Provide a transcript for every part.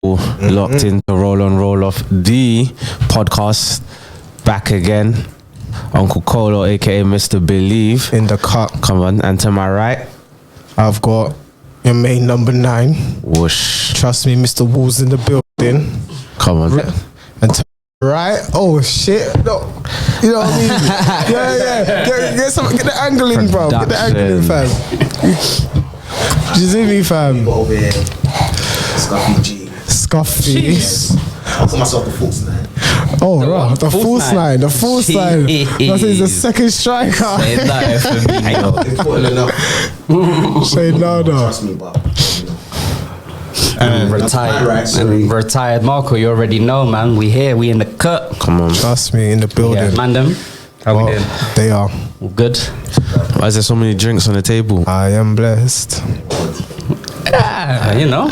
locked into Roll On Roll Off, the podcast, back again. Uncle Colo, aka Mr. Believe, in the cut. Come on, and to my right, I've got your main number 9. whoosh. Trust me, Mr. Wolves in the building. Come on. And to right, oh shit, no, you know what I mean? yeah. Get the angle in, bro. Get the angle in, fam. You see me, fam? Over here, Scuffy G. Scuffy. I'll call myself the false 9. Oh, right, the false 9. The false 9. That is the second striker. Say that for me, yo. Important enough. Say no. Trust me, but Retired Marco, you already know, man. We here, we in the cut. Come on. Trust me, in the building. Yeah, man, them. How we doing? They are. All good. Why is there so many drinks on the table? I am blessed. You know,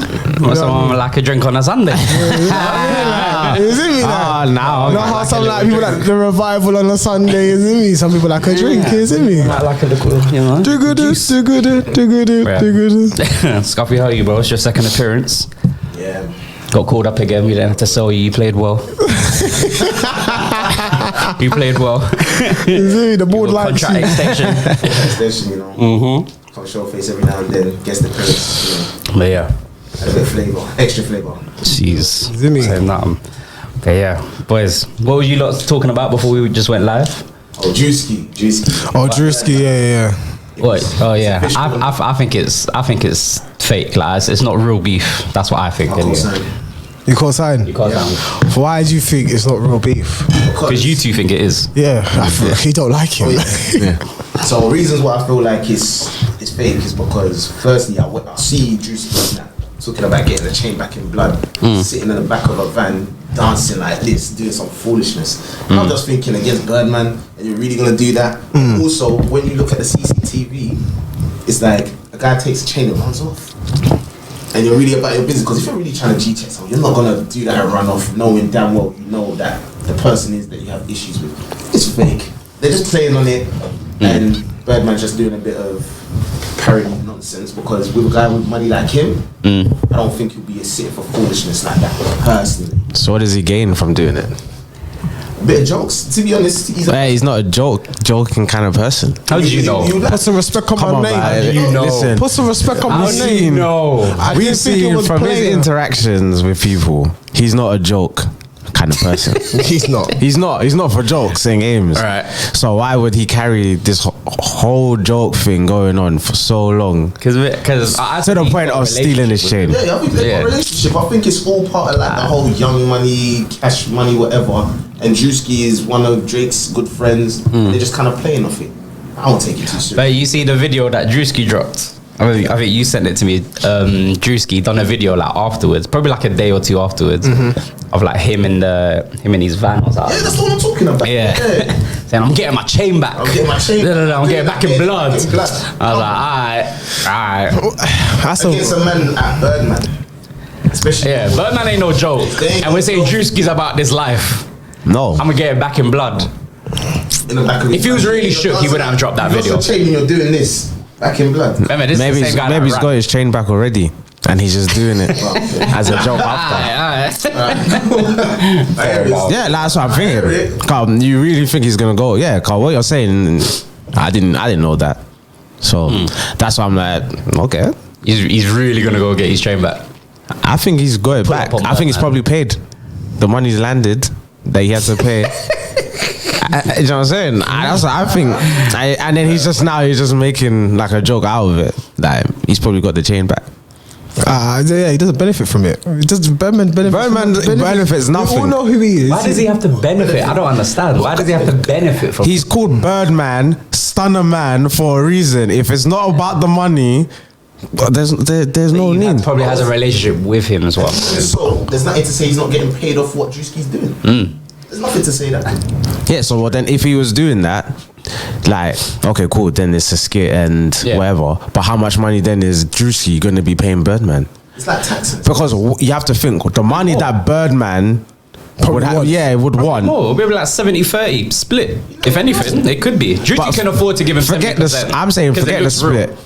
someone like a drink on a Sunday. You see me? Now. Not how some like people like the revival on a Sunday, you see me? Some people like a drink, you see me? Like a little, you know. Do good. Scuffy, how are you, bro? It's your second appearance. yeah. Got called up again. We didn't have to sell you. You played well. You played well. You see me? The board likes Contract you. extension. Extension, you know. Come show face every now and then. Guess the parents, you know. But yeah. Add a bit of flavour, extra flavour. Jeez. You see me? Saying nothing. But yeah, boys, what were you lot talking about before we just went live? Oh, Drewski. Oh, Drewski, yeah. What? Oh yeah, I think it's fake. Like it's not real beef. That's what I think. Of course, Anyway. You can't sign? Why do you think it's not real beef? Because you two think it is. Yeah, I feel he don't like him. So reasons why I feel like it's fake is because firstly I see Drewski now talking about getting the chain back in blood, sitting in the back of a van dancing like this, doing some foolishness. I'm just thinking against Birdman, and you're really gonna do that? Also, when you look at the CCTV, it's like a guy takes a chain and runs off. And you're really about your business, because if you're really trying to G-check someone, you're not gonna do that and run off knowing damn well you know that the person is that you have issues with. It's fake. They're just playing on it, and Birdman's just doing a bit of parody nonsense, because with a guy with money like him, I don't think he'll be a sit for foolishness like that, personally. So what does he gain from doing it? A bit of jokes. To be honest, He's not a joking kind of person. How did you know? Put some respect on my name. man. You know. Listen, Put some respect on my I've name. seen- No. I we've didn't think it seen was from his playing. interactions with people, he's not a joke kind of person. He's not. He's not for jokes and games. Right. So why would he carry this whole joke thing going on for so long? Because To the point of stealing his chain. Yeah, I think they've got a relationship. I think it's all part of like the whole young money, cash money, whatever. And Drewski is one of Drake's good friends. They're just kind of playing off it. I don't take it too seriously. But you see the video that Drewski dropped. I think you sent it to me. Drewski done a video like afterwards, probably like a day or two afterwards, of like him in his van or something. Yeah, that's what I'm talking about. Yeah. Saying, I'm getting my chain back. I'm getting my chain back. No, I'm getting back in blood. I was like, alright. That's against a man at Birdman. Especially. Yeah, Birdman ain't no joke. And we're saying Drewski's about this life. No. I'm gonna get it back in blood. In the back of If he was really shook, he wouldn't have dropped that video. You're chain and you're doing this. Back in blood. Remember, this Maybe is the same guy maybe he's that got his chain back already, and he's just doing it as a joke after. Yeah, that's what I'm thinking. Carl, you really think he's gonna go? Yeah, Carl, what you're saying, I didn't know that. So that's why I'm like, okay. He's really gonna go get his chain back. I think he's got it Put back. up on I think he's that, probably paid. The money's landed that he had to pay. You know what I'm saying? That's what I think. And then he's just making like a joke out of it. Like he's probably got the chain back. Yeah, he doesn't benefit from it. Birdman benefits nothing. We all know who he is. Why does he have to benefit? I don't understand. Why does he have to benefit from? He's called Birdman, Stunner Man for a reason. If it's not about the money, there's no need. Probably has a relationship with him as well. So there's nothing to say he's not getting paid off what Drewski's doing. There's nothing to say that. Yeah, so then if he was doing that, like, okay, cool, then it's a skit and whatever. But how much money then is Drewski going to be paying Birdman? It's like taxes. Because you have to think, the money that Birdman would have, would want. More, maybe like 70-30 split. If anything, it could be. Drewski can afford to give him 70%. I'm saying forget the split.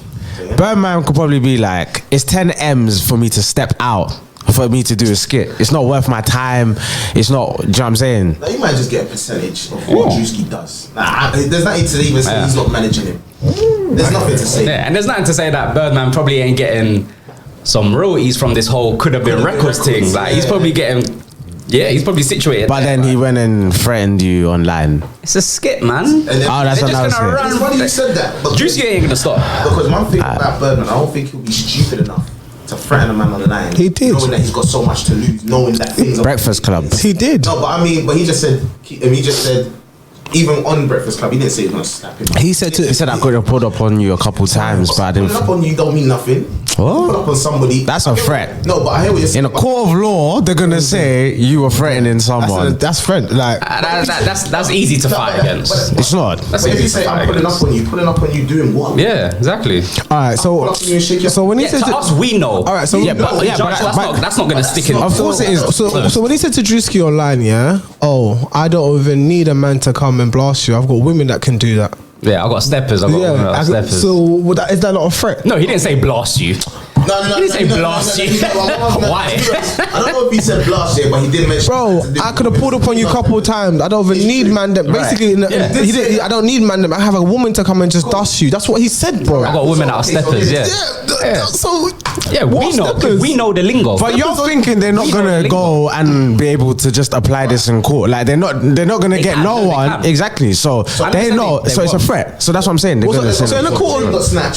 Birdman could probably be like, it's 10 M's for me to step out for me to do a skit. It's not worth my time. It's not. Do you know what I'm saying? Like, you might just get a percentage of what Drewski does. There's nothing to even say he's not managing him. There's nothing to say. Yeah, and there's nothing to say that Birdman probably ain't getting some royalties from this whole could have been records thing. Like he's probably getting. Yeah, he's probably situated. But then he went and threatened you online. It's a skit, man. And then, that's they're what I was just gonna saying. it's funny you said that. Drewski ain't gonna stop. Because one thing about Birdman, I don't think he'll be stupid enough to threaten a man on the line. He did. Knowing that he's got so much to lose, knowing that things are... Breakfast Club. He did. No, but I mean, but he just said, even on Breakfast Club, he didn't say he was going to slap him. He said I could have pulled up on you a couple times, but I didn't. Pulling up on you don't mean nothing. What? Pull up on somebody. That's a threat. No, but I hear what you're saying. In a court of law, they're gonna say you were threatening someone. That's friend. Like That's easy to fight against. It's not. But if you say I'm pulling up on you doing what? Yeah, exactly. all right. Pull up on you and shake your... So when he Yeah, said to us, we know. all right. So that's not gonna stick in. Of course it is. So when he said to Drewski online, yeah, I don't even need a man to come and blast you. I've got women that can do that. Yeah, I got steppers. Steppers. So is that not a threat? No, he didn't say blast you. No, He didn't say blast you. Why? I don't know if he said blast you, but he did mention... Bro, I could have pulled up on you a couple of times. I don't even need man that. Basically, I don't need man that. I have a woman to come and just dust you. That's what he said, bro. I got women that are steppers. Yeah. So We know the lingo. But you're thinking they're not gonna go and be able to just apply this in court. Like they're not gonna get no one. Exactly. So they know. So it's a threat. So that's what I'm saying. They're gonna So in the court,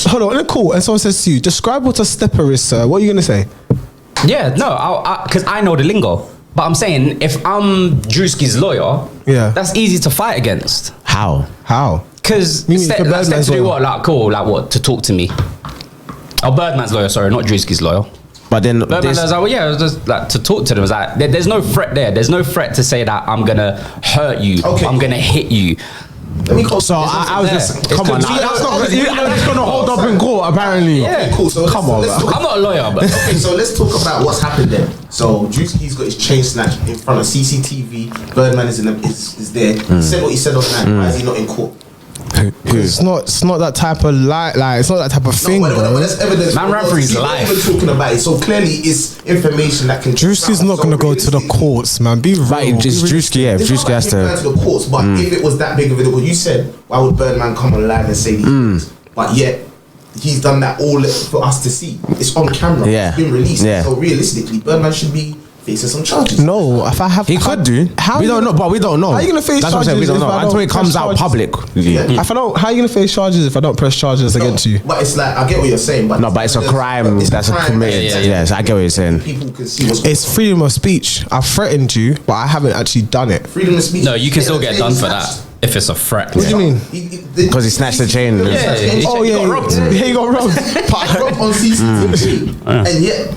hold on, in the court, and someone says to you, describe what a stepper is, sir. What are you gonna say? Yeah, no, because I know the lingo. But I'm saying, if I'm Drewski's lawyer, that's easy to fight against. How? Because Birdman's to do lawyer. what? To talk to me. Oh, Birdman's lawyer, sorry, not Drewski's lawyer. But then Birdman was like, well, yeah, it was just like to talk to them. It was like, there's no threat there. There's no threat to say that I'm gonna hurt you. I'm gonna hit you. So I was just come on. That's not. It's gonna hold up in court apparently. Yeah, cool. So come on. I'm not a lawyer, but okay, so let's talk about what's happened then. So Drewski's got his chain snatched in front of CCTV. Birdman is there. He said what he said online. Why is he not in court? It's not that type of like it's not that type of thing, But bro. that's evidence. Man ran for his We're life. even talking about it. So clearly, it's information that can. Drewski's not gonna go to the courts, man. Be real. Right, it's Drewski. Yeah, It's Drewski not has like him going to. to the courts, but if it was that big of a deal, you said, why would Birdman come online and say these things? But yet, he's done that all for us to see. It's on camera. Yeah. It's been released. Yeah. So realistically, Birdman should be facing some charges. No, if I have, He could do. How We you don't know, gonna- but we don't know. How you gonna face That's what I'm saying. We charges don't if know I until it don't comes press out charges? public. Yeah. If I don't, how are you gonna face charges if I don't press charges against you? But it's like, I get what you're saying. But No, but it's a crime that's committed. Yes, I get what you're saying. People can see what's It's freedom of speech. I've threatened you, but I haven't actually done it. freedom of speech. no, you can still Yeah, get done for snatched. that if it's a threat. What do you mean? Because he snatched the chain. Oh He yeah, got robbed. Yeah, he got robbed. Robbed on CCTV. And yet,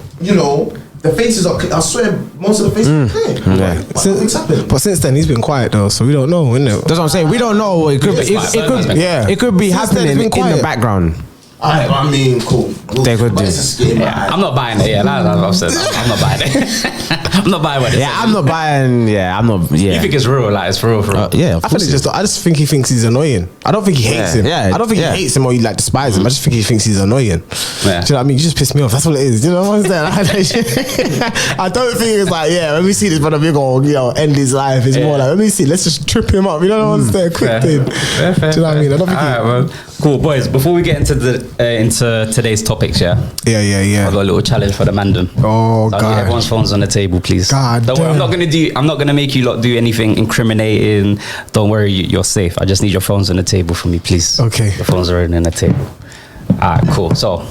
the faces are, I swear, most of the faces are clear. Yeah. What's happened? But since then, he's been quiet though, so we don't know, innit? That's what I'm saying. We don't know. It could be. It could be Since then, happening it's been in quiet. the background. I mean, cool. They could But do. it's a scheme. I'm not buying it. Yeah, that's what I've said. I'm not buying it. I'm not buying what it Yeah, says. I'm not buying. Yeah, I'm not. Yeah. You think it's real? Like it's for real, for real. Yeah, of I course. just think he thinks he's annoying. I don't think he hates him. Yeah, I don't think yeah. he hates him or he like despises him. I just think he thinks he's annoying. Yeah. Do you know what I mean? You just piss me off. That's all it is. Do you know what I'm saying? I don't think it's like, yeah, let me see this brother, we're gonna, end his life. It's more like, let me see, let's just trip him up. You know what I'm saying? Quick thing. Do you know what I mean? I don't think Alright, well, cool, boys. Before we get into today's topics, yeah, Yeah. I've got a little challenge for the mandem. Oh, So I'll God. get everyone's phones on the table, please. God Don't worry, damn. I'm not gonna make you lot do anything incriminating. Don't worry, you're safe. I just need your phones on the table for me, please. Okay. Your phones are already on the table. Alright, cool. So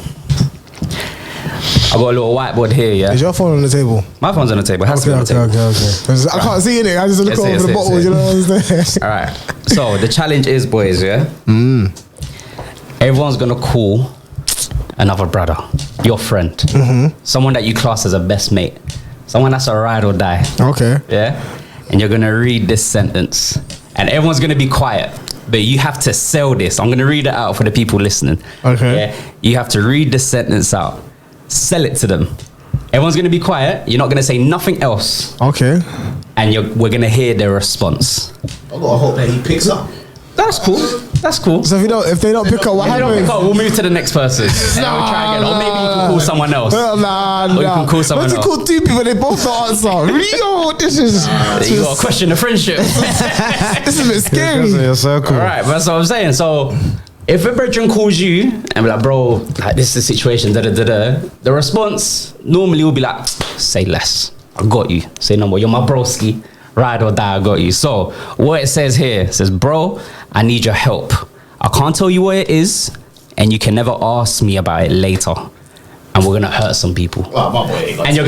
I got a little whiteboard here, yeah. Is your phone on the table? My phone's on the table. It has to be on the table. Okay. I can't see it. I just look Yes, over yes, the yes, bottle. yes. You know what I'm saying? All right. So the challenge is, boys, yeah. Everyone's gonna call another brother, your friend, someone that you class as a best mate, someone that's a ride or die. Okay. Yeah. And you're gonna read this sentence, and everyone's gonna be quiet. But you have to sell this. I'm gonna read it out for the people listening. Okay. Yeah. You have to read the sentence out, sell it to them. Everyone's gonna be quiet. You're not gonna say nothing else, Okay. and we're gonna hear their response. I gotta hope that he picks up. That's cool. That's cool. So if they don't pick up, what If they don't happens? pick up, we'll move to the next person. And then we'll try again. Or maybe you can call someone else. Nah. Or you can call someone Once you else. call 2 people, they both don't answer. Yo, this is You got to question the friendship. this is a bit scary. Your circle. All right, that's what I'm saying. So, if a brethren calls you and be like, bro, like this is the situation, the response normally will be like, say less. I got you. Say no more. You're my broski. Ride or die, I got you. So, what it says here, it says, bro, I need your help. I can't tell you what it is, and you can never ask me about it later. And we're gonna hurt some people. Oh, my boy, And you're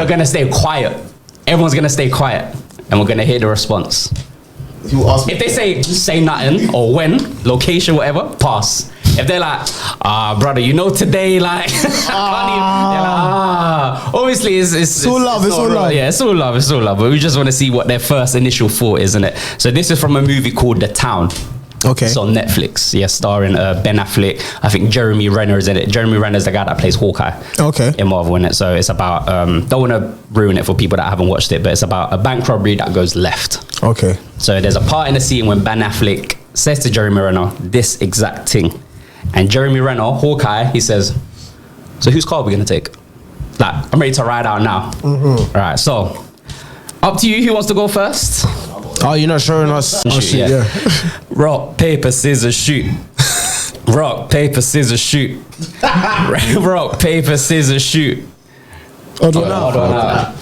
gonna stay quiet. Everyone's gonna stay quiet, and we're gonna hear the response. You ask me. If they say nothing or when, location, whatever, pass. If they're like, brother, you know today, like, they're like, obviously it's all love, it's not all real. love. Yeah, it's all love, but we just want to see what their first initial thought is, isn't it? So this is from a movie called The Town. Okay. It's on Netflix, yeah, starring Ben Affleck. I think Jeremy Renner is in it. Jeremy Renner is the guy that plays Hawkeye. Okay. In Marvel, in it. So it's about, don't want to ruin it for people that haven't watched it, but it's about a bank robbery that goes left. Okay. So there's a part in the scene when Ben Affleck says to Jeremy Renner this exact thing. And Jeremy Renner, Hawkeye, he says, so whose car are we going to take? Like, I'm ready to ride out now. All right, so up to you. Who wants to go first? Oh, you're not showing us. Shoot, yeah. Rock, paper, scissors, shoot. Rock, paper, scissors, shoot. Rock, paper, scissors, shoot. Hold on.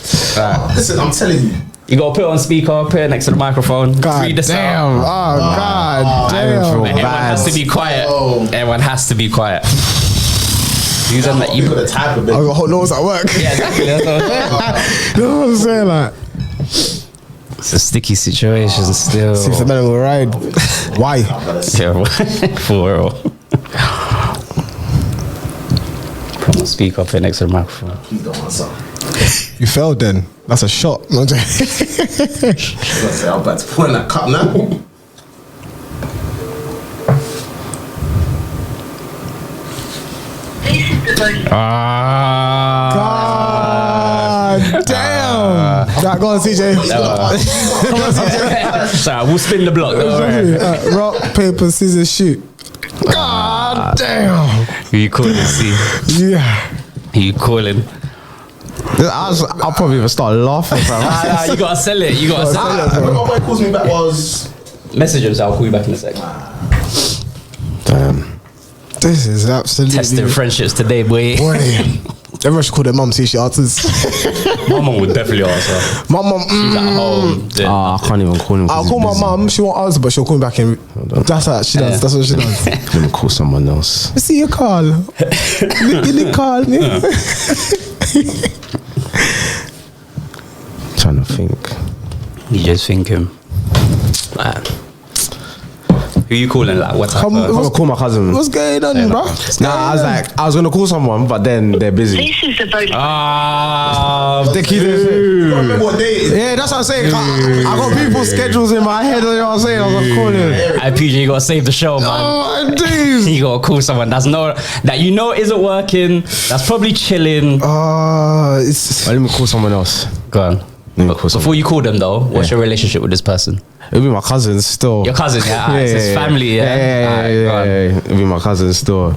Listen, I'm telling you. You gotta put it on speaker, put it next to the microphone. God read the damn. sound. God I even feel damn. Everyone has to be quiet. Everyone has to be quiet. Use them that You you. got the type of I it. got hot nose at work. Yeah, exactly. That's what I'm saying. You know what I'm saying? Like, It's a sticky situation still. see if the man will ride. Why? Yeah, for real. Put my speaker up here next to the microphone. Please don't answer. You failed then. That's a shot. No, I'm joking. I'm about to pour in that cup now. God damn. Right, go on, CJ. Come on, CJ. Sorry, we'll spin the block. Don't worry. Rock, paper, scissors, shoot. God damn. Who you calling, see? Yeah. Who you calling? I'll probably even start laughing. Nah, you gotta sell it. You gotta sell it. When my boy calls me back was... Message him, so I'll call you back in a sec. Damn. This is absolutely... Testing friendships today, boy. Boy. Everyone should call their mum, see if she answers. My mum would definitely answer. My mum... She's at home. I can't even call him. 'cause I'll he's call my busy. mum, she won't answer, but she'll call me back in... That's how she does, that's what she does. Let me call someone else. I see your call. You didn't call me. Trying to think. You just thinking. Man. Who you calling? Like, what type Come- I'm gonna call my cousin. What's going on, bro? Nah, I was gonna call someone, but then they're busy. This is the Vodafone. Ah, Dicky, Remember what day it is? yeah, that's what I'm saying. I got people's schedules in my head. You know what I'm saying? I was calling. Hey, PJ, you gotta save the show, man. Oh, dude. You gotta call someone that you know isn't working. That's probably chilling. It's... Let me call someone else. Go on. Let me call someone. Before you call them though, what's Yeah. your relationship with this person? It'll be my cousin still. Your cousin, yeah. Alright, so it's family, yeah. Alright, go on. yeah. It'll be my cousin still.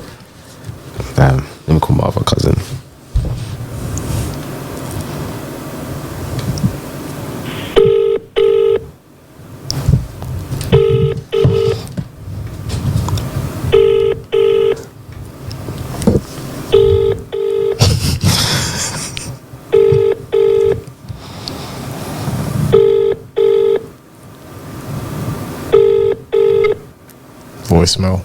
Damn. Let me call my other cousin. Voicemail.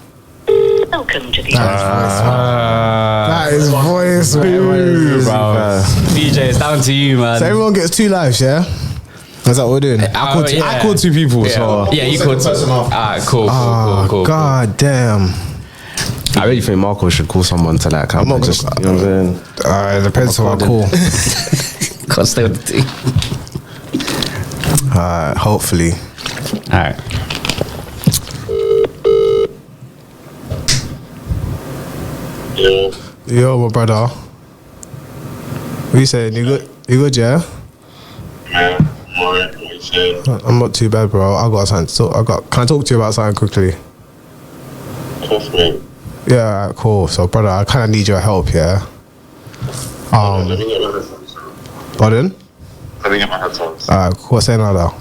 Welcome to the That is voicemail. PJ, it's down to you, man. So everyone gets 2 lives, yeah? Is that what we're doing? I called 2 people, so Yeah, you called. Alright, cool. God damn. I really think Marco should call someone to like come not and gonna- just, you know what I'm saying? It depends who I call. Can't stay with the team. Hopefully. Alright. Yo, my brother. What you saying? You good? You good, yeah? Man, alright. I'm not too bad, bro. I got something. So can I talk to you about something quickly? Tough, mate. Yeah, alright, cool. So, brother, I kind of need your help, yeah. Let me get my headphones. Pardon? Let me get my headphones. Alright, cool. Say no, though.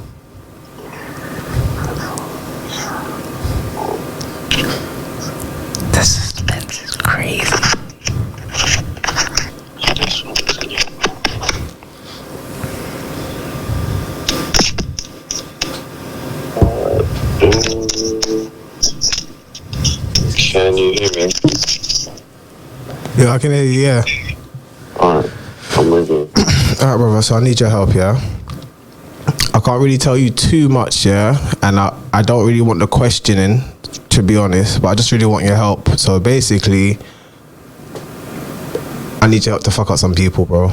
The suspense is crazy. Can you hear me? Yeah, I can hear you, yeah. Alright, I'm with you. Alright, brother, so I need your help, yeah? I can't really tell you too much, yeah? And I don't really want the questioning, to be honest, but I just really want your help. So basically, I need your help to fuck up some people, bro.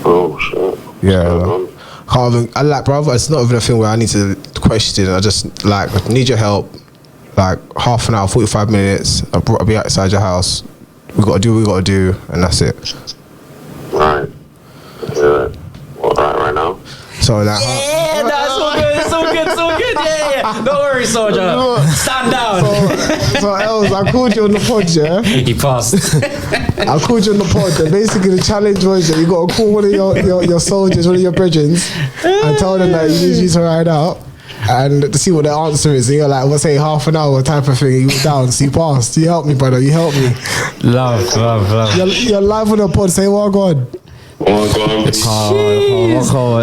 Oh, shit. Yeah. I like, brother, it's not even a thing where I need to question. I just, like, need your help. Like, half an hour, 45 minutes, I'll be outside your house. We got to do what we got to do, and that's it. Right. Yeah. What, right now? So, like, Yeah, that's so good, so good. Yeah. Don't worry, soldier. Stand down. so Els, I called you on the pod, yeah? He passed. I called you on the pod, and basically the challenge was that you got to call one of your soldiers, one of your brethren, and tell them that you need you to ride out. And to see what their answer is, and you're like, we'll say half an hour type of thing. You were down, so you passed. You helped me, brother. You helped me. Love. You're live on the pod. Say, well, God.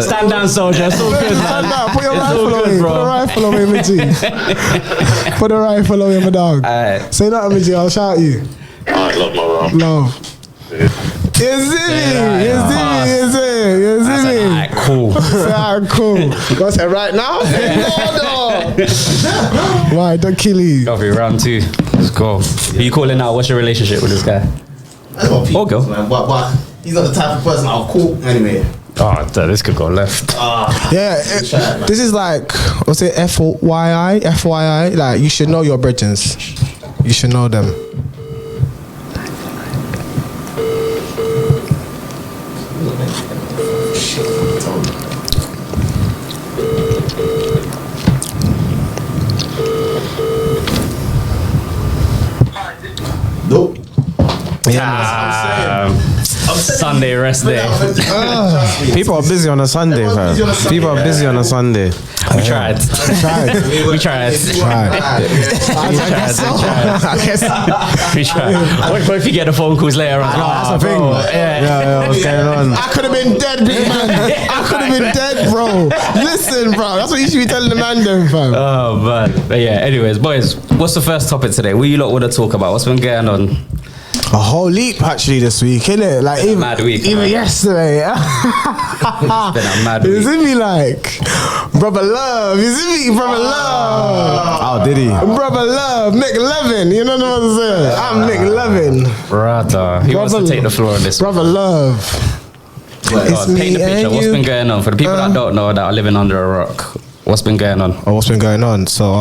Stand down, soldier. It's all good, man. Stand up. Put your It's rifle all away. good, Put bro. the rifle away, Minty. Put the rifle away, my dog. Alright. Say that, Minty. I'll shout you. Alright, love my bro. Love. You see me? You see me? Alright, cool. Alright, cool. What's that right now? No. Right, don't kill you. Coffee, round 2. Let's go. Who you calling now? What's your relationship with this guy? I got people, girl. man, but he's not the type of person I'll call anyway. Oh, this could go left. Yeah, this is like, what's it, FYI? Like, you should know your brethren. You should know them. Nope. Sunday rest day. People are busy on a Sunday, fam. People are busy on a Sunday. We tried. We tried. What if you get the phone calls later on? That's the thing. Yeah, what's going on? I could have been dead, big man. I could have been dead, bro. Listen, bro. That's what you should be telling the man, then, fam. Oh, man. But yeah, anyways, boys, what's the first topic today? What you lot want to talk about? What's been going on? A whole leap actually this week, innit? Like even, mad week, even man. yesterday. It's been a mad You week. see me like, brother love. You see me, brother love. Oh, Diddy. Brother love, Mick Levin. You know what I'm saying? I'm Mick Levin. Brother, who wants to Brother- take the floor on this? Brother love. God, me paint the picture. and What's you. been going on? For the people that don't know, that are living under a rock, what's been going on? Oh, what's been going on? So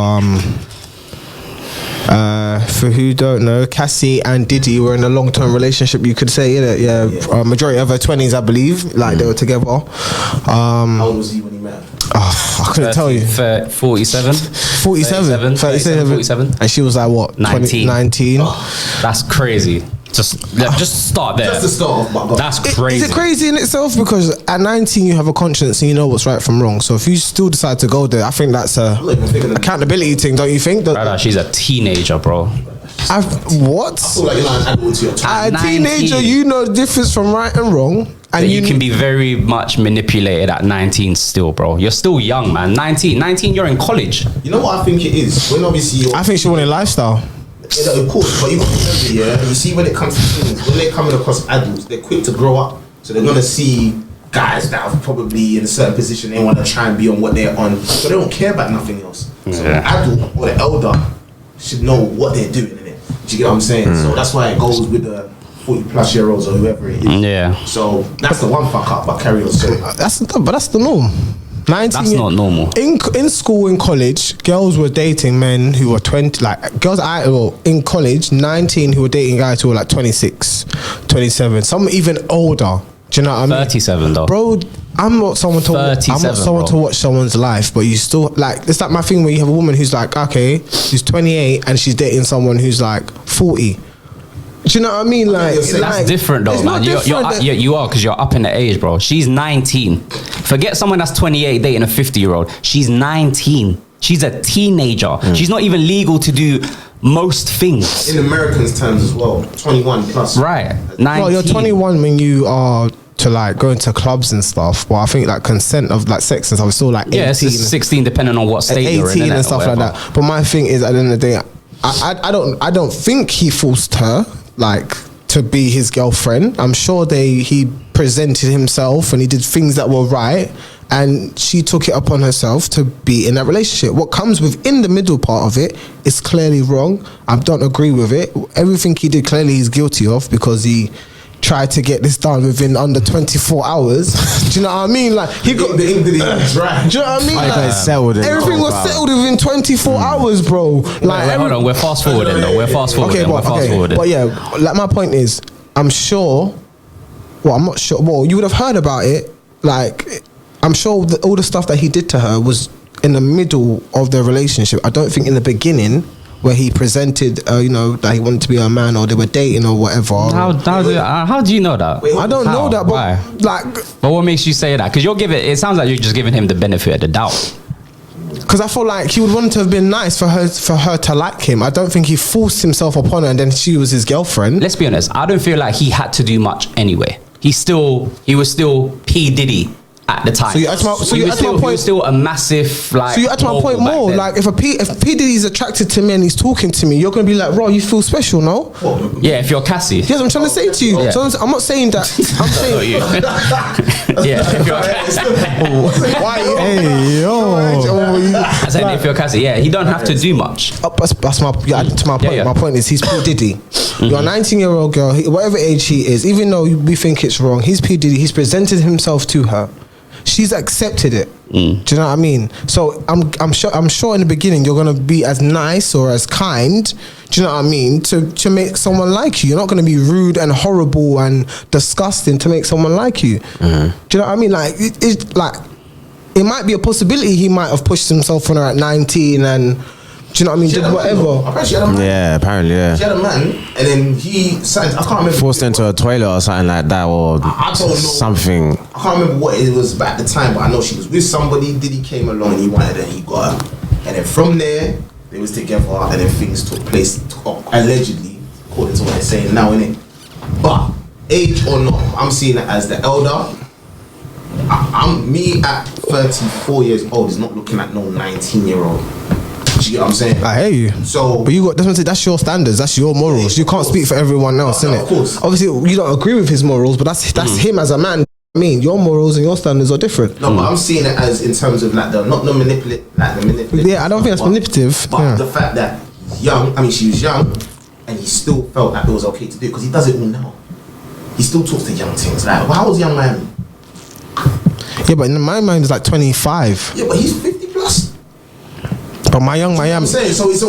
for who don't know, Cassie and Diddy were in a long-term relationship, you could say, innit? Yeah. Majority of her 20s, I believe, like they were together. How old was he when he met her? I couldn't tell you. 47? 47. 47. And she was like what? 19. 19. That's crazy. Just start there. Just to start off, but That's crazy. Is it crazy in itself? Because at 19 you have a conscience and you know what's right from wrong. So if you still decide to go there, I think that's a I'm not even thinking of accountability thing, don't you think? Brother, she's a teenager, bro. What? I feel like you're not an adult to your time. At a teenager, 19. you know the difference from right and wrong. And You can be very much manipulated at 19 still, bro. You're still young, man. 19, you're in college. You know what I think it is? When obviously you're... I think she wanted lifestyle. Yeah, of course, but you got to remember, yeah, you see when it comes to teens, when they're coming across adults, they're quick to grow up. So they're going to see guys that are probably in a certain position, they want to try and be on what they're on, but they don't care about nothing else. So the adult or the elder should know what they're doing, innit? Do you get what I'm saying? So that's why it goes with the 40-plus-year-olds or whoever it is. Yeah. So that's the one fuck up, but carry on. So That's the norm. 19 That's not normal. In school, in college, girls were dating men who were 20, like girls in college, 19 who were dating guys who were like 26, 27, some even older. Do you know what I mean? 37 though. Bro, I'm not someone to 37, to watch someone's life, but you still like it's like my thing where you have a woman who's like, okay, she's 28 and she's dating someone who's like 40. Do you know what I mean? Like That's different though, man. You are because you're up in the age, bro. She's 19. Forget someone that's 28 dating a 50-year-old. She's 19. She's a teenager. She's not even legal to do most things. In Americans' terms as well, 21 plus. Right. 19. well, you're 21 when you are to like go into clubs and stuff. But I think like consent of like sex and stuff is still like 18. Yeah, it's 16 depending on what state you're in. 18 and stuff like that. But my thing is, at the end of the day, I don't think he forced her like to be his girlfriend. I'm sure he presented himself and he did things that were right, and she took it upon herself to be in that relationship. What comes within the middle part of it is clearly wrong. I don't agree with it. Everything he did clearly he's guilty of, because he tried to get this done within under 24 hours. Do you know what I mean? Like he got the ink dry. Do you know what I mean? Like, settled everything was settled within 24 hours, bro. Like wait, hold on, we're fast forwarding though. We're fast forwarding. But yeah, like my point is, I'm sure. Well, I'm not sure. Well, you would have heard about it. Like, I'm sure all the stuff that he did to her was in the middle of their relationship. I don't think in the beginning, where he presented, that he wanted to be a man, or they were dating or whatever. How do you know that? I don't know that, but why? But what makes you say that? Because it sounds like you're just giving him the benefit of the doubt. Because I feel like he would want to have been nice for her to like him. I don't think he forced himself upon her and then she was his girlfriend. Let's be honest. I don't feel like he had to do much anyway. He was still P Diddy at the time. So you add my point. He was still a massive like. So you add my point more. Like if P Diddy's attracted to me and he's talking to me, you're gonna be like, "Bro, you feel special, no?" Yeah, if you're Cassie. Yes, I'm trying to say to you. Yeah. So I'm not saying that. I'm saying. Yeah. If you're Hey yo. I said if you're Cassie, yeah, he don't have to do much. That's my to my point. Yeah. My point is he's P Diddy. You're a 19-year-old girl, whatever age he is. Even though we think it's wrong, he's P Diddy. He's presented himself to her. She's accepted it. Do you know what I mean? So I'm sure in the beginning you're gonna be as nice or as kind. Do you know what I mean? To make someone like you, you're not gonna be rude and horrible and disgusting to make someone like you. Do you know what I mean? Like it might be a possibility he might have pushed himself on her at 19 and. Do you know what I mean? Did whatever. Apparently she had a man. Yeah, apparently, yeah. She had a man, and then I can't remember. Forced into a toilet or something like that, or I don't know. something. I can't remember what it was at the time, but I know she was with somebody. Diddy came along and he wanted her and he got her. And then from there, they was together and then things took place, allegedly, according to what they're saying now, innit? But, age or not, I'm seeing it as the elder. I'm me at 34 years old is not looking at no 19-year-old. You get what I'm saying? I hear you. So, but that's your standards, that's your morals. You can't speak for everyone else, innit? Of course. Obviously, you don't agree with his morals, but that's him as a man. I mean, your morals and your standards are different. No, but I'm seeing it as in terms of like the manipulative. Yeah, I don't think that's manipulative. But the fact that she was young, and he still felt that it was okay to do it because he does it all now. He still talks to young things. Like, well, how was young Miami? Yeah, but in my mind, it's like 25. Yeah, but he's 50 plus. But my young Miami. I'm saying so he's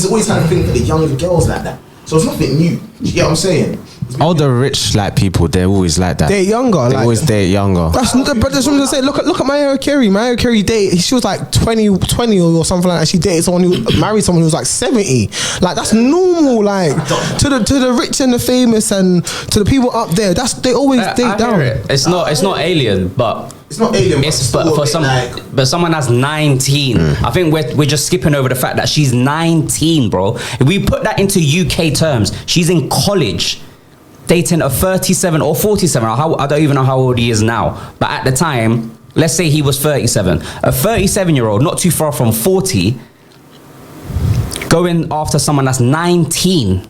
always had to think for the younger girls like that. So it's nothing new. Do you get what I'm saying? All the rich like people, they're always like that. They're younger. They always date younger. That's something to say. Look at Mariah Carey. Mariah Carey she was like 20 or something like that. She dated someone who married someone who was like 70. Like that's normal. Like to the rich and the famous and to the people up there. They always date down. It's not alien, but. It's not alien, but someone that's 19. I think we're just skipping over the fact that she's 19, bro. If we put that into UK terms, she's in college, dating a 37 or 47. I don't even know how old he is now. But at the time, let's say he was 37. A 37-year-old, not too far from 40, going after someone that's 19.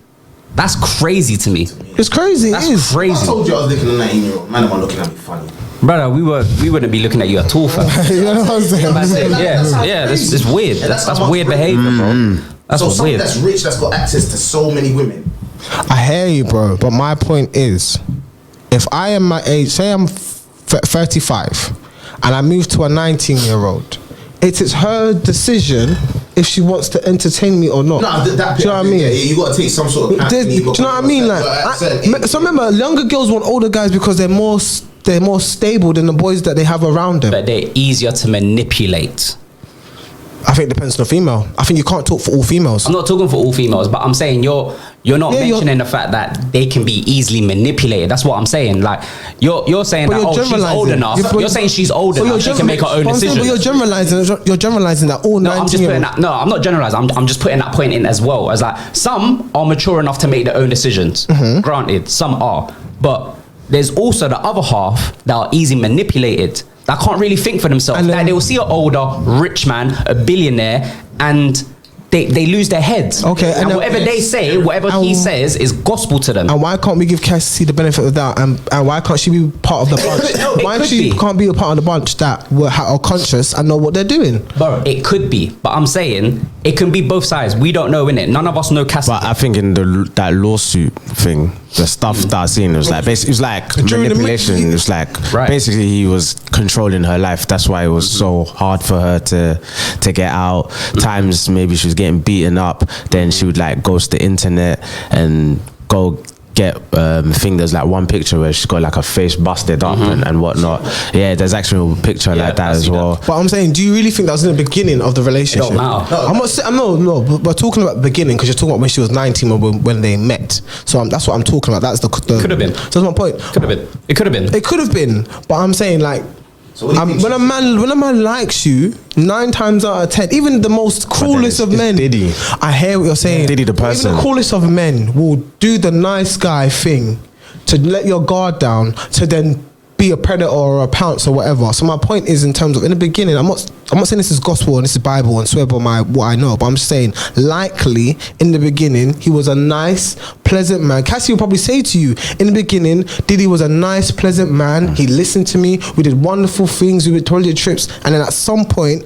That's crazy to me. It's crazy. That's it is crazy. I told you I was looking at a 19-year-old. Man, am I looking at me funny? Brother, we wouldn't be looking at you at all, fam. You know what I'm saying? Yeah, that's weird. That's weird behavior, bro. That's so someone weird. that's rich, that's got access to so many women. I hear you, bro. But my point is, if I am my age, say I'm 35, and I move to a 19-year-old, it is her decision if she wants to entertain me or not. No, do you know what I mean? Yeah, you got to take some sort of. Do you know what I mean? Like, so remember, younger girls want older guys because they're more they're more stable than the boys that they have around them. But they're easier to manipulate. I think it depends on the female. I think you can't talk for all females. I'm not talking for all females, but I'm saying you're not mentioning the fact that they can be easily manipulated. That's what I'm saying. Like you're saying But that you're she's old generalising. enough. You're saying she's old But enough. She can make her own but I'm saying, decisions. But you're generalising that all No, I'm just putting 19-year-olds. that. No, I'm not generalising. I'm just putting that point in as well. As like some are mature enough to make their own decisions. Mm-hmm. Granted, some are, but there's also the other half that are easy manipulated. That can't really think for themselves. And then- Like they will see an older rich man, a billionaire, and they lose their heads. Okay, and and then- whatever they say, whatever he says, is gospel to them. And why can't we give Cassie the benefit of that? And why can't she be part of the bunch? It Why could she be. can't be a part of the bunch that are conscious and know what they're doing? Bro, it could be, but I'm saying it can be both sides. We don't know, innit? None of us know Cassie. But I think in that lawsuit thing, the stuff that I seen, it was like basically, it was like During the manipulation. meeting- It was like Right. basically he was controlling her life. That's why it was so hard for her to get out. Times maybe she was getting beaten up. Then she would like ghost the internet and go get I think there's like one picture where she's got like her face busted up and whatnot. Yeah, there's actually a picture Yeah, like that I as see well. that. But I'm saying, do you really think that was in the beginning of the relationship? It don't matter. I'm not saying, no, but we're talking about the beginning because you're talking about when she was 19 or when they met. So that's what I'm talking about. That's the Could have been. So that's my point. Could have been. It could have been. It could have been, but I'm saying like, So what do you think when a man likes you, 9 times out of 10, even the most cruelest of it's men, Diddy. I hear what you're saying. Diddy the But even person. the coolest of men will do the nice guy thing to let your guard down to then be a predator or a pounce or whatever. So my point is, in terms of in the beginning, I'm not saying this is gospel and this is Bible and swear by what I know, but I'm just saying likely in the beginning he was a nice, pleasant man. Cassie will probably say to you in the beginning, Diddy was a nice, pleasant man. He listened to me. We did wonderful things. We went toilet trips, and then at some point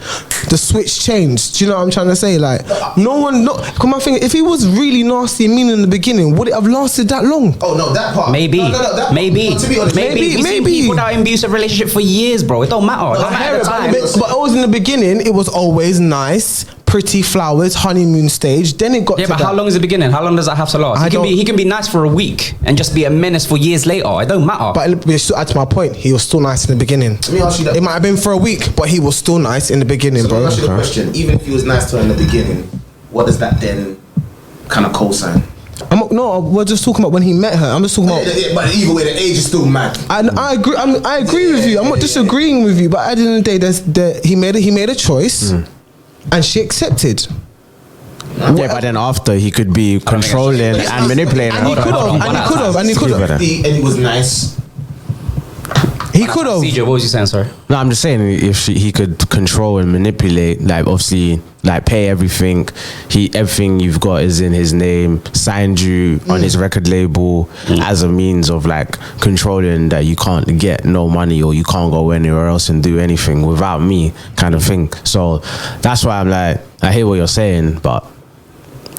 the switch changed. Do you know what I'm trying to say? Like come on, think if he was really nasty and mean in the beginning, would it have lasted that long? Oh no, that part. Maybe. No, that part. Maybe. To be honest, Maybe. We seen people that are in abusive relationship for years, bro. It don't matter. It don't matter at the time. But always in the beginning, it was always nice, pretty flowers, honeymoon stage. Then it got Yeah, to but that. how long is the beginning? How long does that have to last? He can be nice for a week and just be a menace for years later. It don't matter. But to my point, he was still nice in the beginning. Let me ask you that. It might have been for a week, but he was still nice in the beginning, So let me bro. ask you the question. Even if he was nice to her in the beginning, what does that then kind of co-sign? We're just talking about when he met her. I'm just talking about. But either way, the age is still mad. I agree. I agree with you. I'm not disagreeing with you, but at the end of the day, he made a choice, and she accepted. Yeah, but then after he could be controlling and manipulating. And he could have. And And he was nice. He could have. CJ, what was you saying? Sorry. No, I'm just saying if he could control and manipulate, like obviously, like pay everything. Everything you've got is in his name. Signed you on his record label as a means of like controlling that you can't get no money or you can't go anywhere else and do anything without me, kind of thing. So that's why I'm like, I hear what you're saying, but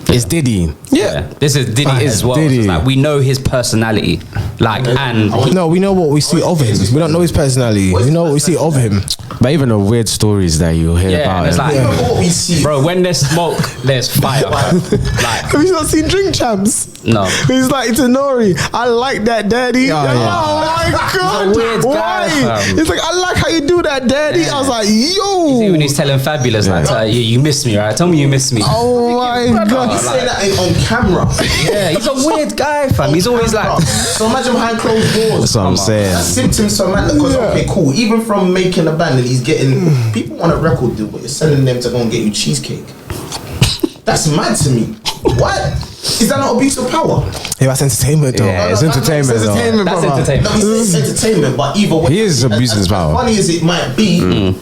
it's Diddy. Yeah. This is Diddy as well. Diddy. It's like we know his personality. Like, and No, we know what we see of him. We don't know his personality. We know what we see of him. But even the weird stories that you hear yeah, about and it's him. like, What we see. bro, when there's smoke, there's fire. Like, Have you not seen Drink Champs? no. He's like, Tenori, I like that, daddy. Oh, yeah. Oh my God. He's a weird guy, Why? fam. He's like, I like how you do that, daddy. I was like, yo. See when he's telling Fabulous, like, you miss me, right? Tell me you miss me. Oh my He's God. saying that on camera. Yeah, he's a weird guy, fam. He's always like, So imagine behind closed doors. That's what I'm saying. That's symptoms for man. Because okay, cool. Even from making a band and he's getting people want a record deal, but you're sending them to go and get you cheesecake. That's mad to me. What? Is that not abuse of power? Yeah, that's entertainment, though. Yeah, it's entertainment, though. entertainment, that's brother. entertainment. No, it's entertainment, but either way, He is abusing his power. As funny as it might be,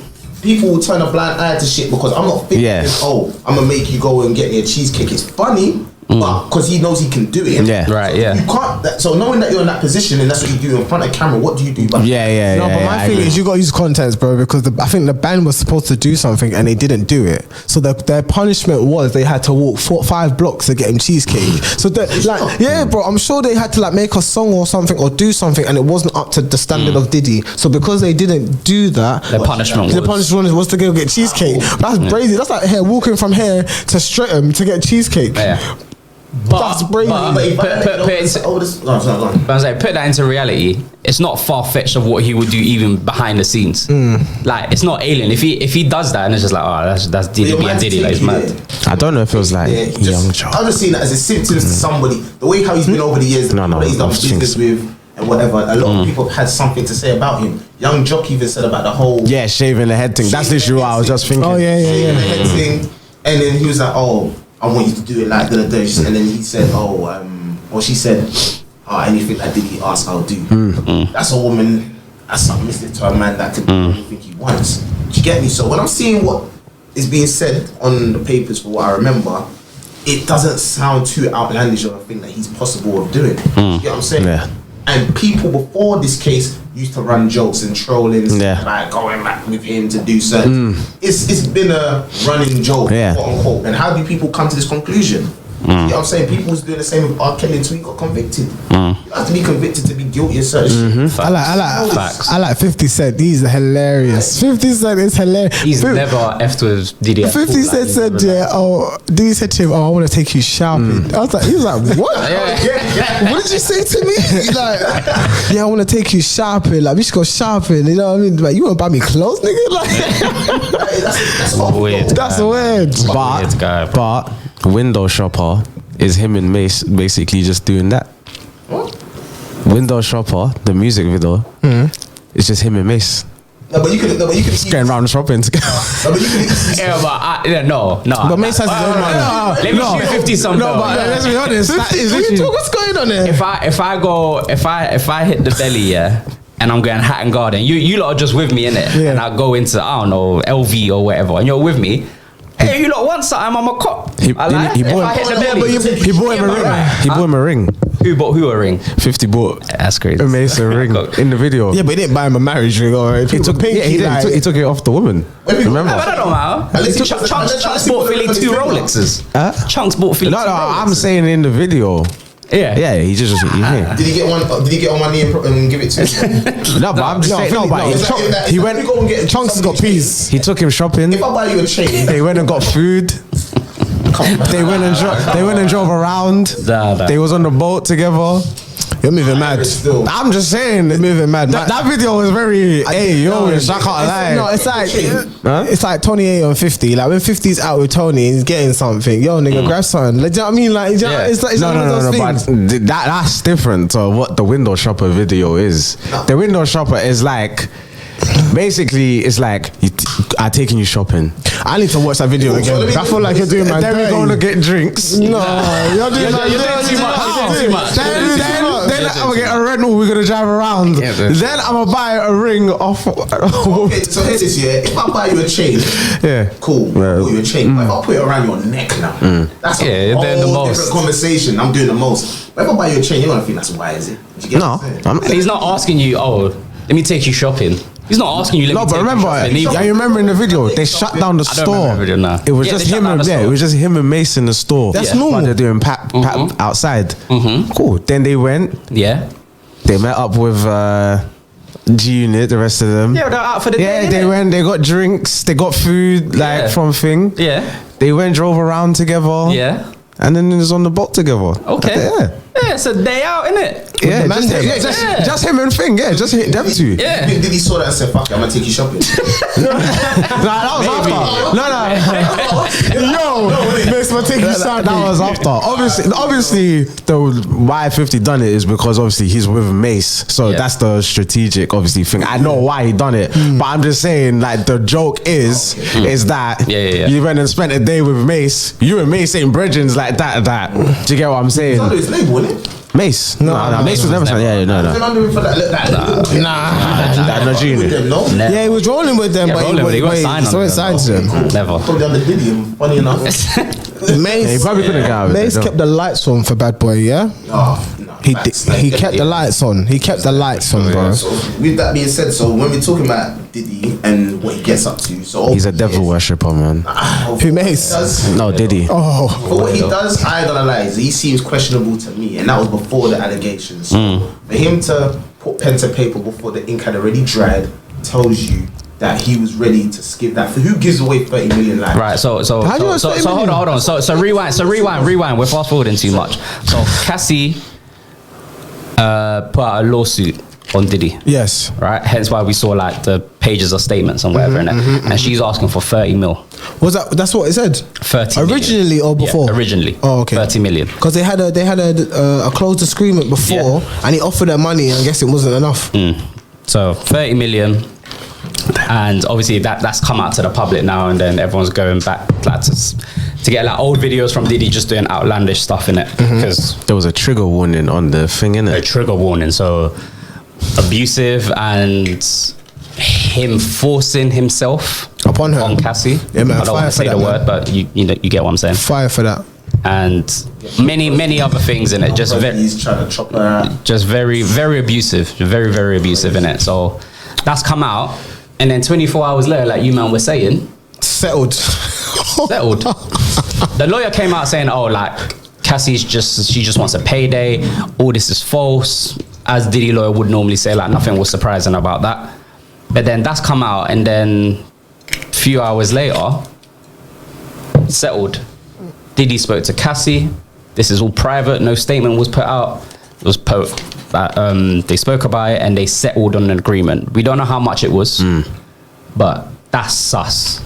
people will turn a blind eye to shit because I'm not thinking, Yeah. oh, I'm gonna make you go and get me a cheesecake. It's funny, but because he knows he can do it. Yeah. Right, yeah. You can't. So knowing that you're in that position and that's what you do in front of camera, what do you do? Yeah. No, but my thing is you got to use context, bro, because I think the band was supposed to do something and they didn't do it. So their punishment was they had to walk 5 blocks to get him cheesecake. So yeah, bro, I'm sure they had to like make a song or something or do something and it wasn't up to the standard of Diddy. So because they didn't do that, the punishment was to go get cheesecake. That's crazy. That's like walking from here to Streatham to get cheesecake. Yeah. That's crazy. But he violated put that into reality. It's not far fetched of what he would do even behind the scenes. Like it's not alien. If he does that and it's just like, oh, that's Diddy being Diddy, like it's mad. I don't know if it was like young Joe. I'm just seeing that as a symptoms to somebody. The way how he's been over the years, the people that he's done business with and whatever. A lot of people have had something to say about him. Young Jock even said about the whole shaving the head thing. That's literally what I was just thinking. Oh yeah. the head thing, and then he was like, oh, I want you to do it like da da da. And then he said, or she said, anything that Diddy asks, I'll do. That's a woman, that's submissive to a man that can do anything he wants. Do you get me? So when I'm seeing what is being said on the papers for what I remember, it doesn't sound too outlandish of a thing that he's possible of doing. You get what I'm saying? Yeah. And people before this case used to run jokes and trolling about going back with him to do certain. It's been a running joke, quote unquote. And how do people come to this conclusion? You know what I'm saying? People was doing the same with R. Kelly until he got convicted. You have to be convicted to be guilty of certain shit. I like 50 Cent. He's hilarious. 50 Cent is hilarious. He's never effed with Diddy. 50 Cent said, Diddy said to him, I want to take you shopping. He was like, what? What did you say to me? He's like, I want to take you shopping. Like, we should go shopping. You know what I mean? Like, you want to buy me clothes, nigga? Like, that's weird. That's weird. But Window Shopper is him and Mace basically just doing that. What? Window Shopper, the music video, it's just him and Mace. No, but you could just going around shopping together. No. But Mace has his own money. Let me shoot 50 something. No, but let's be honest. What's going on there? If I hit the belly, and I'm going Hatton Garden, you lot are just with me, innit? And I go into, I don't know, LV or whatever, and you're with me. Hey, you lot want something? I'm a cop. He bought him a ring. Who bought who a ring? 50 bought. That's crazy. A Mason ring in the video. Yeah, but he didn't buy him a marriage ring. Alright, he took he took it off the woman. Remember? No, that don't matter. Chunks bought Philly 2 Rolexes. Chunks bought Philly 2 Rolexes. I'm saying in the video. Yeah, he just. Did he get one? Did he get on one knee and give it to him? No, but I'm just saying. No, but he went. Chunks got peas. He took him shopping. If I buy you a chain, they went and got food. They went and drove around. They was on the boat together. You're moving mad. I'm just saying, moving mad. That video was very. I can't lie. No, it's like Tony 8 on 50. Like when 50's out with Tony, he's getting something. Yo, nigga, grab something. Like, do you know what I mean? Like, it's like no. But that's different to what the Window Shopper video is. The Window Shopper is like. Basically, it's like I'm taking you shopping. I need to watch that video again. I feel like you're doing my Then we're going to get drinks. No, you're doing too much. Then I'm going to get a rental. We're going to drive around. Then I'm going to buy a ring off. Okay, so here's this, if I buy you a chain, cool, buy you a chain. But if I put it around your neck now, that's a whole different conversation. I'm doing the most. But if I buy you a chain, you're going to think that's wise, is it? No, he's not asking you, let me take you shopping. He's not asking you. No, but remember, you remember in the video they shut down the store. It was just him and it was just him and Mace in the store. That's normal. While they're doing pap outside. Cool. Then they went. Yeah. They met up with G Unit, the rest of them. Yeah, they're out for the day. Yeah, they went. They got drinks. They got food from thing. Yeah. They went, drove around together. Yeah. And then it was on the boat together. Okay. Yeah, it's a day out, innit? Yeah, just him and Thing. Yeah, just them two. Yeah. Did he saw that and said, fuck it, I'm gonna take you shopping? That was after. That was after. Obviously, the why 50 done it is because obviously he's with Mace. So that's the strategic, obviously, thing. I know why he done it. But I'm just saying, like, the joke is that you went and spent a day with Mace. You and Mace ain't brethrens like that. Do you get what I'm saying? It's under his label, isn't it? Mace? No, Mace was never signed. No. Nah, Junior. Yeah, he was rolling with them, but he wasn't signed to them. Never. Probably under Diddy, funny enough. Mace, he probably couldn't get out of it. Mace kept the lights on for Bad Boy, yeah? He kept the lights on. He kept the lights on, bro. So with that being said, so when we're talking about Diddy and what he gets up to, so he's a devil worshipper, man. Who, Mace? No, Diddy. Oh, for what he does, I ain't gonna lie, he seems questionable to me, and that was before the allegations. So for him to put pen to paper before the ink had already dried tells you that he was ready to give that. Who gives away 30 million? Like, Right, so hold on. So rewind. We're fast forwarding too much. So Cassie put out a lawsuit on Diddy. Yes. Right. Hence why we saw like the pages of statements and whatever in it. And she's asking for 30 mil. Was that's what it said? 30 originally million. or before? Yeah, originally. Oh, okay. 30 million. Because they had a closed agreement before, and he offered her money, and I guess it wasn't enough. So 30 million. And obviously that's come out to the public now, and then everyone's going back like to get like old videos from Diddy just doing outlandish stuff in it, because There was a trigger warning on the thing, innit? a trigger warning. So abusive and him forcing himself Upon her. on Cassie. Yeah, man, I don't fire want to for say that, the man. word, but you get what I'm saying. Fire for that. And many other things in it. Just he's trying to chop her out. just very abusive, very abusive in it. So that's come out, and then 24 hours later, like you man were saying, Settled. the lawyer came out saying, oh, like Cassie's she just wants a payday, all this is false, as Diddy lawyer would normally say, like nothing was surprising about that. But then that's come out, and then a few hours later, settled. Diddy spoke to Cassie. This is all private, no statement was put out. It was they spoke about it and they settled on an agreement. We don't know how much it was, but that's sus.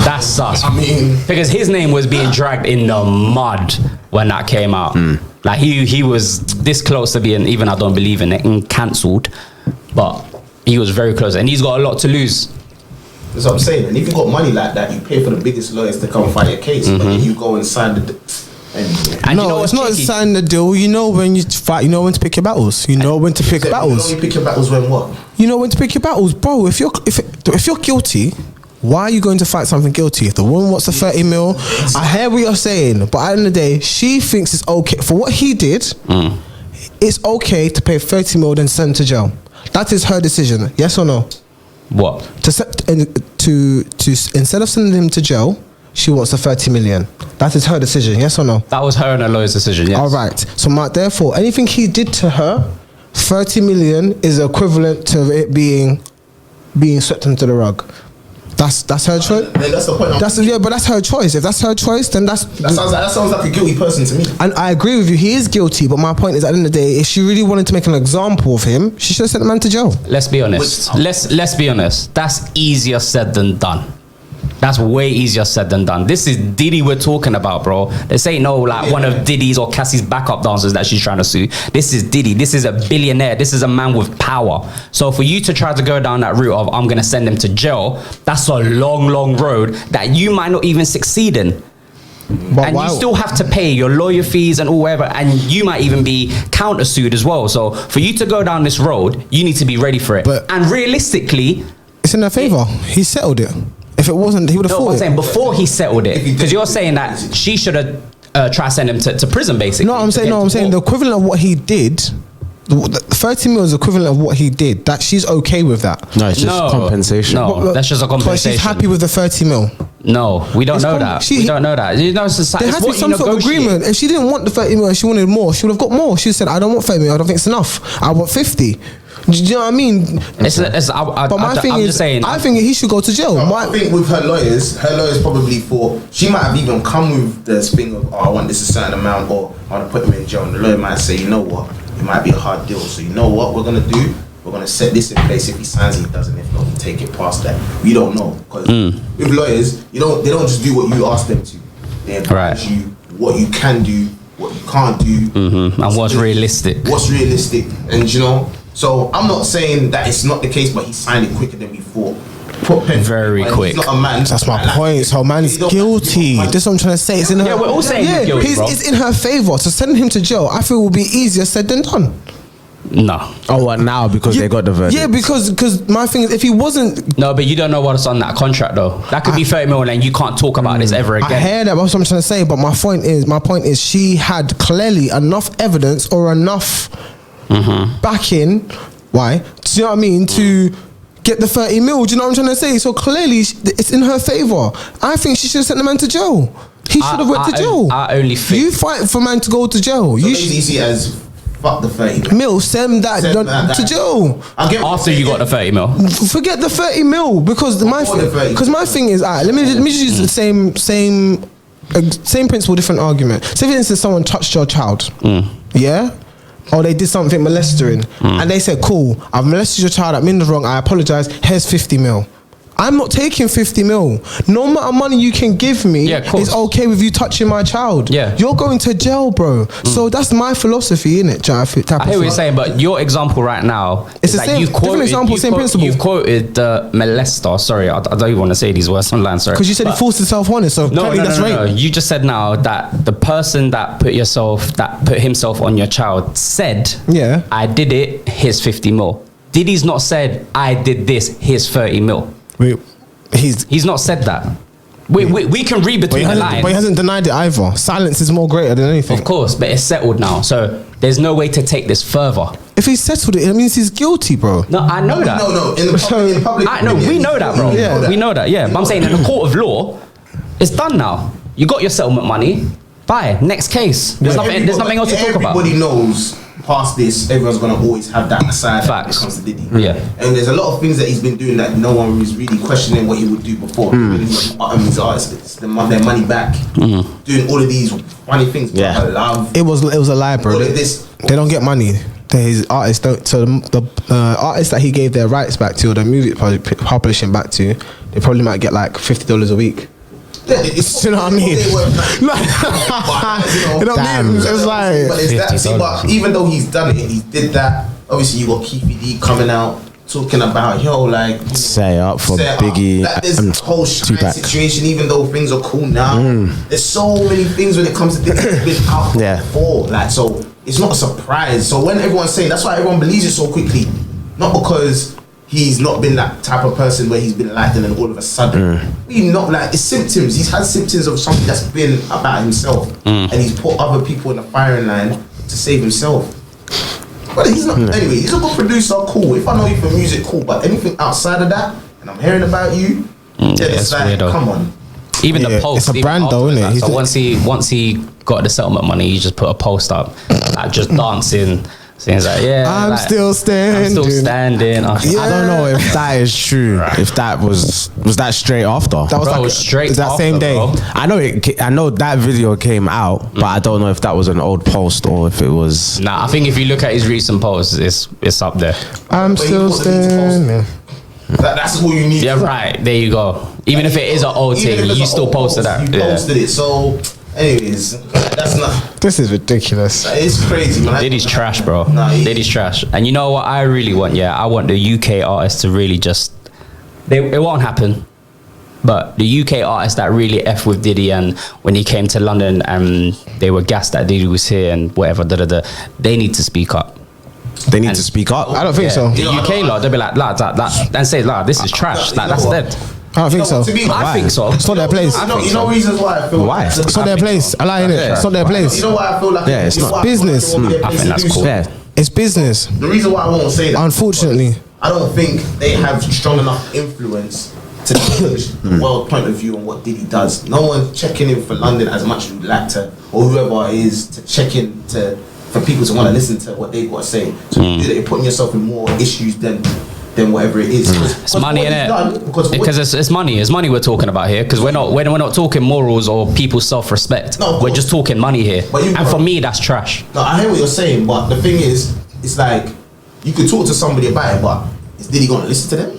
That's sus. I mean, Because his name was being dragged in the mud when that came out. Like he was this close to being, even I don't believe in it, cancelled, but he was very close, and he's got a lot to lose. That's what I'm saying. And if you got money like that, you pay for the biggest lawyers to come fight your case, but then you go and sign the. And no, you know it's what's not cheeky? sign the deal. You know when you fight. You know when to pick your battles. You know when to pick battles. You pick your battles when what? You know when to pick your battles, bro. If you're guilty, why are you going to fight something guilty? If the woman wants the 30 mil, I hear what you're saying, but at the end of the day, she thinks it's okay for what he did. It's okay to pay 30 mil then send to jail. That is her decision. Yes or no? What? To instead of sending him to jail, she wants the 30 million. That is her decision. Yes or no? That was her and her lawyer's decision. Yes. All right. So, therefore, anything he did to her, 30 million is equivalent to it being swept under the rug. That's her choice. Then that's the point. But that's her choice. If that's her choice, then that sounds like a guilty person to me. And I agree with you. He is guilty. But my point is, at the end of the day, if she really wanted to make an example of him, she should have sent the man to jail. Let's be honest. Let's be honest. That's easier said than done. That's way easier said than done. This is Diddy we're talking about, bro. This ain't no like one of Diddy's or Cassie's backup dancers that she's trying to sue. This is Diddy. This is a billionaire. This is a man with power. So for you to try to go down that route of I'm gonna send him to jail, that's a long road that you might not even succeed in. But and you still have to pay your lawyer fees and all whatever, and you might even be countersued as well. So for you to go down this road, you need to be ready for it. But and realistically, it's in her favor. He settled it. If it wasn't, he would have no, fought I'm it. saying before he settled it, because you're saying that she should have tried to send him to prison, basically. I'm saying the equivalent of what he did. The 30 mil is equivalent of what he did. That she's okay with that. No, it's just compensation. No, that's just a But compensation. she's happy with the 30 mil. No, we don't know that. We don't know that. You know, There has to be some sort of agreement. If she didn't want the 30 mil and she wanted more, she would have got more. She said, I don't want 30 mil. I don't think it's enough. I want 50. Do you know what I mean? But my thing is, I think he should go to jail. I think with her lawyers probably thought she might have even come with this thing of, I want this a certain amount, or I want to put him in jail. And the lawyer might say, you know what, it might be a hard deal. So you know what we're gonna do? We're gonna set this in place. If he signs, he doesn't. If not, we take it past that. We don't know, because with lawyers, they don't just do what you ask them to. They advise you what you can do, what you can't do, and what's realistic. And you know. So I'm not saying that it's not the case, but he signed it quicker than we thought. Very quick. He's not a man. That's my point. So man's guilty. This is what I'm trying to say. It's in her. Yeah, we're all saying he's guilty, bro. It's in her favor. So sending him to jail, I feel will be easier said than done. No. Oh, what now? Because they got the verdict. Yeah, because my thing is, if he wasn't. No, but you don't know what's on that contract though. That could be 30 million, and you can't talk about this ever again. I hear that. That's what I'm trying to say. But my point is, she had clearly enough evidence or enough backing. Why? Do you know what I mean? To get the 30 mil. Do you know what I'm trying to say? So clearly, it's in her favor. I think she should have sent the man to jail. He should have went to jail. I only think you fight for man to go to jail. So you see it as fuck the 30 mil, send that to jail. I get what After you're you got the 30 mil. Forget the 30 mil because my thing is, let me just use the same principle, different argument. Say for instance, someone touched your child, yeah, or they did something molestering, and they said, "Cool, I've molested your child. I'm in the wrong. I apologize. Here's 50 mil." I'm not taking 50 mil. No amount of money you can give me is okay with you touching my child. Yeah. You're going to jail, bro. So that's my philosophy, innit? I hear what you're saying, but your example right now, it's the same. Different example, same principle. You've quoted the molester. Sorry, I don't even want to say these words online. Sorry, because you said he forced himself on it. So that's rape. No. You just said now that the person that put himself on your child said, "Yeah, I did it. Here's 50 mil." Diddy's not said, "I did this. Here's 30 mil." He's not said that. We can read between the lines. But he hasn't denied it either. Silence is more greater than anything. Of course, but it's settled now. So there's no way to take this further. If he's settled it means he's guilty, bro. No, I know that. No. In the public we know that, bro. Yeah. We know that, yeah. But I'm saying in the court of law, it's done now. You got your settlement money. Bye. Next case. There's nothing else to talk about. Everybody knows past this, everyone's gonna always have that aside when it comes to Diddy. Yeah. And there's a lot of things that he's been doing that no one was really questioning what he would do before. His artists, their money back, doing all of these funny things. Yeah. Love. It was a lie, bro. They don't get money. His artists don't. So the artists that he gave their rights back to, or their music publishing back to, they probably might get like $50 a week. Yeah, you know what I mean? You know what I mean? It's like, but it's that. See, but even though he's done it, he did that. Obviously, you got Keefy D coming out talking about say up for Biggie. There's a whole situation. Even though things are cool now, there's so many things when it comes to things that's been out before. Like, so it's not a surprise. So when everyone's saying, that's why everyone believes it so quickly, not because he's not been that type of person where he's been liked and then all of a sudden we not like it's symptoms. He's had symptoms of something that's been about himself, and he's put other people in the firing line to save himself. But he's not. Anyway, he's a good producer. Cool. If I know you for music, cool. But anything outside of that, and I'm hearing about you, then it's like, come on. Even the post, it's a brand though, isn't it? So once he got the settlement money, he just put a post up, like just dancing. So he's like, I'm still standing. I don't know if that is true. If that was that straight after? That was straight that after, same day. Bro. I know that video came out, but I don't know if that was an old post or if it was. Nah, I think if you look at his recent posts, it's up there. I'm still standing. That's all you need. Yeah, right. There you go. Even if it is an old thing, you still posted that. You posted it. So, anyways, that's not. This is ridiculous. It's crazy, man. Diddy's trash, bro. Diddy's trash. And you know what I really want? Yeah, I want the UK artists to really just. It won't happen. But the UK artists that really F with Diddy, and when he came to London and they were gassed that Diddy was here and whatever, they need to speak up. They need to speak up. I don't think so. The UK lot, they'll be like, and say, this is trash. That's dead. I don't think so. I think so. It's not their place. You know reasons why I feel. Why? It's not their place. I lie in it. It's not their place. You know why I feel like it's not business. I think that's cool. Yeah. It's business. The reason why I won't say that, Unfortunately, I don't think they have strong enough influence to change the world point of view on what Diddy does. No one's checking in for London as much as we'd like to, or whoever it is to check in for people to want to listen to what they've got to say. So you do that, you're putting yourself in more issues than whatever it is. It's money, innit? Because it's money. It's money we're talking about here. Because we're not talking morals or people's self-respect. No, we're just talking money here. And for me, that's trash. No, I hear what you're saying, but the thing is, it's like you could talk to somebody about it, but is Diddy gonna listen to them?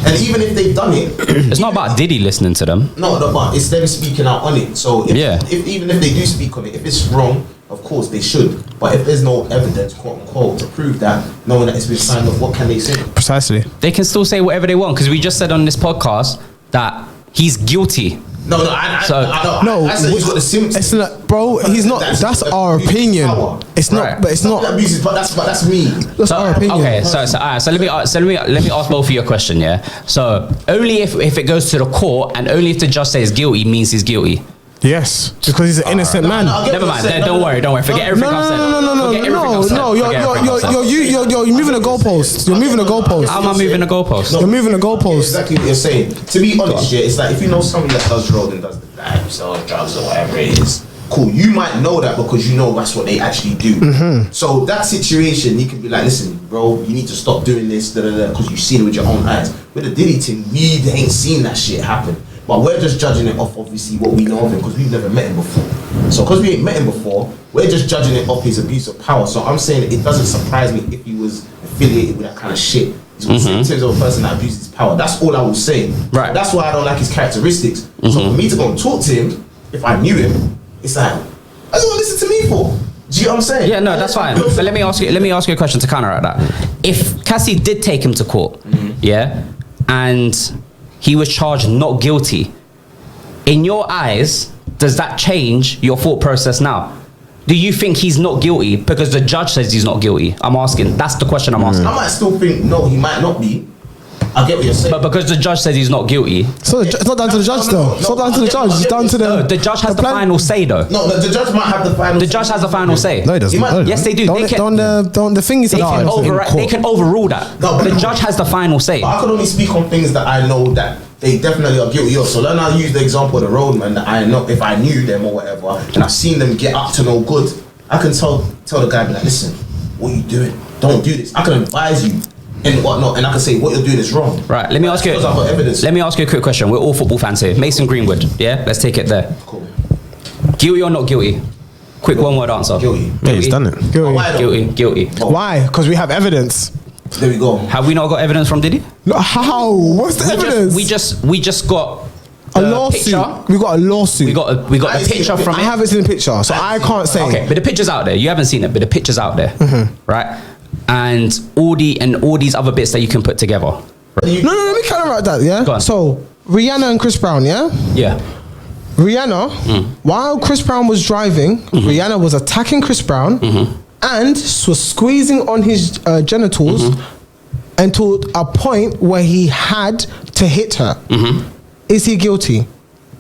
And even if they've done it, it's not about Diddy listening to them. No, but it's them speaking out on it. So even if they do speak on it, if it's wrong, of course they should. But if there's no evidence, quote unquote, to prove that, knowing that it's been signed off, what can they say? Precisely. They can still say whatever they want, because we just said on this podcast that he's guilty. No, I said he's got the symptoms. It's not, bro. He's not. That's our opinion. It's not, right. But it's not. But that's me. That's our opinion. Okay, so let me ask both of you a question. Yeah. So only if it goes to the court, and only if the judge says guilty means he's guilty. Yes, because he's an innocent man. Never mind. Don't worry. Forget everything I've said. No. You're moving the goalpost. You're moving the goalpost. How am I moving the goalpost? You're moving the goalpost. Exactly what you're saying. To be honest, it's like if you know somebody that does road and does the lives or drugs or whatever it is, Cool. You might know that because you know that's what they actually do. So that situation, you can be like, listen, bro, you need to stop doing this, because you've seen it with your own eyes. With the Diddy thing, we ain't seen that shit happen. But we're just judging it off, obviously, what we know of him because we've never met him before. So because we ain't met him before, we're just judging it off his abuse of power. So I'm saying it doesn't surprise me if he was affiliated with that kind of shit. In terms of a person that abuses power. That's all I will say. Right. That's why I don't like his characteristics. So for me to go and talk to him, if I knew him, it's like, I don't want to listen to me for. Do you know what I'm saying? Yeah, no, that's fine. But let me ask you a question to counteract that. If Cassie did take him to court, yeah, and he was charged not guilty, in your eyes, does that change your thought process now? Do you think he's not guilty because the judge says he's not guilty? I'm asking. That's the question I'm asking. I might still think, no, he might not be. I get what you're saying. But because the judge says he's not guilty. So it's not down to the judge though. It's not down to the judge. It's down to The judge has the final say though. No, the judge might have the final The judge has the final say. No, he doesn't. Yes, they do. Don't the thing is They can overrule that. No, The judge has the final say. But I can only speak on things that I know that they definitely are guilty of. So then I'll use the example of the roadman that I know, if I knew them or whatever, and I've seen them get up to no good, I can tell the guy, be like, listen, what are you doing? Don't do this. I can advise you and whatnot, and I can say what you're doing is wrong. Right, let me ask you. Because I've got evidence. Let me ask you a quick question. We're all football fans here. Mason Greenwood, yeah? Let's take it there. Cool. Guilty or not guilty? Quick one-word answer. Guilty. Yeah, he's done it. Why though? Guilty. Why? Because we have evidence. There we go. Have we not got evidence from Diddy? No, how? What's the evidence? We just got a the lawsuit. picture. We got a lawsuit. We got the picture from I it. haven't seen the picture, so I can't say. Okay, but the picture's out there. You haven't seen it, but the picture's out there, right? And all these other bits that you can put together. No, let me counteract that. Yeah. Go on. So Rihanna and Chris Brown. Yeah. Yeah. Rihanna, while Chris Brown was driving, Rihanna was attacking Chris Brown and was squeezing on his genitals until a point where he had to hit her. Is he guilty?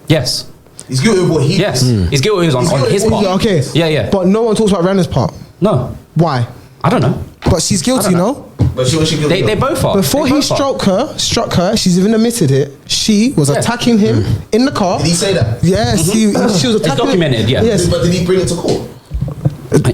Yes. He's guilty of what he Yes. did. He's guilty on his part. Okay. Yeah. But no one talks about Rihanna's part. No. Why? I don't know. But she's guilty, no? But she was guilty. They both are. Before They he both are. struck her, she's even admitted it. She was attacking him in the car. Did he say that? Yes, she was attacking him. documented, yeah. Yes. But did he bring it to court?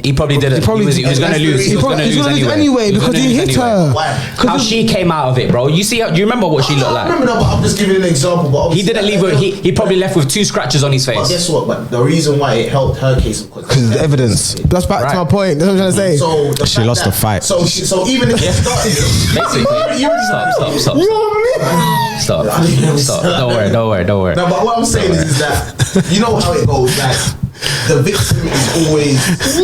He probably did it. He was going to lose. He was going to lose anyway. Because he hit her. Why? How she came out of it, bro. You see? Do you remember what she looked I like? remember that, but I'm just giving an example. But He didn't leave with. He probably left with 2 scratches on his But face. guess what? But the reason why it helped her case was Because the evidence. That's back to my Right. point. That's what I'm trying to say. So the She fact lost that- the fight. So even if she started it, Basically. Stop. Stop. Don't worry. No, but what I'm saying is that you know how it goes. Like the victim is always it's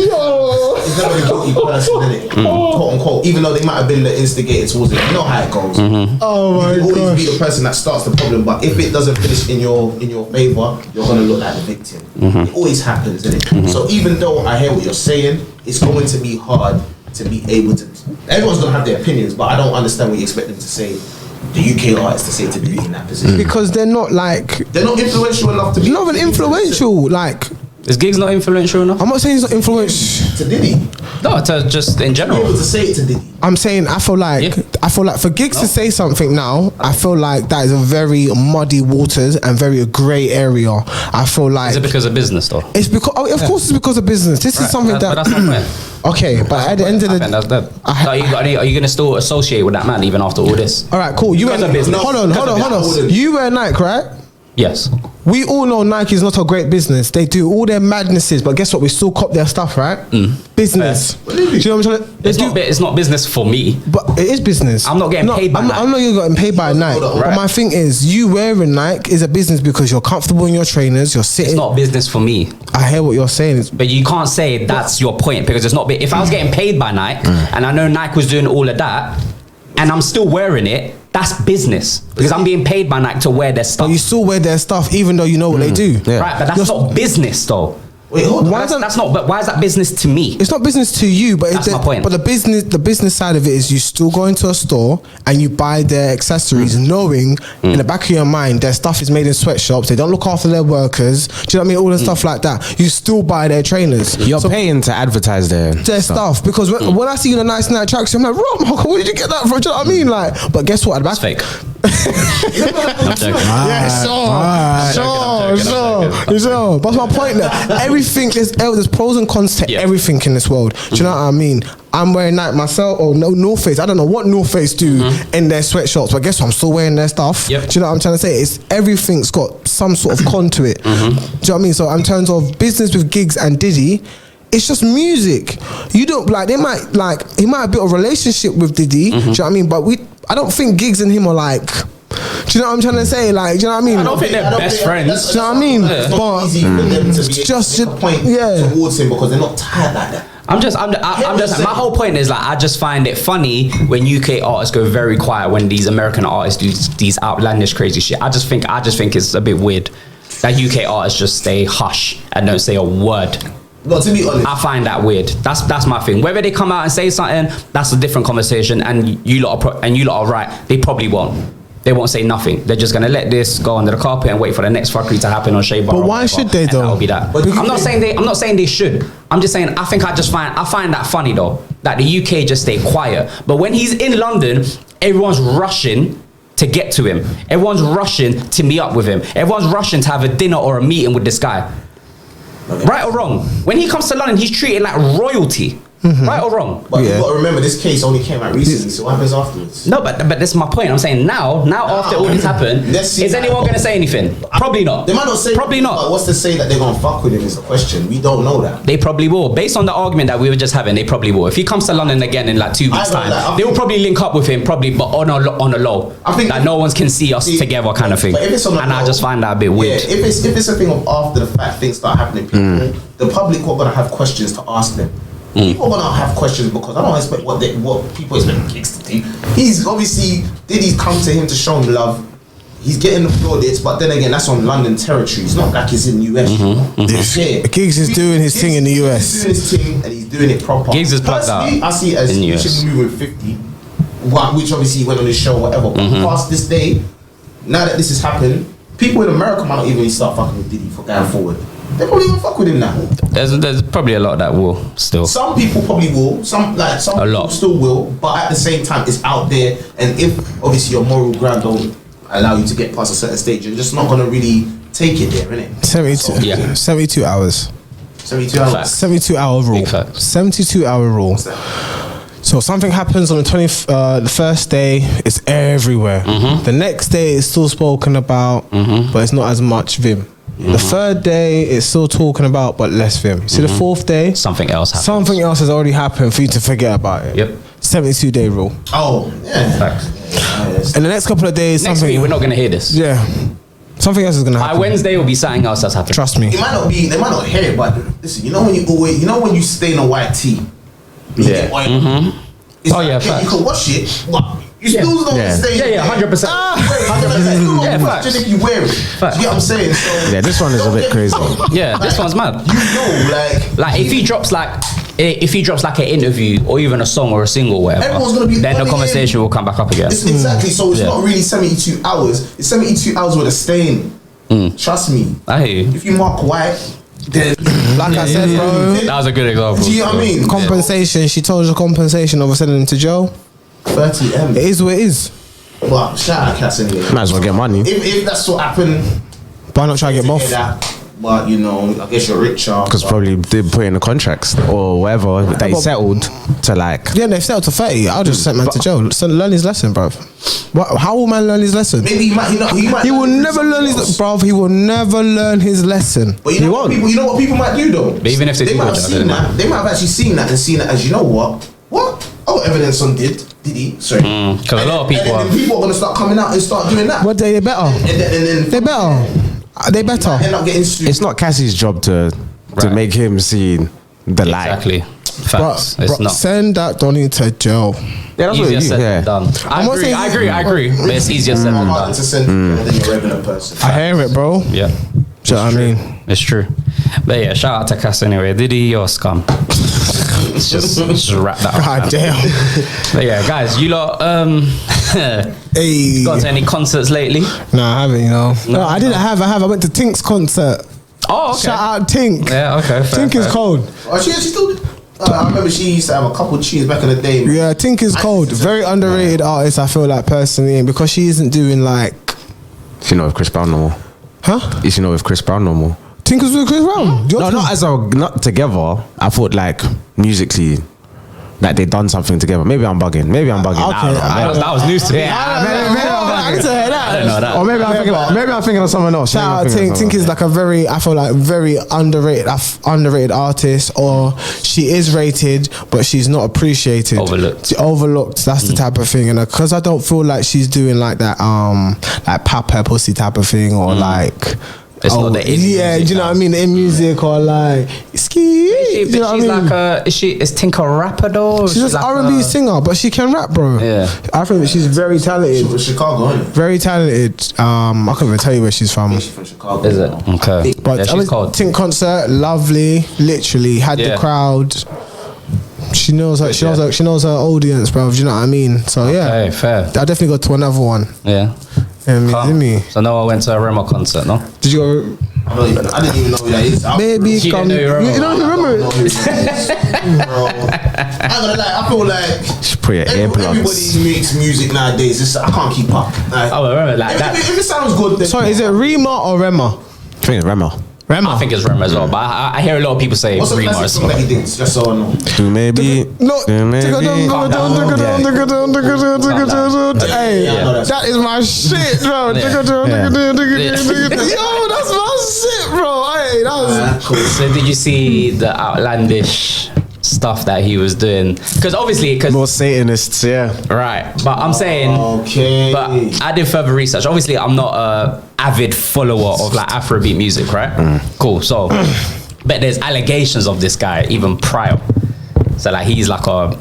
never the guilty person, innit? Quote unquote. Even though they might have been the instigator towards it, you know how it goes. Oh my You always god. be the person that starts the problem, but if it doesn't finish in your favor, you're gonna look like the victim. It always happens, innit? So even though I hear what you're saying, it's going to be hard to be able to. Everyone's gonna have their opinions, but I don't understand what you expect them to say. The UK artists to say to be in that position. Because they're not like They're not influential enough to be. not even influential. Like Is Giggs not influential enough? I'm not saying he's not influential. To Diddy. No, to just in Be general. able to say it to Diddy. I'm saying I feel like for Giggs to say something now, I feel like that is a very muddy waters and very grey area. I feel like Is it because of business though? it's because of course it's because of business. This is something But that's that not fair. okay, but at the end of the That's dead. So are you going to still associate with that man even after all this? all right, cool. You Because wear of business. hold on. Because of You wear Nike, right? Yes. We all know Nike is not a great business. They do all their madnesses, but guess what? We still cop their stuff, right? Business. Do you know what I'm trying to? It's not business for me. But it is business. I'm not getting paid by Nike. I'm not getting paid by Nike. Right. But my thing is, you wearing Nike is a business because you're comfortable in your trainers. You're sitting. It's not business for me. I hear what you're saying. But you can't say that's your point because it's not. If I was getting paid by Nike and I know Nike was doing all of that, and I'm still wearing it, that's business because I'm being paid by Nike to wear their stuff. But you still wear their stuff even though you know what they do. Yeah. Right, but that's not business though. Wait, hold on. Why is that- That's not. But why is that business to me? It's not business to you, but That's my point. But the business side of it is you still go into a store and you buy their accessories, knowing in the back of your mind their stuff is made in sweatshops. They don't look after their workers. Do you know what I mean? All the stuff like that. You still buy their trainers. You're So paying to advertise their stuff because when I see you in a nice night tracksuit, I'm like, Rob, what did you get that from? Do you know what I mean? Like, but guess what? At the back, It's fake. I'm joking. Yeah, sure. That's my point there. Everything, there's pros and cons to everything in this world. Do you know what I mean? I'm wearing Nike myself, or no North Face. I don't know what North Face do in their sweatshops, but guess what? I'm still wearing their stuff. Yep. Do you know what I'm trying to say? It's everything's got some sort of con to it. Do you know what I mean? So in terms of business with Giggs and Diddy, it's just music. You don't like. They might like. He might have built a relationship with Diddy. Do you know what I mean? But I don't think Giggs and him are like. Do you know what I'm trying to say? Like, do you know what I mean? I don't think they're best friends. Do you know what I mean? It's not easy for them to be just make a point towards him because they're not tired like that. I'm just. My whole point is like I just find it funny when UK artists go very quiet when these American artists do these outlandish crazy shit. I just think it's a bit weird that UK artists just stay hush and don't say a word. No, to be honest, I find that weird. That's my thing. Whether they come out and say something, that's a different conversation. And you lot are right. They probably won't. They won't say nothing. They're just gonna let this go under the carpet and wait for the next fuckery to happen on Shea Bar. But why should they though? That'll be that. I'm not saying they should. I'm just saying I find that funny though that the UK just stay quiet. But when he's in London, everyone's rushing to get to him. Everyone's rushing to meet up with him. Everyone's rushing to have a dinner or a meeting with this guy. Right or wrong? When he comes to London, he's treated like royalty. Right or wrong? But you got to remember, this case only came out recently, so what happens afterwards? No, but that's my point. I'm saying now after all this happened, is anyone going to say anything? Probably not. They might not say. Probably not. But what's to say that they're going to fuck with him is the question. We don't know that. They probably will. Based on the argument that we were just having, they probably will. If he comes to London again in like 2 weeks' time, they will probably link up with him, probably, but on a low. I think that no one can see us together kind of thing. And I just find that a bit weird. If it's a thing of after the fact, things start happening, people, the public are going to have questions to ask them. People are gonna have questions because I don't expect what people expect Giggs to do. He's obviously Diddy's come to him to show him love. He's getting the plaudits, but then again, that's on London territory. It's not like he's in the US. Giggs is doing his thing in the US. He's doing his thing and he's doing it proper. Giggs is plugged out. I see it as he should be moving 50, which obviously he went on his show, whatever. But past this day, now that this has happened, people in America might not even start fucking with Diddy for going forward. They probably won't fuck with him now. There's probably a lot that will still. Some people probably will. Some people still will. But at the same time, it's out there. And if obviously your moral ground don't allow you to get past a certain stage, you're just not gonna really take it there, innit? 72 hours. 72 hours. Facts. 72-hour rule. 72-hour rule. So something happens on the first day, it's everywhere. The next day, it's still spoken about, but it's not as much vim. The third day, it's still talking about, but less vim. See, the fourth day, something else happens. Something else has already happened for you to forget about it. Yep. 72-day rule. Oh, yeah. Facts. In the next couple of days, next week, we're not going to hear this. Yeah. Something else is going to happen. By Wednesday, will be something else that's happening. Trust me. They might not hear it, but listen, you know when you stay in a white tee, yeah. Oh yeah, you can wash it, but you still don't stay. Yeah, 100%. 100%. Yeah, facts. If you wear it, you get what I'm saying? So yeah, this one is a bit crazy. Yeah, this one's mad. You know, like if he drops like an interview or even a song or a single, whatever, everyone's gonna be then the conversation will come back up again. Exactly. So it's not really 72 hours. It's 72 hours with a stain. Trust me. I hear you. If you mark white, then like I said, bro. That was a good example. Do you know what I mean? Compensation. She told you the compensation of sending him to jail. 30 M. It is what it is. Well, shout out Cass anyway. Might as well get money. If that's what happened, why not try to get both? But you know, I guess you're richer. Because probably they put in the contracts or whatever that he settled to like. Yeah, they've settled to 30. I'll just send man to jail. So learn his lesson, bruv. How will man learn his lesson? Maybe he might. He will never learn his lesson, bruv. He will never learn his lesson. But you know what people might do though. But even if they might have seen that, they might have actually seen that and seen it as, you know what? Oh, evidence on Diddy. Sorry. Because a lot of people and then people are gonna start coming out and start doing that. What they better? And then they better. They better. End up getting sued. It's not Cassie's job to make him see the light. Exactly. Facts. It's not. Send that Donnie to jail. Yeah, that's easier what said than done. I agree. But it's easier said than done. To send than a regular person. I hear it, bro. Yeah. Do you know what I mean? It's true. But yeah, shout out to Cass anyway. Diddy, you're a scum. just wrap that up. God damn. But yeah, guys, you lot hey. Got to any concerts lately? No, I haven't, you know. No, I didn't have. I went to Tink's concert. Oh, okay. Shout out Tink. Yeah, okay. Tink is cold. Oh, she still did. I remember she used to have a couple tunes back in the day. Man. Yeah, Tink is cold. Very underrated artist, I feel like, personally, because she isn't doing like. She not with Chris Brown no more. Huh? Is she not with Chris Brown no more? Tink is with Chris Brown? No, not together. I thought like musically, like they done something together. Maybe I'm bugging. Okay, That was news to me. I didn't hear that. I didn't know that. Or maybe I'm thinking of someone else. Shout out Tink. Tink is like I feel like very underrated artist, or she is rated, but she's not appreciated. Overlooked. That's the type of thing. And because I don't feel like she's doing like that, like papa pussy type of thing, or like. It's not the in yeah, music do you know what I mean? In music or like ski. She's like is Tink a rapper though? She's just like R&B singer, but she can rap, bro. Yeah, I think she's very talented. She's from Chicago, isn't it? Very talented. I can't even tell you where she's from. She's from Chicago. is it? Okay, But yeah, I mean, she's cold. Tink concert, lovely. Literally had the crowd. She knows her. She knows her audience, bro. Do you know what I mean? So yeah, Okay, fair. I definitely go to another one. Yeah. Me. So no, I went to a Rema concert, no? Did you go? I didn't even know who that is. Baby, She come. didn't know You don't remember? Bro, I gonna lie, I feel like Just put your everybody earplugs. makes music nowadays. I can't keep up. Like, Oh, remember like that. if it sounds good, then Sorry, is it Rema or Rema? I think it's Rema. Rema. I think it's Rema as well, but I hear a lot of people say what's the Rema classic as song well. that he did? Just so I know. Maybe. No. Hey, Yeah. that is my shit, bro. Yo, that's my shit, bro. Hey, that was. Cool. So did you see the outlandish stuff that he was doing? Because obviously, More Satanists, yeah. right, but I'm saying, Okay. but I did further research. Obviously, I'm not a avid follower of like Afrobeat music, right? Cool. So, but there's allegations of this guy even prior. So like he's like a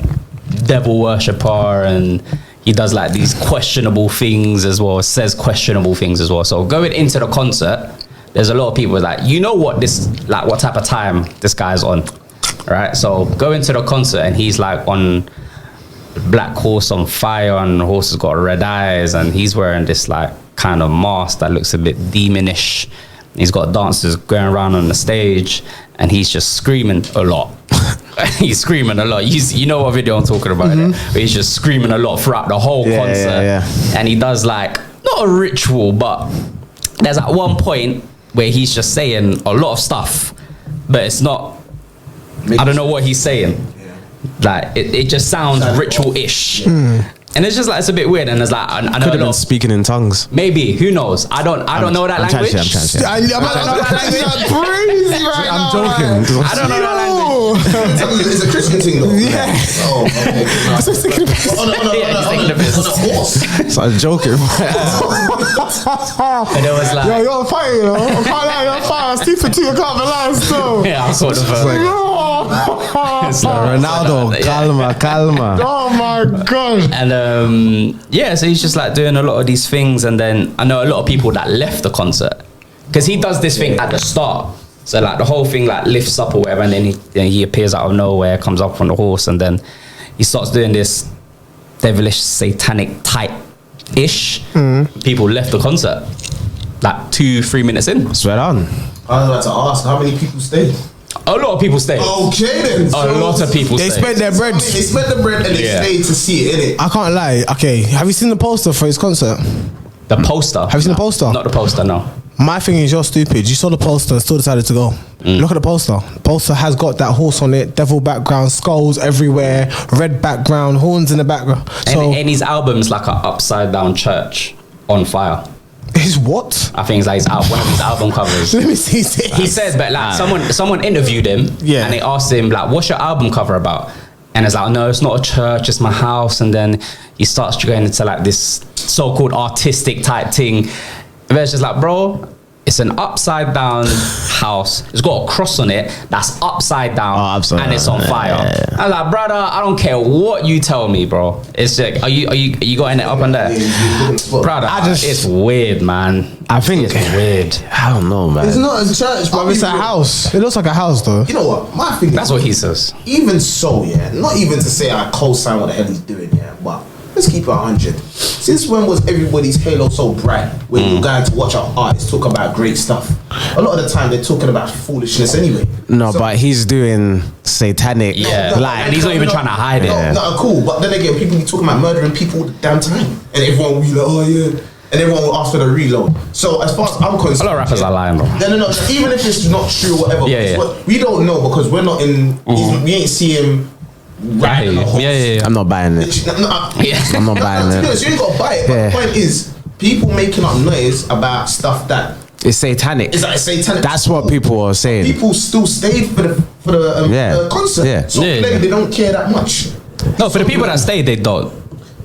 devil worshipper and he does like these questionable things as well, says questionable things as well. So going into the concert, there's a lot of people like, you know what what type of time this guy's on, right? So go into the concert and he's like on black horse on fire and the horse has got red eyes and he's wearing this like kind of mask that looks a bit demonish. He's got dancers going around on the stage and he's just screaming a lot. He's screaming a lot. You know what video I'm talking about, innit? But he's just screaming a lot throughout the whole concert. Yeah. And he does like, not a ritual, but there's at one point where he's just saying a lot of stuff, but it's not, I don't know what he's saying. Like, it just sounds ritual-ish. And it's just like, it's a bit weird. And there's like, I know Could a have lot been of, speaking in tongues. maybe, who knows? I don't know that language. I'm crazy I'm joking. I don't know that language. It's a Christian thing though. Yeah. Oh, okay. Yeah, he's taking the piss. On a horse. So I'm joking. And it was like, Yo, you're on fire, you know. I can't lie, you're on fire. Steve for 2 o'clock, the last still. yeah, I sort of. It's like- Ronaldo, Yeah. calma. Oh my god. And yeah, so he's just like doing a lot of these things, and then I know a lot of people that left the concert because he does this thing at the start. So like the whole thing like lifts up or whatever, and then he appears out of nowhere, comes up on the horse, and then he starts doing this devilish satanic type ish. People left the concert like 2-3 minutes in. Swear on. I was about to ask how many people stayed. A lot of people stayed. Okay then. A lot of people They stayed. spent their bread. They spent the bread and they Yeah. stayed to see it, innit? I can't lie. Okay, have you seen the poster for his concert? The poster. Have you seen the poster? Not the poster, no. My thing is, you're stupid. You saw the poster and still decided to go. Look at the poster. The poster has got that horse on it, devil background, skulls everywhere, red background, horns in the background. So, And his album's like an upside down church on fire. his what? I think it's like one of his album covers. Let me see this. He said, but like someone interviewed him, Yeah. and they asked him like, "What's your album cover about?" And it's like, "No, it's not a church, it's my house." And then he starts going into like this so-called artistic type thing, and it's just like, bro, it's an upside down house. It's got a cross on it that's upside down, upside and it's on down. fire. Yeah. I'm like, brother, I don't care what you tell me, bro. It's like, are you got in it up and there, brother? It's weird, man. I think It's weird. I don't know, man. It's not a church, bro. It's a house. It looks like a house, though. You know what? My thing That's is, what he says. even so, yeah, not even to say I co-sign what the hell he's doing, yeah, but let's keep it 100. Since when was everybody's halo so bright? When you're going to watch our artists talk about great stuff, a lot of the time they're talking about foolishness anyway. No, So- but he's doing satanic. Yeah. Like And he's not even trying to hide it. No, cool. But then again, people be talking about murdering people all the damn time, and everyone will be like, oh yeah, and everyone will ask for the reload. So as far as I'm concerned, A lot of rappers are lying, bro. No. Even if it's not true or whatever, Yeah, yeah. we don't know because we're not in. We ain't see him. Riding a horse. Yeah. I'm not buying it. I'm not buying To be it. honest, you ain't got to buy it. But Yeah. the point is, people making up noise about stuff that It's satanic. is like satanic. That's what people are saying. People still stayed for the Yeah. concert. Yeah. So Yeah. clearly they don't care that much. No, for the people that stayed, they don't.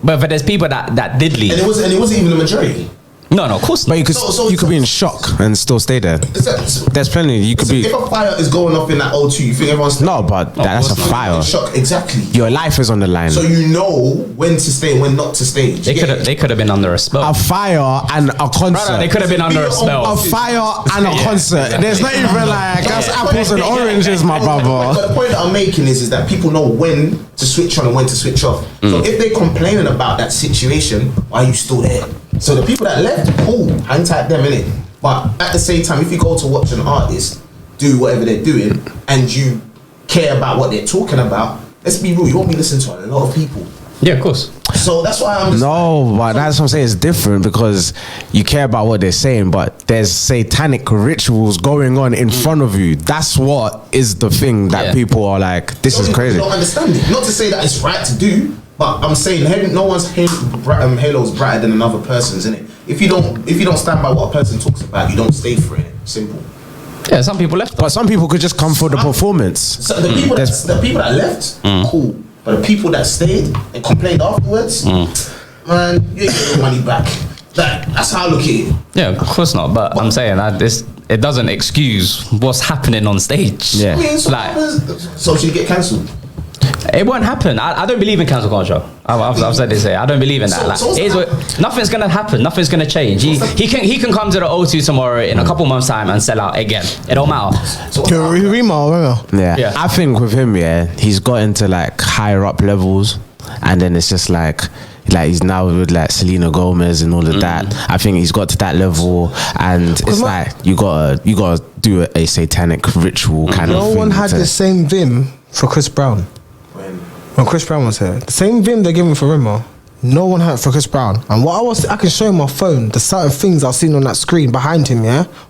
But for there's people that did leave. And it wasn't even the majority. No, of course But not. you could So- you could be in shock and still stay there. There's plenty. You could be If a fire is going off in that O2, you think everyone's no, but that's a course not. fire. in shock? Exactly. Your life is on the line. So you know when to stay and when not to stay. They could have been under a spell. A fire and a concert. Brother, they could have been under a A spell. fire and a concert. There's not even like that's apples and oranges, my But brother. the point that I'm making is that people know when to switch on and when to switch off. So if they're complaining about that situation, why are you still there? So the people that left, cool, hang tight them in it. But at the same time, if you go to watch an artist do whatever they're doing and you care about what they're talking about, let's be real, you won't be listening to a lot of people. Yeah, of course. So that's why I'm just No, but that's what I'm saying. It's different because you care about what they're saying, but there's satanic rituals going on in front of you. That's what is the thing that Yeah. people are like, this is crazy. Don't understand it. Not to say that it's right to do, but I'm saying no one's halo's brighter than another person's, innit? If you don't stand by what a person talks about, you don't stay for it. Simple. Yeah, some people left. But some people could just come for the performance. So the people that left, cool. But the people that stayed and complained afterwards, man, you ain't getting your money back. That's how I look at it. Yeah, of course not. But I'm saying that it doesn't excuse what's happening on stage. Yeah. I mean, so should you get cancelled? It won't happen. I don't believe in cancel culture. I've said this here. I don't believe in that. Like, nothing's gonna happen. Nothing's gonna change. He can come to the O2 tomorrow in a couple months' time and sell out again. It don't matter. Remo. Yeah. I think with him, he's got into like higher up levels, and then it's just like he's now with like Selena Gomez and all of that. I think he's got to that level, and it's like you gotta do a satanic ritual kind of thing. No one had the same vim for Chris Brown. When Chris Brown was here, the same vim they're giving for Remo, no one had it for Chris Brown. And what I can show you my phone, the certain things I've seen on that screen behind him,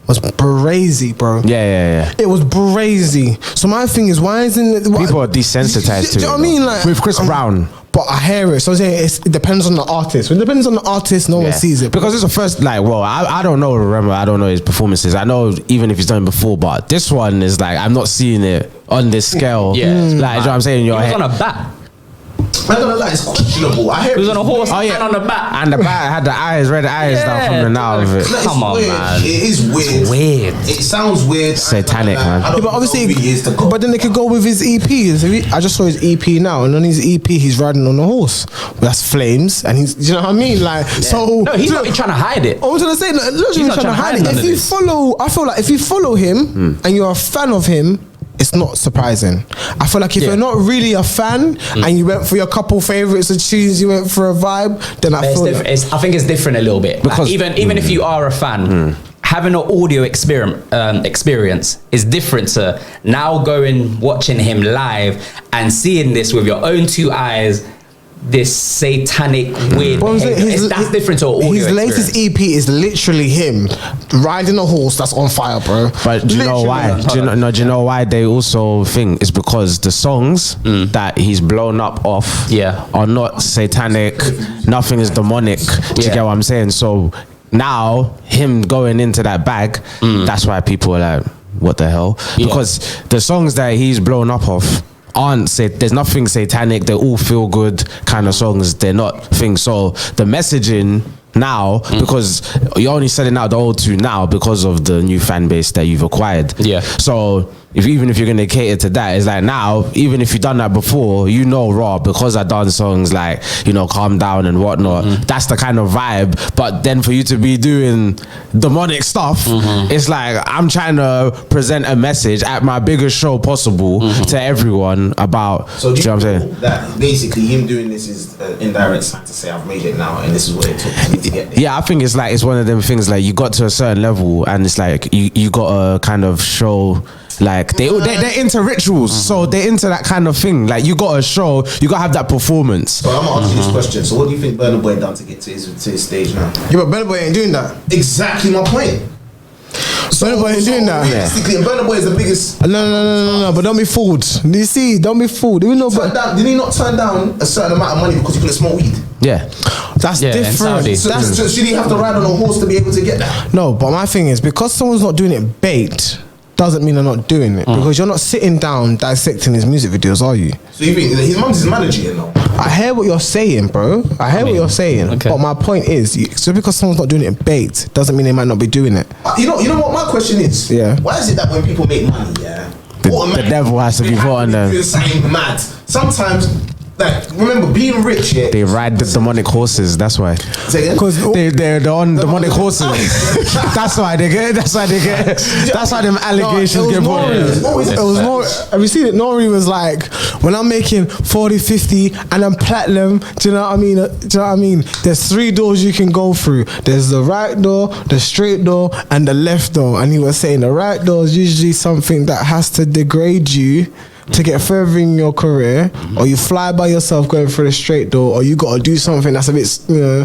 was brazy, bro. Yeah. It was brazy. So my thing is, why isn't it? People are desensitized to it. Do you know what I mean? Like with Chris Brown. But I hear it. So I'm saying it depends on the artist. When it depends on the artist, no one sees it. Because it's the first, I don't know Rema, I don't know his performances. I know even if he's done it before, but this one is like, I'm not seeing it on this scale. Yeah. Like, do you know what I'm saying? In He your was head. on a bat. I'm not gonna lie, it's questionable. I hear He was on a horse Oh, yeah. and on a bat. And the bat had the eyes, red eyes down coming out of it. Come on, weird. man. It is weird. It's weird. It sounds weird. Satanic, I man. don't Yeah, but know obviously, who he is to go. but then they could go with his EP. I just saw his EP now, and on his EP, he's riding on a horse. That's flames, and he's. Do you know what I mean? Like, so. No, he's not trying to hide it. I was gonna say, look, he's not trying to hide it. none If of you this. follow, I feel like if you follow him and you're a fan of him, it's not surprising. I feel like if you're not really a fan and you went for your couple favorites of tunes, you went for a vibe, then I feel like, I think it's different a little bit. Because- Like, even if you are a fan, having an audio experience is different to now going watching him live and seeing this with your own two eyes. This satanic weird What I'm saying, behavior. That's different to an audio his latest experience. EP is literally him riding a horse that's on fire, bro. But do you know Literally. why? Do you know why they also think? It's because the songs that he's blown up off are not satanic. Nothing is demonic. Do you get what I'm saying? So now him going into that bag, that's why people are like, what the hell? Because the songs that he's blown up off there's nothing satanic. They all feel good kind of songs. They're not things. So the messaging now, because you're only selling out the old two now because of the new fan base that you've acquired. Yeah. So even if you're gonna cater to that, it's like now, even if you've done that before, you know, raw, because I done songs like, you know, Calm Down and whatnot, that's the kind of vibe. But then for you to be doing demonic stuff, it's like I'm trying to present a message at my biggest show possible to everyone about. So do you know what I'm saying? That basically him doing this is an indirect sign to say I've made it now, and this is what it took me to get there. Yeah, I think it's like, it's one of them things, like you got to a certain level and it's like you got to kind of show, like they're into rituals, so they're into that kind of thing. Like you got to show, you got to have that performance. So I'm gonna ask you this question. So what do you think Burna Boy done to get to his stage now? Yeah, but Burna Boy ain't doing that. Exactly my point. Burna Boy ain't doing that. Realistically, and Burna Boy is the biggest. No, but don't be fooled. You see, don't be fooled. Even though, Did he not turn down a certain amount of money because he couldn't smoke weed? Yeah, that's Yeah, in different. Saudi. So should he have to ride on a horse to be able to get that? No, but my thing is, because someone's not doing it bait, doesn't mean they're not doing it. Because you're not sitting down dissecting his music videos, are you? So you think his mum's his manager, you know? I hear what you're saying, bro. I hear what you're saying. okay. But my point is, just because someone's not doing it bait, doesn't mean they might not be doing it. You know what my question is? Yeah. Why is it that when people make money, the devil has to be put on them. doing something mad. Sometimes, like, remember being rich, yeah. They ride the demonic horses. That's why. Say again? Because They're on demonic horses. That's why they get. That's why them allegations get brought in. It was more. Have you seen it? Nori was like, when I'm making 40, 50 and I'm platinum, do you know what I mean? Do you know what I mean? There's 3 doors you can go through. There's the right door, the straight door, and the left door. And he was saying the right door is usually something that has to degrade you to get further in your career, or you fly by yourself going through the straight door, or you got to do something that's a bit, you know,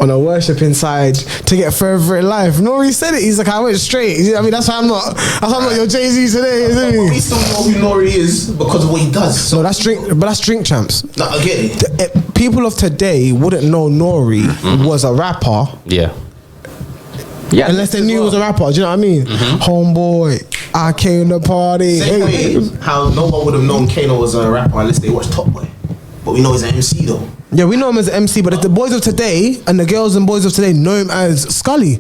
on a worshipping side to get further in life. Nori said it. He's like, I went straight. I mean, that's why I'm not your Jay-Z today, isn't he? We still know who Nori is because of what he does. So No, that's drink champs. no, I get it. People of today wouldn't know Nori was a rapper Yeah. Yeah. unless they knew he was a rapper. Do you know what I mean? Homeboy, I came to party. Same way how no one would have known Kano was a rapper unless they watched Top Boy. But we know he's an MC though. Yeah, we know him as an MC, but the boys of today and the girls and boys of today know him as Scully.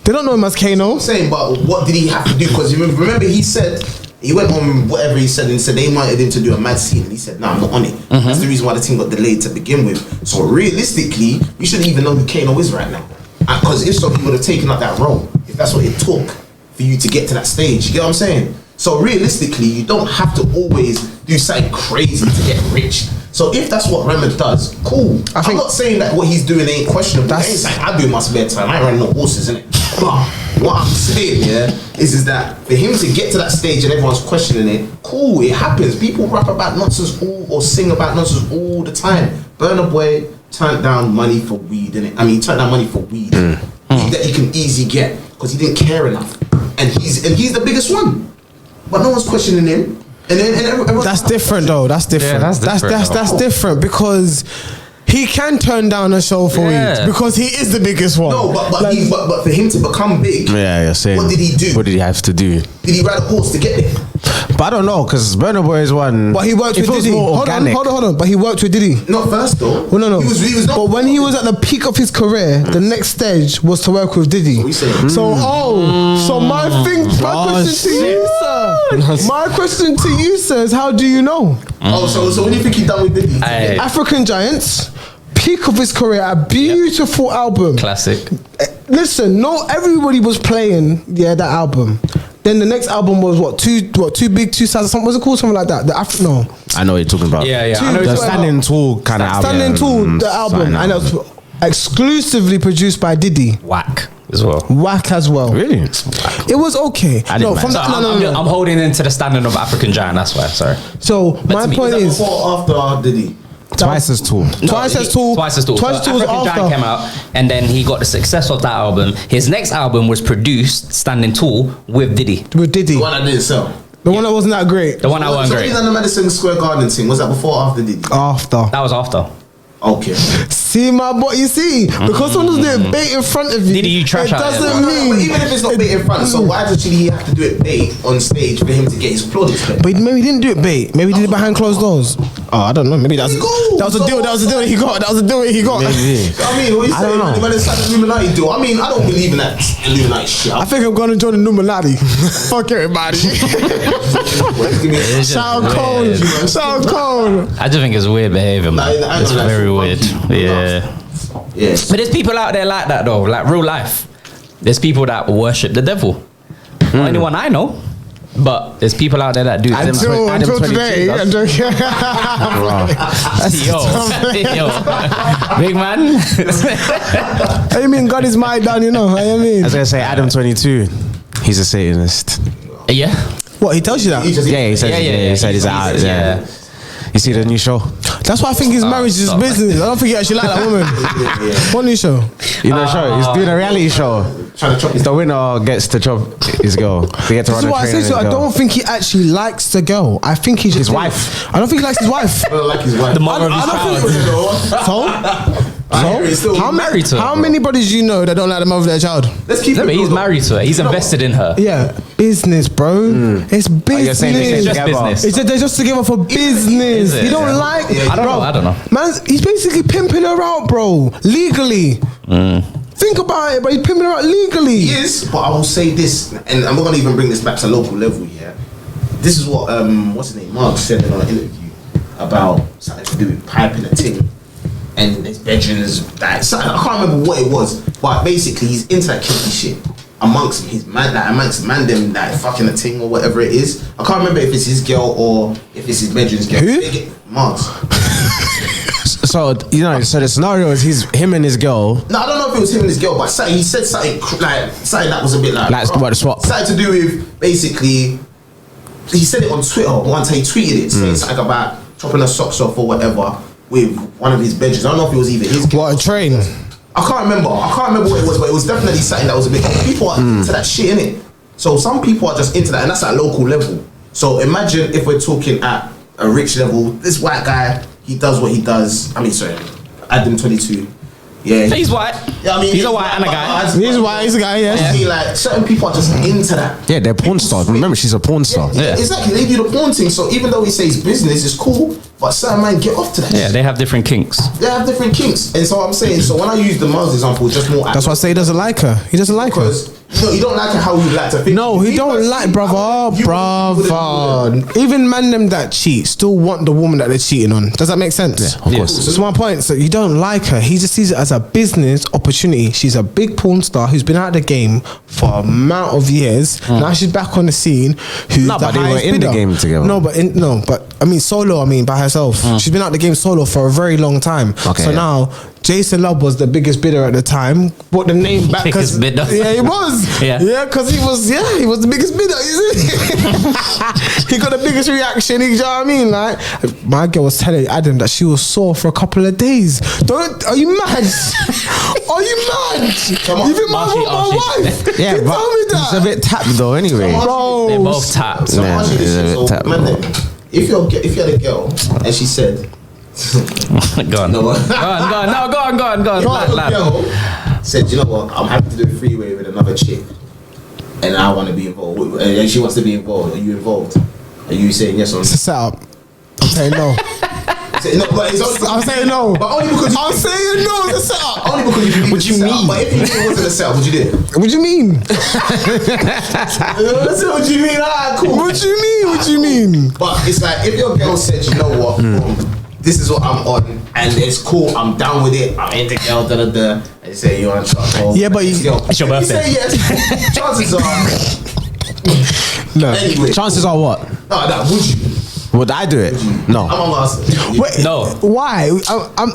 They don't know him as Kano. I'm saying, but what did he have to do? Because remember he said, he went on whatever he said and said they wanted him to do a mad scene and he said, nah, I'm not on it. That's the reason why the team got delayed to begin with. So realistically, you shouldn't even know who Kano is right now. Because if so, he would have taken up that role. If that's what it took for you to get to that stage. You get what I'm saying? So realistically, you don't have to always do something crazy to get rich. So if that's what Remas does, cool. I'm not saying that what he's doing ain't questionable. I ain't saying I do in my spare time. I ain't running no horses, innit? But what I'm saying, is that for him to get to that stage and everyone's questioning it, cool, it happens. People rap about nonsense or sing about nonsense all the time. Burna Boy turned down money for weed, innit? I mean, turned down money for weed that you can easily get because he didn't care enough. And he's the biggest one. But no one's questioning him. And everyone, That's different though. That's different. Yeah, that's different because he can turn down a show for weed because he is the biggest one. no, but for him to become big, Yeah, you're saying. what did he do? What did he have to do? Did he ride a horse to get there? But I don't know, because Burna Boy is one. But he worked it with feels Diddy. more Hold organic. on. But he worked with Diddy. Not first though. Well, no. He was not. But when he was at the peak of his career, the next stage was to work with Diddy. we say- So my question to you, sir. My question to you, sir, is how do you know? So what do you think he done with Diddy? Aye. African Giants, peak of his career, a beautiful album. Classic. Listen, everybody was playing that album. Then the next album was too big, too sad, something was it called, something like that. I know what you're talking about. Yeah. Two- I know the The it's- Standing Tall kind of album. Standing Tall, the album, and it was exclusively produced by Diddy. Whack as well. Whack as well. Really? It was okay. I didn't mind. So I'm holding into the standard of African Giant. That's why. Sorry. So my to me, point Is that is, before or after Diddy? Twice as tall. Twice as tall. Twice as tall. Twice as tall was African Giant after. came out, and then he got the success of that album. His next album was produced, Standing Tall, with Diddy. with Diddy, The one that didn't sell. the one that wasn't that great. The one that wasn't So great. he done the Madison Square Garden thing. Was that before or after Diddy? After. That was after. Okay. See my boy, you see, because someone's doing bait in front of you, Diddy, you trash it out there, doesn't But mean. even if it's not bait in front, so why does he have to do it bait on stage for him to get his plaudits? But maybe he didn't do it bait. Maybe he did it behind closed doors. Oh, I don't know. Maybe that was a deal. That was a deal he got. Maybe. I mean, what you saying? don't know. Man, it's like the Illuminati do. I mean, I don't believe in that Illuminati shit. I think I'm gonna join the Illuminati. Fuck everybody. Sound cold. Sound cold. I just think it's weird behavior, man. Nah, I It's know that's very what weird. people Yeah. Yes. But there's people out there like that though, like real life. There's people that worship the devil. Not anyone I know, but there's people out there that do. Until today. Yo, big man. I mean, God is my dad, you know. I mean, I was gonna say Adam 22. He's a Satanist. Yeah. what he tells you that? He just- Yeah, he said. He said he's out. Yeah. You see the new show? That's why I think his marriage is stop, business. I don't think he actually like that woman. What new show? You know the show? He's doing a reality show. Trying to chop his The winner gets to chop his girl. They get to This run is a what I train. said to you. I and don't think he actually likes the girl. I think he just His wife. I don't think he likes his wife. I don't like his wife. The mother of his I don't child. So How married to her, how bro. many bodies do you know that don't like the mother of their child? Let's keep No, it but he's real, though. married to her. He's invested in her. Yeah, business, bro. It's you're saying business. it's Just together. business. It's just, they're just together for business. Is it? He don't Yeah. like. Yeah, I don't know. Man, he's basically pimping her out, bro. Legally. Think about it, but he's pimping her out legally. He is, but I will say this, and I'm not gonna even bring this back to local level. Yeah, this is what what's his name, Mark said in an interview about something to do with piping a thing, and his bedrooms. Like, so, I can't remember what it was, but basically he's into that kinky shit amongst his man, like amongst man them that fucking a thing or whatever it is. I can't remember if it's his girl or if it's his bedroom's girl. Who? Marks. So you know, so the scenario is him and his girl. No, I don't know if it was him and his girl, but he said something like something that was a bit like What, swap? Something to do with basically. He said it on Twitter once. He tweeted it saying something about chopping her socks off or whatever with one of his bedrooms. I don't know if it was either his girl. What, a train? I can't remember what it was, but it was definitely something that was a bit. People are into that shit, innit? So some people are just into that, and that's at a local level. So imagine if we're talking at a rich level. This white guy, he does what he does. I mean, sorry, Adam 22. Yeah, He's white. yeah, I mean, He's a white and a guy. He's white, he's a guy, yes. I mean, like certain people are just into that. Yeah, they're porn stars. Remember, she's a porn star. Yeah, exactly. They do the porn thing. So even though he says business is cool, but certain men get off to that. Yeah, they have different kinks. They have different kinks, and so I'm saying. So when I use the Mars example, just more. That's why I say he doesn't like her. He doesn't like her. because you don't like it how you like to think. No, he don't like, brother. Even man them that cheat still want the woman that they're cheating on. Does that make sense? Yeah, of course. That's my point. So you don't like her. He just sees it as a business opportunity. She's a big porn star who's been out of the game for a amount of years. Now she's back on the scene. Who's No, the but they were highest in the bidder. game together. No, but I mean solo. I mean by herself. She's been out the game solo for a very long time. Okay, so yeah. now Jason Love was the biggest bidder at the time. Brought the name back Biggest bidder. Yeah, he was. Yeah. Yeah, because he was the biggest bidder. You see? He got the biggest reaction. You know what I mean? Like, my girl was telling Adam that she was sore for a couple of days. Are you mad? Are you mad? Come on. You think my wife? Yeah, Can but tell me that? it's a bit tapped though. Anyway, Bro, They're both tapped. So Yeah, ask you this it's a shit, bit so, tap, man, bro. then, if you had a girl and she said, Go on. No, Go on. No, go on. your Lad. girl said, you know what, I'm happy to do a freeway with another chick, and I want to be involved, and she wants to be involved. Are you involved? Are you saying yes or no? it's a setup. I'm saying no. No, but it's only, I'm saying no. But only because I'm saying no. It's a setup. only because you believe What it's you a setup. mean? But if you knew it wasn't a setup, would you do it? What do you mean? That's what you mean. Alright, cool. What do you mean? What do you mean? But it's like if your girl said, you know what, this is what I'm on, and it's cool, I'm down with it, I'm into girl, and you say you want to try. Yeah, but It's your If you birthday. say yes, chances are. No. Anyway, chances are what? no, would you? Would I do it? No. I'm asking. Wait, No. Why?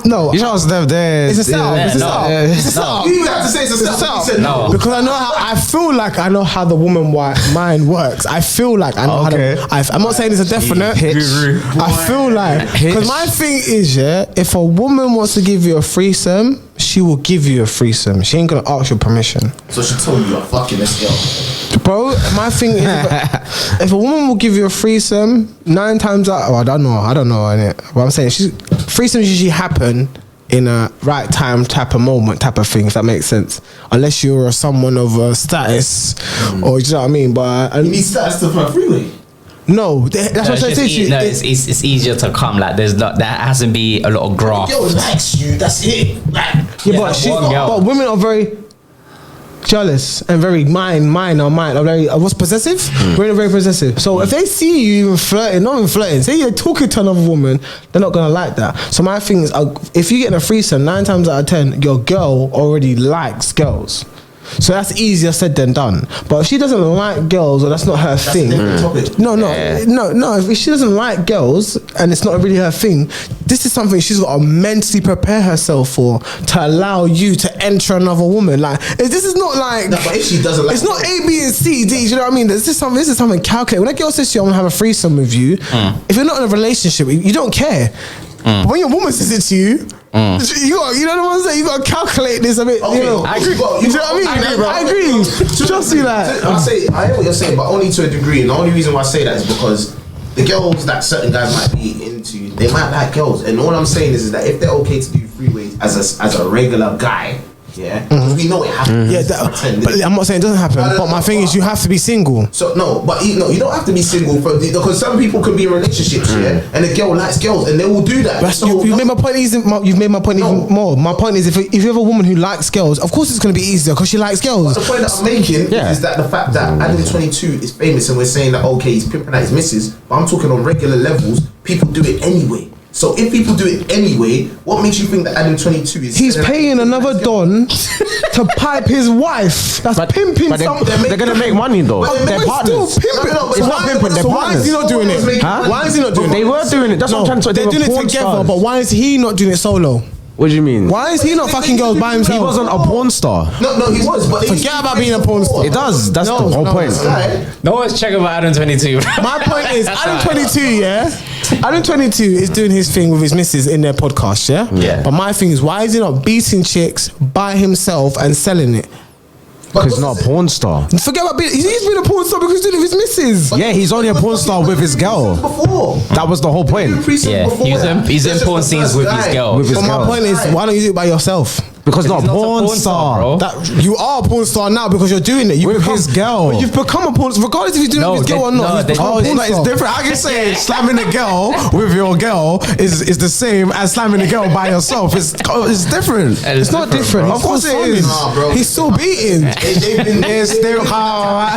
No. You chances there. It's a setup. It's a no. setup. Yeah. It's a setup. You even have to say it's a setup. You said no. Because I feel like I know how the woman mind works. I feel like I know Okay. how I'm not saying it's a definite. Guru. I feel like, because my thing is, if a woman wants to give you a threesome, she will give you a threesome. She ain't gonna ask your permission. So she told you you're fucking this girl. Bro, my thing is, if a woman will give you a threesome, 9 times out, I don't know, innit? But I'm saying, threesomes usually happen in a right time type of moment type of thing, if that makes sense. Unless you're someone of status, or you know what I mean? But You need status to for a freeway. No, that's what I'm trying to say to you. No, it's easier to come. Like there hasn't be a lot of graft. Girl likes you. That's it. Like, But women are very jealous and very mine are very what's possessive. Women are very possessive. So if they see you even flirting, not even flirting, say you're talking to another woman, they're not gonna like that. So my thing is, if you get in a threesome, 9 times out of 10, your girl already likes girls. So that's easier said than done. But if she doesn't like girls, or that's not her thing. No. If she doesn't like girls and it's not really her thing, this is something she's got to mentally prepare herself for, to allow you to enter another woman. Like this is not like. No, but if she doesn't like, it's not A, B, and C, D. You know what I mean? This is something calculated. When a girl says to you, "I'm gonna have a threesome with you," if you're not in a relationship, you don't care. But when your woman says it to you. You know what I'm saying? You got to calculate this a bit. Okay, you know, I agree. You know what I mean? I agree. Trust me, like. I hear what you're saying, but only to a degree. And the only reason why I say that is because the girls that certain guys might be into, they might like girls. And all I'm saying is that if they're okay to do freeways as a regular guy, yeah, because we know it happens. But I'm not saying it doesn't happen. But my thing is, you have to be single. So no, but you don't have to be single because some people can be in relationships, yeah, and a girl likes girls, and they will do that. You've made my point even more. My point is, if you have a woman who likes girls, of course it's going to be easier because she likes girls. But the point that I'm making is that the fact that Adam 22 is famous, and we're saying that okay, he's pimping out his missus, but I'm talking on regular levels. People do it anyway. So if people do it anyway, what makes you think that Adam 22 is? He's paying another don to pipe his wife. That's pimping. But they're gonna make money though. They're partners. Still pimping. It's not pimping. They're Why is he not doing it? Why is he not doing it? They were doing it. That's what I'm trying to say. They're doing it together, but why is he not doing it solo? What do you mean? Why is he not fucking girls by himself? He wasn't a porn star. No, he was. But forget about being a porn star. It does. That's the whole point. No one's checking about Adam 22. My point is, Adam 22, yeah? Adam 22 is doing his thing with his missus in their podcast, yeah? Yeah. But my thing is, why is he not beating chicks by himself and selling it? Because he's not a porn star. Forget about being. He's been a porn star because he's doing it with his missus. Yeah, he's only a porn star with his girl. That was the whole point. Yeah, he's in porn scenes with his girl. But my point is, why don't you do it by yourself? Because not a porn star, bro. You are a porn star now because you're doing it. With his girl. You've become a porn star, regardless if you're doing it with his girl or not. It's different. How can you say slamming a girl with your girl is the same as slamming a girl by yourself? It's different. It's not different. Of course it is. He's still beating. It's still. I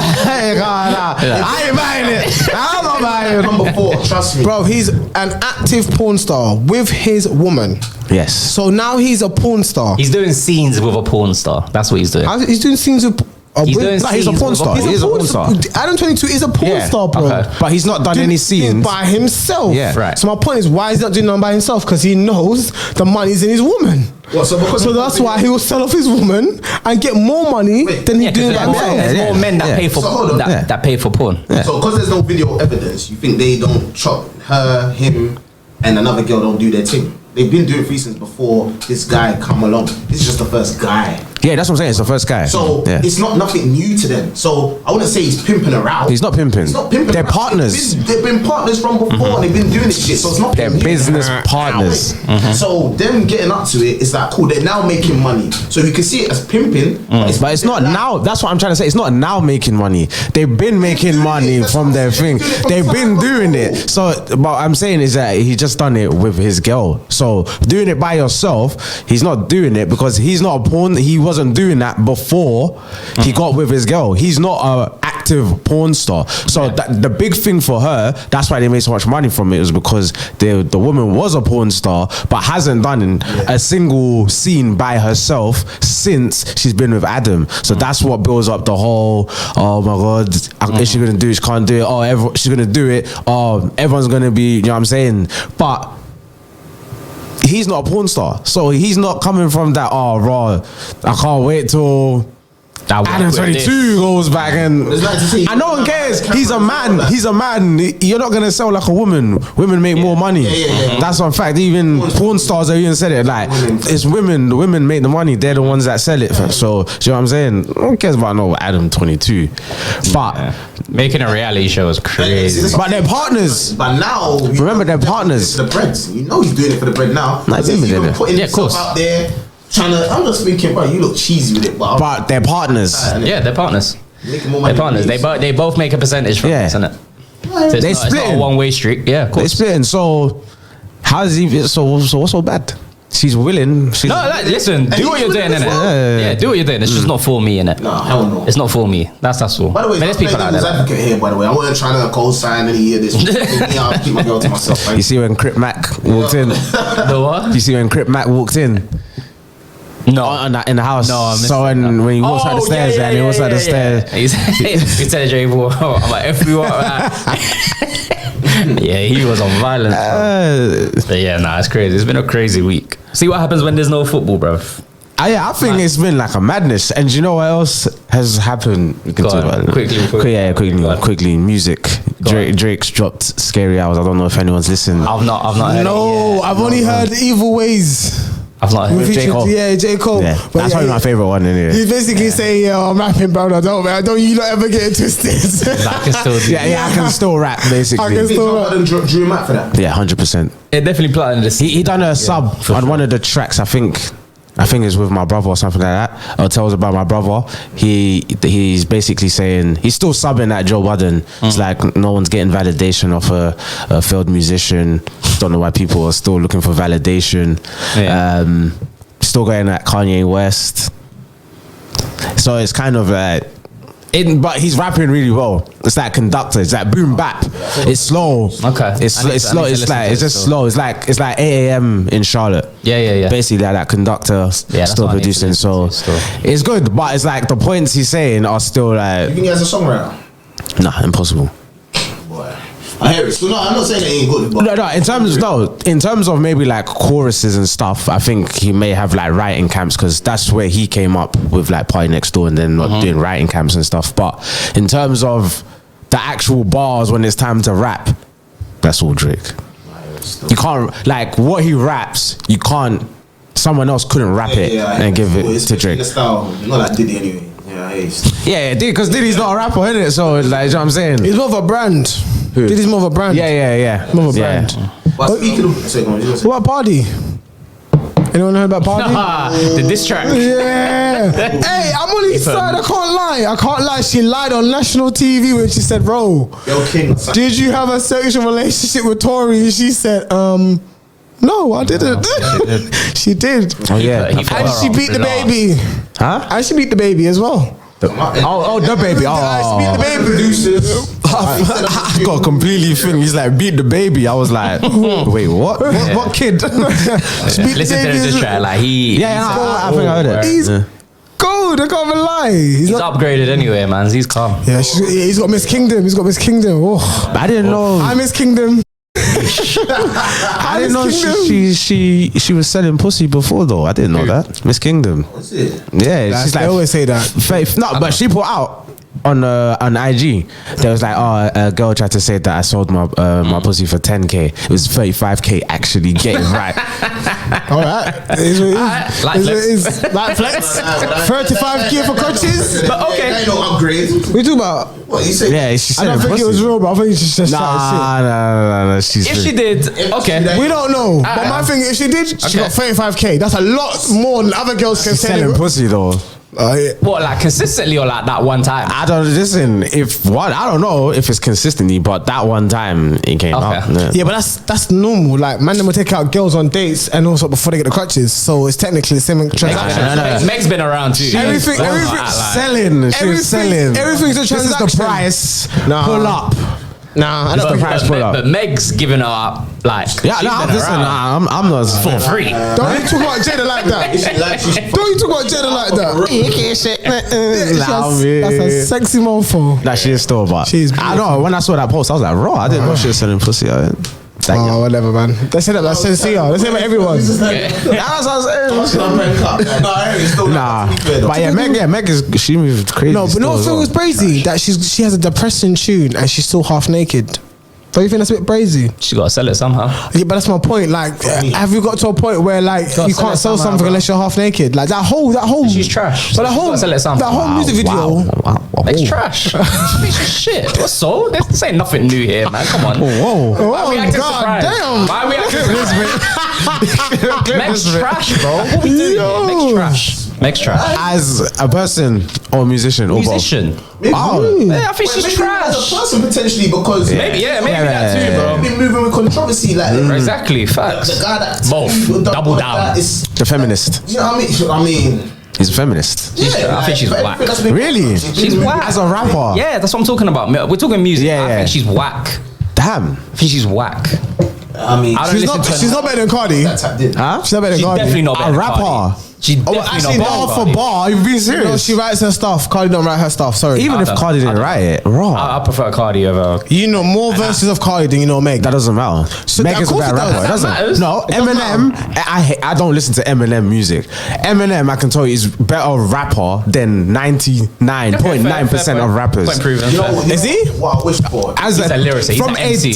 ain't buying it. I'm not buying it. Number 4, trust me, bro. He's an active porn star with his woman. Yes. So now he's a porn star. He's doing scenes with a porn star. That's what he's doing. He's doing scenes with. He's a porn star. He's a porn star. Adam 22 is a porn star, bro. Okay. But he's not done any scenes by himself. Yeah, right. So my point is, why is he not doing none by himself? Because he knows the money's in his woman. Well, so that's why he will sell off his woman and get more money than he's doing by himself. There's more men that pay for that pay for porn. Yeah. So because there's no video evidence, you think they don't chop her, him, and another girl don't do their thing? They've been doing threesomes before this guy come along. This is just the first guy. Yeah, that's what I'm saying. It's the first guy. So it's not nothing new to them. So I wouldn't say he's pimping her out. He's not pimping. He's not pimping. They're partners. They've been partners from before. And they've been doing this shit. So it's not. They're business partners. So them getting up to it is like cool. They're now making money. So you can see it as pimping. But it's not now. That's what I'm trying to say. It's not now making money. They've been making money from their thing. They've been doing it. So, but I'm saying is that he just done it with his girl. So doing it by yourself, he's not doing it because he's not a porn. He wasn't doing that before he got with his girl. He's not a active porn star. So the big thing for her, that's why they made so much money from it, was because the woman was a porn star but hasn't done a single scene by herself since she's been with Adam. So that's what builds up the whole, oh my god, is she gonna do it? She can't do it. Oh, she's gonna do it. Oh, everyone's gonna be, you know what I'm saying? But he's not a porn star, so he's not coming from that. Oh, raw! I can't wait till Adam 22 goes back and no one cares. He's a man. He's a man. You're not gonna sell like a woman. Women make more money. That's one fact. Even porn stars have even said it. Like it's women. The women make the money. They're the ones that sell it. So, you know what I'm saying? No one cares about Adam 22. But making a reality show is crazy. But they're partners. But now, remember, they're partners. The breads. You know he's doing it for the bread now. Like, he's even putting himself out there. I'm just thinking, bro, you look cheesy with it, but they're partners. Yeah, they're partners. They're partners. They both make a percentage from this, isn't it? So it's They not split. a one-way street. Yeah, of They course. splitting. So how is he? So what's so bad? She's willing. She's, No, like, listen, do what you're doing, innit? Yeah, do what you're doing. It's just not for me, innit? No, hell no. It's not for me. That's all. By the way, There's people out there. Like advocate here. By the way, I wasn't trying to co-sign any of this. I'll keep my girl to myself. You see when Crip Mac walked in. the what? You see when Crip Mac walked in. No. In the house. No, I missed so when he walks out the stairs, and he walks out the stairs. He said, "Jay, I'm like, if we want yeah, he was on violence. But yeah, nah, it's crazy. It's been a crazy week. See what happens when there's no football, bro. Yeah, I think it's been like a madness. And you know what else has happened? We can Go talk on, about it. Quickly. Music. Drake's dropped Scary Hours. I don't know if anyone's listened. I've not heard No, it yet. I've only heard Evil Ways. I've not heard With it. J. Cole. Yeah, J. Cole. Yeah, But that's probably my favorite one anyway. He's basically saying, "Yeah, I'm rapping, bro. I don't you not ever get it twisted." I can still do Yeah, I can still rap basically. I can still Drew him out for that. Yeah, 100%. It definitely planted this. He done a sub on one of the tracks. I think it's with my brother or something like that. Or tells about my brother. He's basically saying he's still subbing at Joe Budden. It's like no one's getting validation of a failed musician. Don't know why people are still looking for validation. Yeah. Still going at Kanye West. So it's kind of like. But he's rapping really well. It's like Conductor. It's like boom bap. It's slow. Okay. It's slow. It's just slow. It's like 8 a.m. in Charlotte. Yeah. Basically like that Conductor that's still what I need to producing. listen So to still. it's good, but it's like the points he's saying are still You like think he has a songwriter? nah, impossible. Boy, I hear it. So no, I'm not saying it ain't good. But No. In terms of maybe like choruses and stuff, I think he may have like writing camps because that's where he came up with like Party Next Door and then not doing writing camps and stuff. But in terms of the actual bars when it's time to rap, that's all Drake. You can't like what he raps. You can't. Someone else couldn't rap it and give it to Drake. The style, not like Diddy anyway. Yeah, because Diddy's not a rapper, innit? So like, you know what I'm saying? He's more of a brand. Who? Diddy's more of a brand. Yeah. More of a brand. But speaking of, What about Party? Anyone heard about Party? The diss track. Yeah. Hey, I'm on his side. I can't lie. She lied on national TV when she said, "Bro, Yo, King. did you have a sexual relationship with Tori?" And she said, "No, I didn't." She did. Oh yeah. And she beat the baby. Huh? And she beat the baby as well. The baby. She beat the baby. Producers. I got completely thing. He's like beat the baby. I was like, wait, what? What kid? She beat the Listen to baby the as diss well. track. Like he. I think I heard it. He's gold. I can't even lie. He's upgraded anyway, man. He's calm. Yeah, he's got Miss Kingdom. Oh, I didn't know. I Miss Kingdom. I didn't know she was selling pussy before though. I didn't know that. Miss Kingdom. What's it? Yeah, she's They like always say that. Faith. No, but she put out on IG. There was like, a girl tried to say that I sold my my pussy for 10k. It was 35k actually. Get it right. All right. It's what it is. Like It's what flex. it is. Like flex. 35k for crutches. But okay. Ain't no upgrade. What you talking about? What you say? Yeah, she I said don't think it was real, but I think it's just Nah. She's If she did, okay. We don't know. But my thing, if she did, she got 35k. That's a lot more than other girls can she's sell. selling pussy though. Yeah. What, like consistently or like that one time? I don't listen. I don't know if it's consistently, but that one time it came out. Yeah, but that's normal. Like, man, them will take out girls on dates and also before they get the crutches. So it's technically the same transaction. No. Meg's been around too. Everything Selling. She was selling. Everything's a This is transaction. the price. Nah. Pull up. Nah, That's the price pull up. But Meg's giving her up like Yeah, she's been listen, around I'm not for free. don't you talk about Jada like that. Don't you talk about Jada like that. That's a sexy mofo. That she is still, but She's I know when I saw that post, I was like, raw. I didn't know she was selling pussy. Oh, whatever, man. They say that about Sensia. They say that about everyone. That's what I'm saying. Nah, but Meg is she moved crazy. No, but still no, as it well. was crazy that she has a depressing tune and she's still half naked. Don't you think that's a bit crazy? She gotta sell it somehow. Yeah, but that's my point. Like, have you got to a point where like Gotta you sell can't it sell somehow, something bro. unless you're half naked? Like that whole. She's trash. But So she's gotta sell it somehow. that whole music video. Wow. Meg's trash. Piece of shit. What's so? This ain't nothing new here, man. Come on. Whoa. Why are we acting God surprised? damn. Why are we acting surprised? Meg's trash, bro. What we doing here? Meg's trash. Meg's trash. As a person or musician or both? Musician. Oh, Yeah, I think she's Maybe trash. as a person potentially because Maybe that too, bro. been moving with controversy like Exactly, facts. the guy that Both. Double down. Is, the feminist. you know what I mean? He's a feminist. Yeah, I think she's but whack. everything that's been- Really? She's whack. As a rapper? Yeah, that's what I'm talking about. We're talking music. Yeah, I yeah. think she's whack. Damn. I think she's whack. I mean, I don't She's listen not. to She's not better than Cardi. that tapped in. Huh? She's not better than She's Cardi. definitely not better A than rapper. Cardi. She's Oh, definitely actually, not better Bar than for Cardi. bar, you being No, serious? she writes her stuff. Cardi don't write her stuff. Sorry. Even if don't- Cardi didn't write it, raw. I prefer Cardi over. You know more verses of Cardi than you know Meg. That doesn't matter. So Meg of is a course better it does. rapper. It That doesn't. matters. No, It doesn't Eminem. I don't listen to Eminem music. Eminem, I can tell you, is better rapper than 99.9% of rappers. Point proven. You know, Is he? What I wish for. As He's a lyricist. He's from an a MC.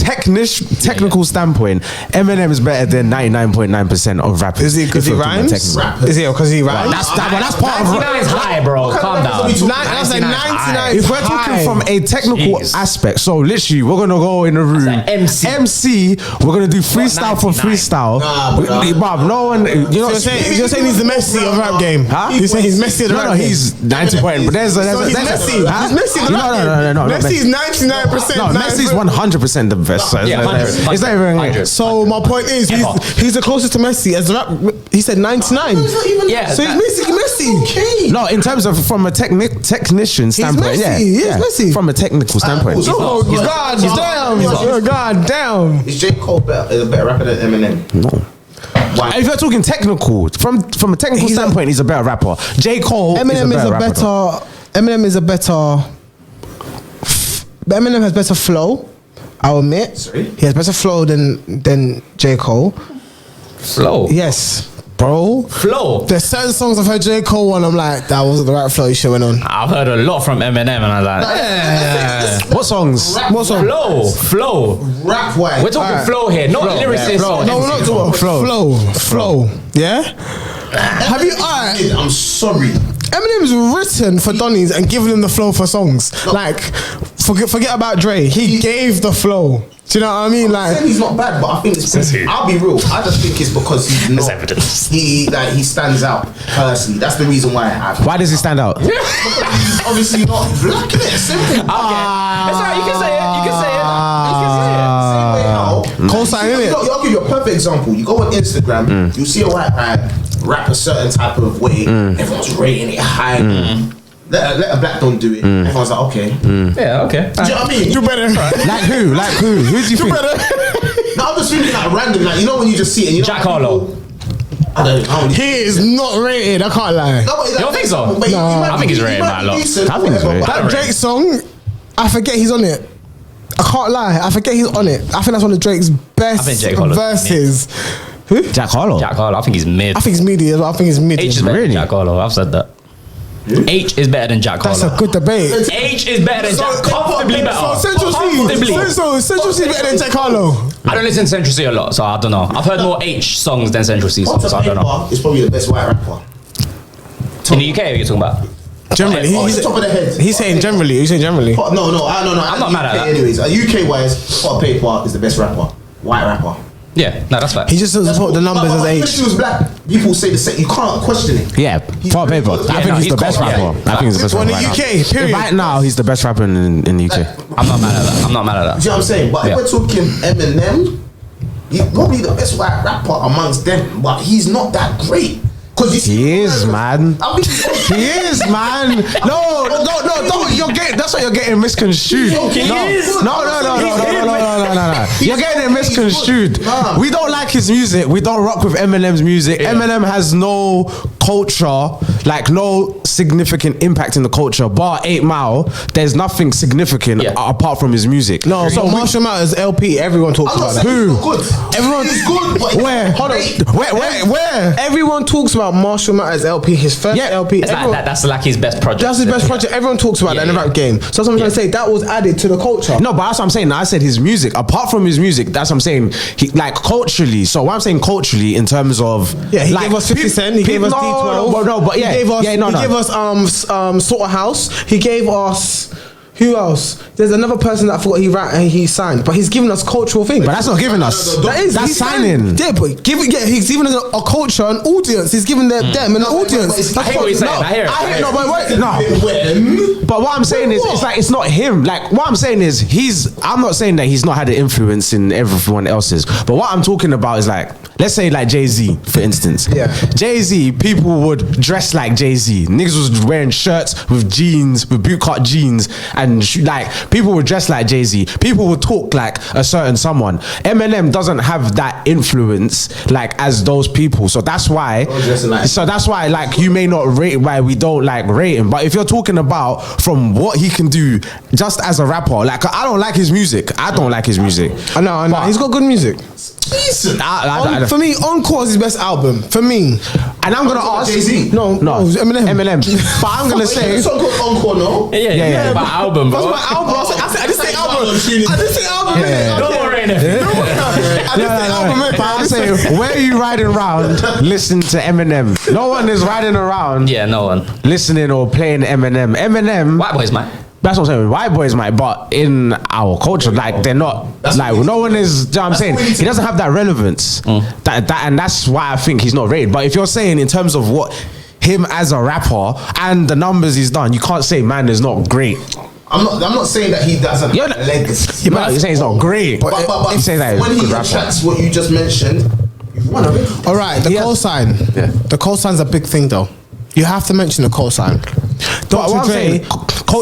technical standpoint, Eminem is better than 99.9% of rappers. Is he because he If we're talking rhymes? technical. Rappers. Is he because he rhymes? That's part of 99 is high, bro. Calm down. That's like 99. If we're talking from a technical Jeez. aspect, so literally we're gonna go in a room. an MC. We're gonna do freestyle for 99? freestyle. Nah, Bob, no one. You know, You're saying he's the Messi of rap game. Huh? You're saying he's Messi of the no, rap no, game. he's 90 point. But there's So he's Messi. Huh? He's Messi of the No, rap no, game. no, no, no. Messi's 99%. No, Messi's 100% the best. So Yeah, 100, it's not even. 100. So my point is, he's the closest to Messi as the rap. He said 99. Yeah, So he's Messi. Okay. No, in terms of from a technician standpoint, Messi. yeah, He is yeah. Messi. From a technical standpoint. He's not. Oh God damn! God damn! Is J. Cole is a better rapper than Eminem? No. Why? If you're talking technical, from a technical He's a- standpoint, he's a better rapper. J. Cole Eminem is a better rapper. Eminem is a better. Eminem has better flow. I'll admit. Sorry? He has better flow than J. Cole. Flow. Yes, bro. Flow. There's certain songs I've heard J. Cole on. I'm like, that wasn't the right flow. You should have went on. I've heard a lot from Eminem and I was like, yeah. What songs? What song? Flow. Rap wise. We're talking Alright. flow here, not lyricist. No, we're not talking flow. Yeah. Have you? Alright. I'm sorry. Eminem's written for Donnies and given him the flow for songs. Like, forget about Dre. He gave the flow. Do you know what I mean? I'm Like, saying he's not bad, but I think it's. I'll be real. I just think it's because he's not. evidence. He stands out personally. That's the reason why Why does he stand out? He's obviously not black. Innit? Simple. That's right, you can say it. Same way how. co-sign, innit? I'll give you a perfect example. You go on Instagram, you see a white guy rap a certain type of way. Everyone's rating it high. Let a black don't do it. Everyone's like, okay. Yeah, okay. Do you know what I mean? Do better. Like who? Like who? Who do you think? No, I'm just thinking like random. Like, you know when you just see it and you know Jack how Harlow. people- I don't He is not rated. I can't lie. No, but You don't think so? but he No. might I think be- he's he rated might by a be lot. decent I think he's or whatever, rated. but That Drake song, I forget he's on it. I can't lie. I forget he's on it. I think that's one of Drake's best think Jake Harlow's verses. Who? Jack Harlow. Jack Harlow, I think he's mid. I think he's media as well. I think he's mid. H is better Really? than Jack Harlow. I've said that. H is better than Jack That's Harlow. a good debate. H is better than Jack. Comfortably better. So Central Comfortably. C. Central C better than Jack Harlow. I don't listen to Central C a lot, so I don't know. I've heard more H songs than Central C songs, so I don't know. Paper is probably the best white rapper. In the UK, what are you talking about? Generally, Oh, it's top of the head. he's saying generally. He's saying generally. No. I'm not mad at that. Anyways, UK wise, Hot Paper is the best rapper, white rapper. Yeah, no, that's fact. He just doesn't put the numbers as But H. If he was black, people say the same. You can't question it. Yeah, for paper. I think no, he's he's the best cold, yeah. rapper. I think he's the best Well, rapper in the right UK, now. period. Right now, he's the best rapper in the UK. I'm not mad at that. I'm not mad at Do that. you know what I'm saying? But Yeah. if we're talking Eminem, he's probably the best white rapper amongst them. But he's not that great. Cause you see, He is, man. I mean, He is, man. No, don't. You're getting. That's what you're getting misconstrued. No, no. You're getting it misconstrued. Nah. We don't like his music. We don't rock with Eminem's music. Eminem has no culture, like no significant impact in the culture. Bar 8 Mile, there's nothing significant apart from his music. No, so Marshall Mathers LP, everyone talks I'm not about that. saying Who? he's not good. Everyone- he's good. But Where? Hold on. Where? Everyone talks about Marshall Mathers LP, his first LP. It's like that, that's like his best project. That's his best project. Everyone talks about that in the rap game. So that's what I'm trying to say. That was added to the culture. No, but that's what I'm saying. I said his music. Apart from his music, that's what I'm saying. He like culturally. So what I'm saying culturally in terms of Yeah, he like, gave us 50 Cent. He gave us D12. No, but yeah, He gave us. yeah, no. He gave us Slaughterhouse. He gave us. Who else? There's another person that I thought he signed, but he's giving us cultural things. But that's not giving us. That's he's signing. Yeah, but he's giving us a culture, an audience. He's giving them an audience. I hear what you're saying. I hear it. No, but wait, no. But what I'm saying is, it's like, it's not him. Like, what I'm saying is, I'm not saying that he's not had an influence in everyone else's. But what I'm talking about is, like, let's say like Jay-Z, for instance. Yeah. Jay-Z, people would dress like Jay-Z. Niggas was wearing shirts with jeans, with bootcut jeans, and like, people would dress like Jay-Z. People would talk like a certain someone. Eminem doesn't have that influence like as those people. So that's why. Like, you may not rate why we don't like rate him. But if you're talking about from what he can do just as a rapper, like, I don't like his music. I know. He's got good music. For me, Encore is his best album. For me, and I'm gonna ask Jay-Z. No, Eminem. But I'm gonna say it's not called Encore, no? Yeah. But album, bro. that's my album. I didn't say album. Don't worry, But I'm saying, where are you riding around listening to Eminem? No one is riding around. Yeah, no one listening or playing Eminem. White boys, man. That's what I'm saying. White boys might, but in our culture, like, they're not. Like, no one is. Do you know what I'm saying? He doesn't have that relevance. And that's why I think he's not rated. But if you're saying in terms of what him as a rapper and the numbers he's done, you can't say man is not great. I'm not saying that he doesn't have a legacy. You're saying he's not great. But you say that when he attracts what you just mentioned, you've won already. All right, the cosign. Yeah. The cosign's a big thing, though. You have to mention the cosign. Dr. Dre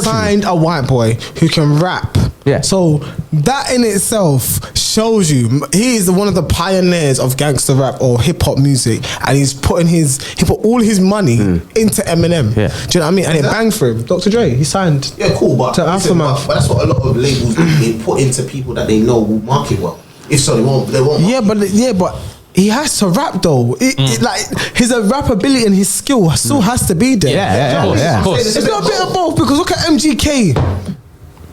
signed a white boy who can rap. Yeah. So that in itself shows you he is one of the pioneers of gangster rap or hip hop music, and he put all his money into Eminem. Yeah. Do you know what I mean? And it banged for him. Dr. Dre, he signed. Yeah, cool, but to Aftermath. But that's what a lot of labels do. They put into people that they know will market well. If so, they won't. Yeah, but he has to rap though. Like, his rappability and his skill still has to be there. Yeah. Of course. It's got a bit of both, because look at MGK.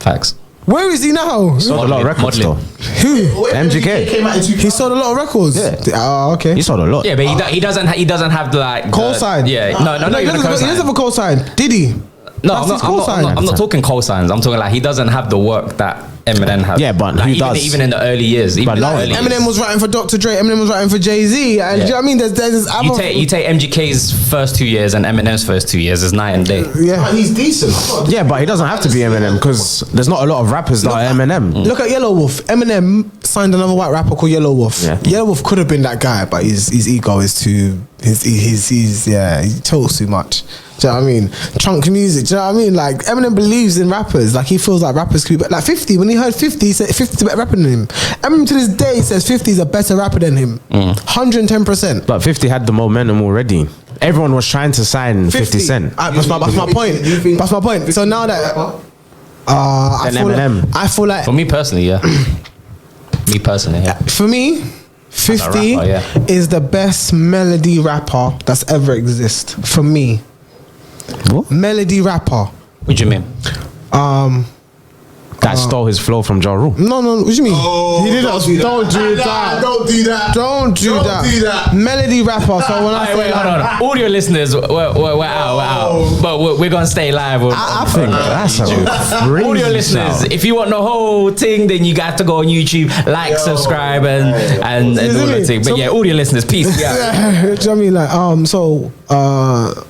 Facts. Where is he now? Sold a lot of records though. Who? MGK. came out in 2000. He sold a lot of records. Yeah. Oh, okay. He sold a lot. Yeah, but he doesn't have the, like, Cosign. Yeah. No, he even the doesn't have a cosign. Diddy. No, That's his I'm not talking cosigns. I'm talking like he doesn't have the work that Eminem has. Yeah, but like, who does? Even in the early years. Eminem was writing for Dr. Dre. Eminem was writing for Jay-Z. And do you know what I mean? There's other... You take MGK's first 2 years and Eminem's first 2 years is night and day. Yeah. And he's decent. Yeah, but he doesn't have to be Eminem, because there's not a lot of rappers that are Eminem. Look at Yellow Wolf. Eminem signed another white rapper called Yellow Wolf. Yeah. Yellow Wolf could have been that guy, but his ego is too... he talks too much. Do you know what I mean? Trunk music. Do you know what I mean? Like, Eminem believes in rappers. Like, he feels like rappers could be better. Like 50, when he heard 50, he said 50's a better rapper than him. Eminem to this day says 50 is a better rapper than him. 110%. But 50 had the momentum already. Everyone was trying to sign 50 Cent. That's my point. That's my point. So now that I feel like For me personally, yeah. for me, 50 rapper, is the best melody rapper that's ever exist. For me. What? Melody rapper. What do you mean? That stole his flow from Ja Rule. No, what do you mean? He did not. Don't do that. Don't do that. Don't do that. Melody rapper. So when I say hold on. Audio listeners, we're out. But we're gonna stay live. I think That's a crazy Audio listeners, sound. if you want the whole thing, then you got to go on YouTube, subscribe, and all that thing. But audio listeners, peace. do you know what I mean? Like,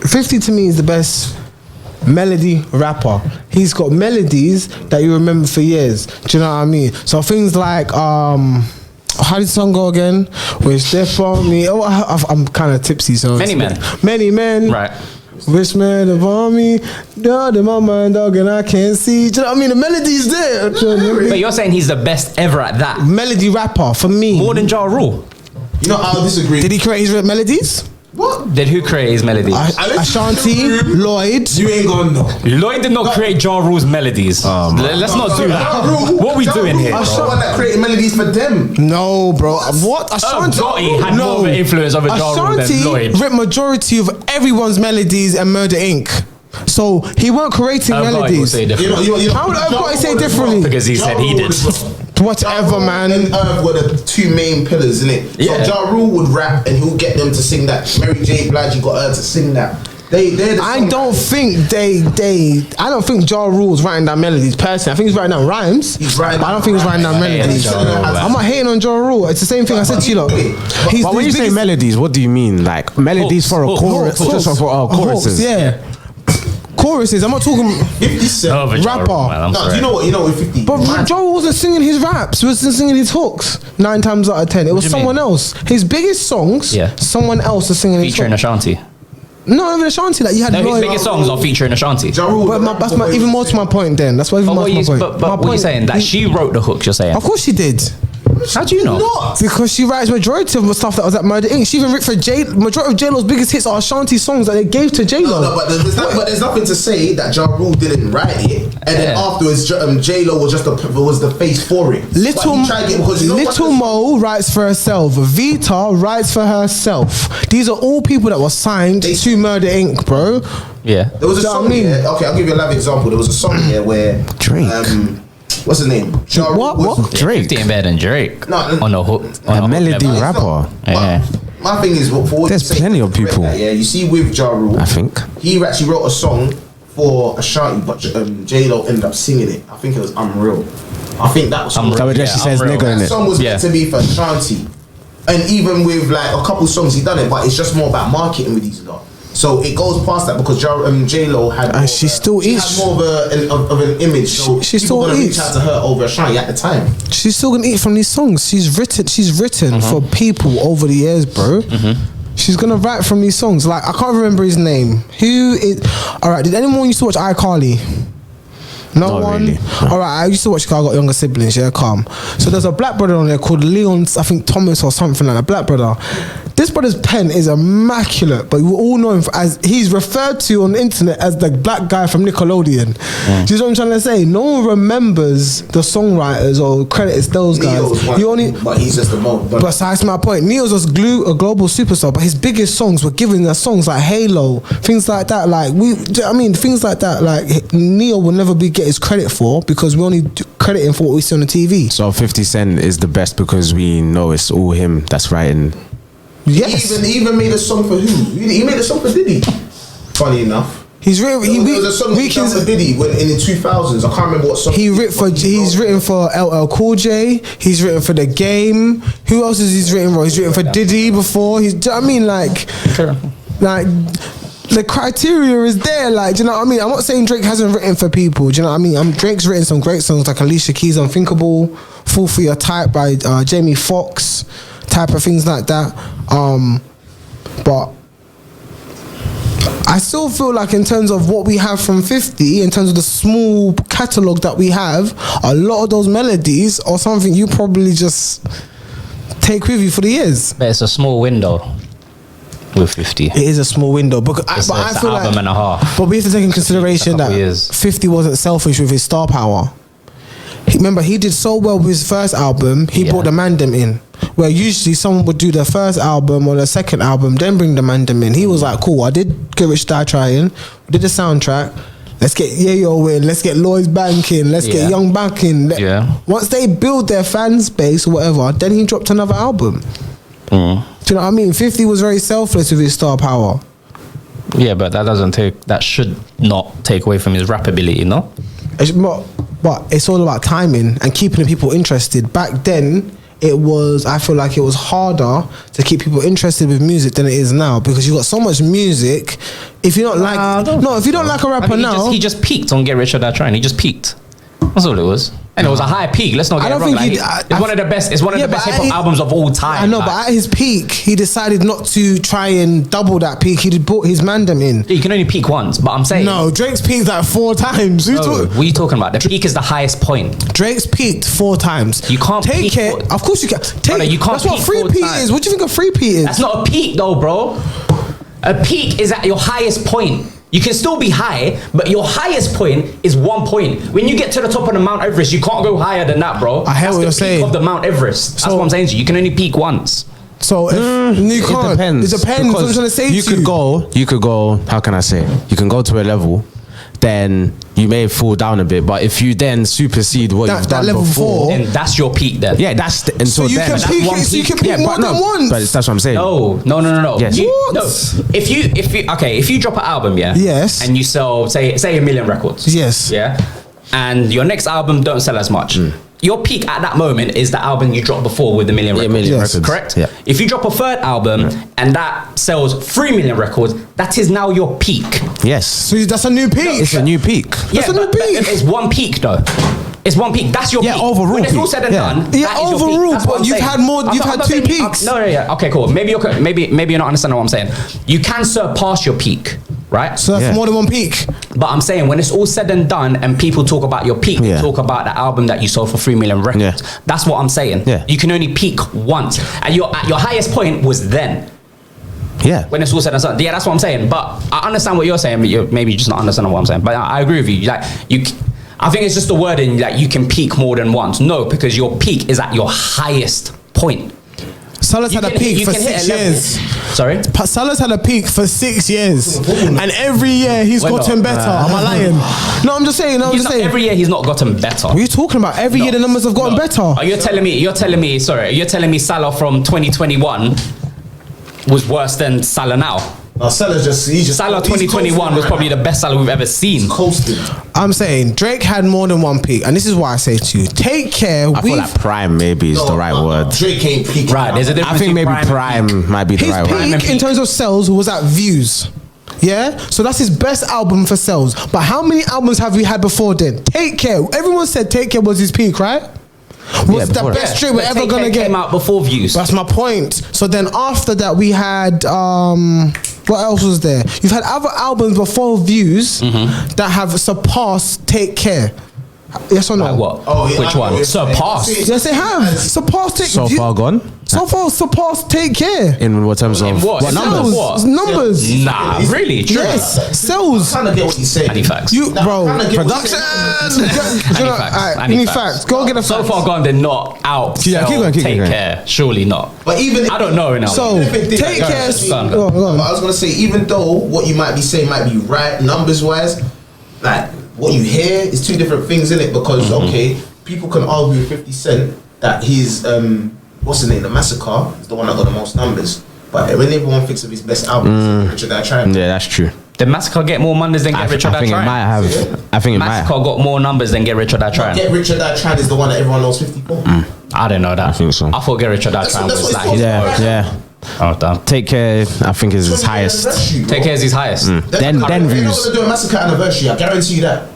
50 to me is the best melody rapper. He's got melodies that you remember for years. Do you know what I mean? So things like how did the song go again? Wish there for me. Oh, I'm kind of tipsy, so Many Men. Right. Wish man upon me, dog in my mind, dog, and I can't see. Do you know what I mean? The melody's there. But you're saying he's the best ever at that? Melody rapper for me. More than Ja Rule? You know, I'll disagree. Did he create his melodies? What? Did who create his melodies? Ashanti, Lloyd. You ain't gonna know. Lloyd did not create Ja Rule's melodies. Let's not do that. What are we doing here? I'm the one that created melodies for them. No, bro. What? Ashanti Gotti had more of an influence over Ja Rule than Lloyd. Ashanti ripped majority of everyone's melodies and Murder Inc. So he weren't creating melodies. How would Gotti say differently? Because he said he did. Whatever, man. And Irv were the two main pillars in it. Yeah. So Ja Rule would rap and he'll get them to sing that. Mary J. Blige, you got her to sing that. I don't think Ja Rule's writing down melodies personally. I think he's writing down rhymes. But I don't think he's writing down melodies. I'm not hating on Ja Rule. It's the same thing I said to you lot. But when you say melodies, what do you mean? Like melodies for a chorus, or just for choruses? Yeah. Choruses. I'm not talking 50 Cent. rapper. No, do you know what? You know with 50. But Joe wasn't singing his raps. He wasn't singing his hooks 9 times out of 10. It was someone else. His biggest songs, someone else is singing his featuring Ashanti. No, even Ashanti. Like you had. No, his biggest songs are featuring Ashanti. But that's even more to my point. Then that's why even more to my point. But what are you saying? That she wrote the hooks? You're saying? Of course she did. How do you know? Because she writes majority of the stuff that was at Murder Inc. She even wrote for majority of J-Lo's biggest hits are Ashanti songs that they gave to J-Lo. No, but there's nothing to say that Ja Rule didn't write it, and then afterwards J-Lo was just the face for it. Little Mo writes for herself. Vita writes for herself. These are all people that were signed to Murder Inc., bro. Yeah. There was a song here. Okay, I'll give you a live example. There was a song here where Drake. What's his name? What? Drake. 50 and better than Drake. No, on the hook. A melody rapper. My thing is, there's plenty of people. Yeah, you see, with Ja Rule, I think he actually wrote a song for Ashanti, but J-Lo ended up singing it. I think it was Unreal. I think that was Unreal. She says nigga in it. That song was meant to be for Ashanti, and even with like a couple songs he done it, but it's just more about marketing with these lot. So it goes past that because J-Lo had more, she still eats. Had more of an image. So she still gonna eats. reach out to her over Ashanti at the time. She's still gonna eat from these songs. She's written for people over the years, bro. She's gonna write from these songs. Like I can't remember his name. Who is? All right. Did anyone used to watch iCarly? No one. Really. No. All right, I used to watch. I got younger siblings. Yeah, calm. So there's a black brother on there called Leon. I think Thomas or something like that. Black brother. This brother's pen is immaculate, but you all know him as he's referred to on the internet as the black guy from Nickelodeon. Do you know what I'm trying to say? No one remembers the songwriters or credits those guys. But he's just the most. But that's my point. Neo's was a global superstar, but his biggest songs were given us songs like Halo, things like that. Like things like that. Like Neo will never get his credit for because we only credit him for what we see on the TV. So 50 Cent is the best because we know it's all him that's writing. Yes. He even made a song for who? He made a song for Diddy. Funny enough. He's written. There was a song he done for Diddy in the 2000s. I can't remember what song. He's written for LL Cool J. He's written for The Game. Who else has he's written for? He's written for Diddy before. The criteria is there, like, do you know what I mean? I'm not saying Drake hasn't written for people, do you know what I mean? Drake's written some great songs like Alicia Keys' Unthinkable, Fall For Your Type by Jamie Foxx, type of things like that. But I still feel like in terms of what we have from 50, in terms of the small catalogue that we have, a lot of those melodies are something you probably just take with you for the years. But it's a small window. With 50, it is a small window, but I feel like album and a half. But we have to take in consideration that 50 wasn't selfish with his star power. Remember, he did so well with his first album. He brought the Mandem in, where usually someone would do their first album or their second album, then bring the Mandem in. He was like, "Cool, I did Get Rich Die Trying, we did the soundtrack. Let's get Yayo in. Let's get Lloyd's Bank in. Let's get Young back in." Once they build their fan space or whatever, then he dropped another album. Do you know what I mean? 50 was very selfless with his star power. Yeah, but that should not take away from his rap ability, no? But it's all about timing and keeping the people interested. Back then, I feel like it was harder to keep people interested with music than it is now because you've got so much music. If you don't like a rapper now, he just peaked on Get Rich or Die Trying. He just peaked. That's all it was. And it was a high peak. Let's not get it wrong. It's one of the best. It's one of the best hip hop albums of all time. I know, but at his peak, he decided not to try and double that peak. He brought his Mandem in. Yeah, you can only peak once, but I'm saying no. Drake's peaked like 4 times. What are you talking about? The peak is the highest point. Drake's peaked 4 times. You can't take it. Of course you can. You can't. That's what 3P is. What do you think a 3P is? That's not a peak, though, bro. A peak is at your highest point. You can still be high, but your highest point is 1 point. When you get to the top of the Mount Everest, you can't go higher than that, bro. I hear what you're saying. Of the Mount Everest. That's what I'm saying to you. You can only peak once. So you can't. It depends. It depends. What I'm trying to say you could go. How can I say? You can go to a level, then you may fall down a bit. But if you then supersede what you've done level before, 4, And that's your peak then. yeah, that's until so you then. can That's peak, one so you peak. can peak more but than once. But that's what I'm saying. No. Yes. What? No. If you okay, if you drop an album, yeah. Yes. And you sell say 1 million records. Yes. Yeah. And your next album don't sell as much. Your peak at that moment is the album you dropped before with 1 million records. million Yes. records. Correct? Yeah. If you drop a third album and that sells 3 million records, that is now your peak. Yes. So that's a new peak. It's a new peak. That's a new but peak. It's one peak though. It's one peak. That's your Yeah, peak. overall When it's all peak. said and Yeah. done, Yeah, that is your peak. overall, That's what but I'm you've saying. had more- you've I'm had not 2 saying- peaks. No. Okay, cool. Maybe you're not understanding what I'm saying. You can surpass your peak, right? So that's Yeah. more than one peak. But I'm saying when it's all said and done and people talk about your peak, Yeah. they talk about the album that you sold for 3 million records. Yeah. That's what I'm saying. Yeah. You can only peak once. And at your highest point was then. Yeah. When it's all said and done. Yeah, that's what I'm saying. But I understand what you're saying, but you're maybe just not understanding what I'm saying. But I agree with you. Like I think it's just the wording that you can peak more than once. No, because your peak is at your highest point. Salah's had a peak for 6 years. Sorry? Salah's had a peak for 6 years, and every year he's Why gotten not? better. Am I lying? No, I'm just saying. No, I'm just saying. Every year he's not gotten better. What are you talking about? Every year the numbers have gotten better. Are you telling me Salah from 2021 was worse than Salah now? No, Salah's he's just Salah he's 2021 coasting was right probably now. the best Salah we've ever seen. Coasting. I'm saying Drake had more than one peak, and this is why I say to you, take care. I feel like prime maybe is the right word. Drake ain't peaking. Right, there's a difference. I think maybe between prime might be the his right word. peak in terms of sales was at views. Yeah, so that's his best album for sales. But how many albums have we had before then? Take Care. Everyone said Take Care was his peak, right? Was the before that. best Drake we're But ever Take gonna Care get. came out before Views. That's my point. So then after that we had what else was there? You've had other albums before Views that have surpassed Take Care. Yes or no? Like what? Oh, yeah, Which I know one? what you're saying. Surpassed. Yes, they have surpassed Take. So far gone? So far surpassed Take Care. In what terms In of what? numbers? What? Numbers. Nah, really? True. Yes, sales. I kind of get what he's saying. I need facts. You, bro, I kinda get what production. you're saying. You know, facts. alright, I you need need facts. facts. Go and get a So facts. far gone, they're not out. Yeah, keep going, keep Take going. Care. Surely not. But even if, I don't know enough. So Even if it did, Take like, Care. just- Go on, go on. I was gonna say, even though what you might be saying might be right numbers wise, like what you hear is two different things in it. Because okay, people can argue with 50 Cent that his what's the name, The Massacre is the one that got the most numbers. But when everyone thinks of his best album, Richard I Try. Yeah, that's true. Did Massacre get more numbers than Get Rich or I Die think it Trying? might have. I think it might Massacre have. got more numbers than Get Rich or Die Trying. Get Richard I Try is the one that everyone knows 54. I didn't know that. I think so. I thought Get Rich or Die That's Trying what was it's like called. his Yeah, yeah. Oh, damn. Take Care, I think is his highest. Take Care is his highest. Then They're not Views. gonna do a Massacre anniversary. I guarantee you that.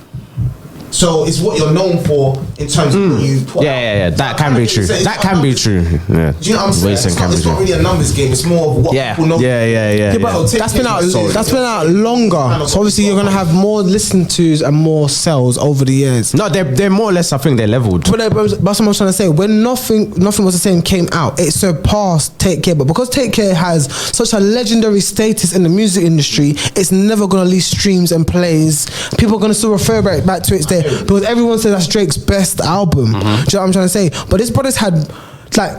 So it's what you're known for in terms of what you put out. Yeah. That So can I be kinda true. get it's That not can be numbers. true. Yeah. Do you know what I'm saying? Wasting It's can be not true. really a numbers game. It's more of what Yeah. people know. Yeah. Bro, Take That's been Care out. is solid. That's been out longer. So obviously you're gonna have more listened tos and more sales over the years. No, they're more or less. I think they're leveled. But that's what I'm trying to say. When nothing was the same came out, it surpassed Take Care. But because Take Care has such a legendary status in the music industry, it's never gonna lose streams and plays. People are gonna still refer back to it there because everyone says that's Drake's best album. Do you know what I'm trying to say? But this brother's had like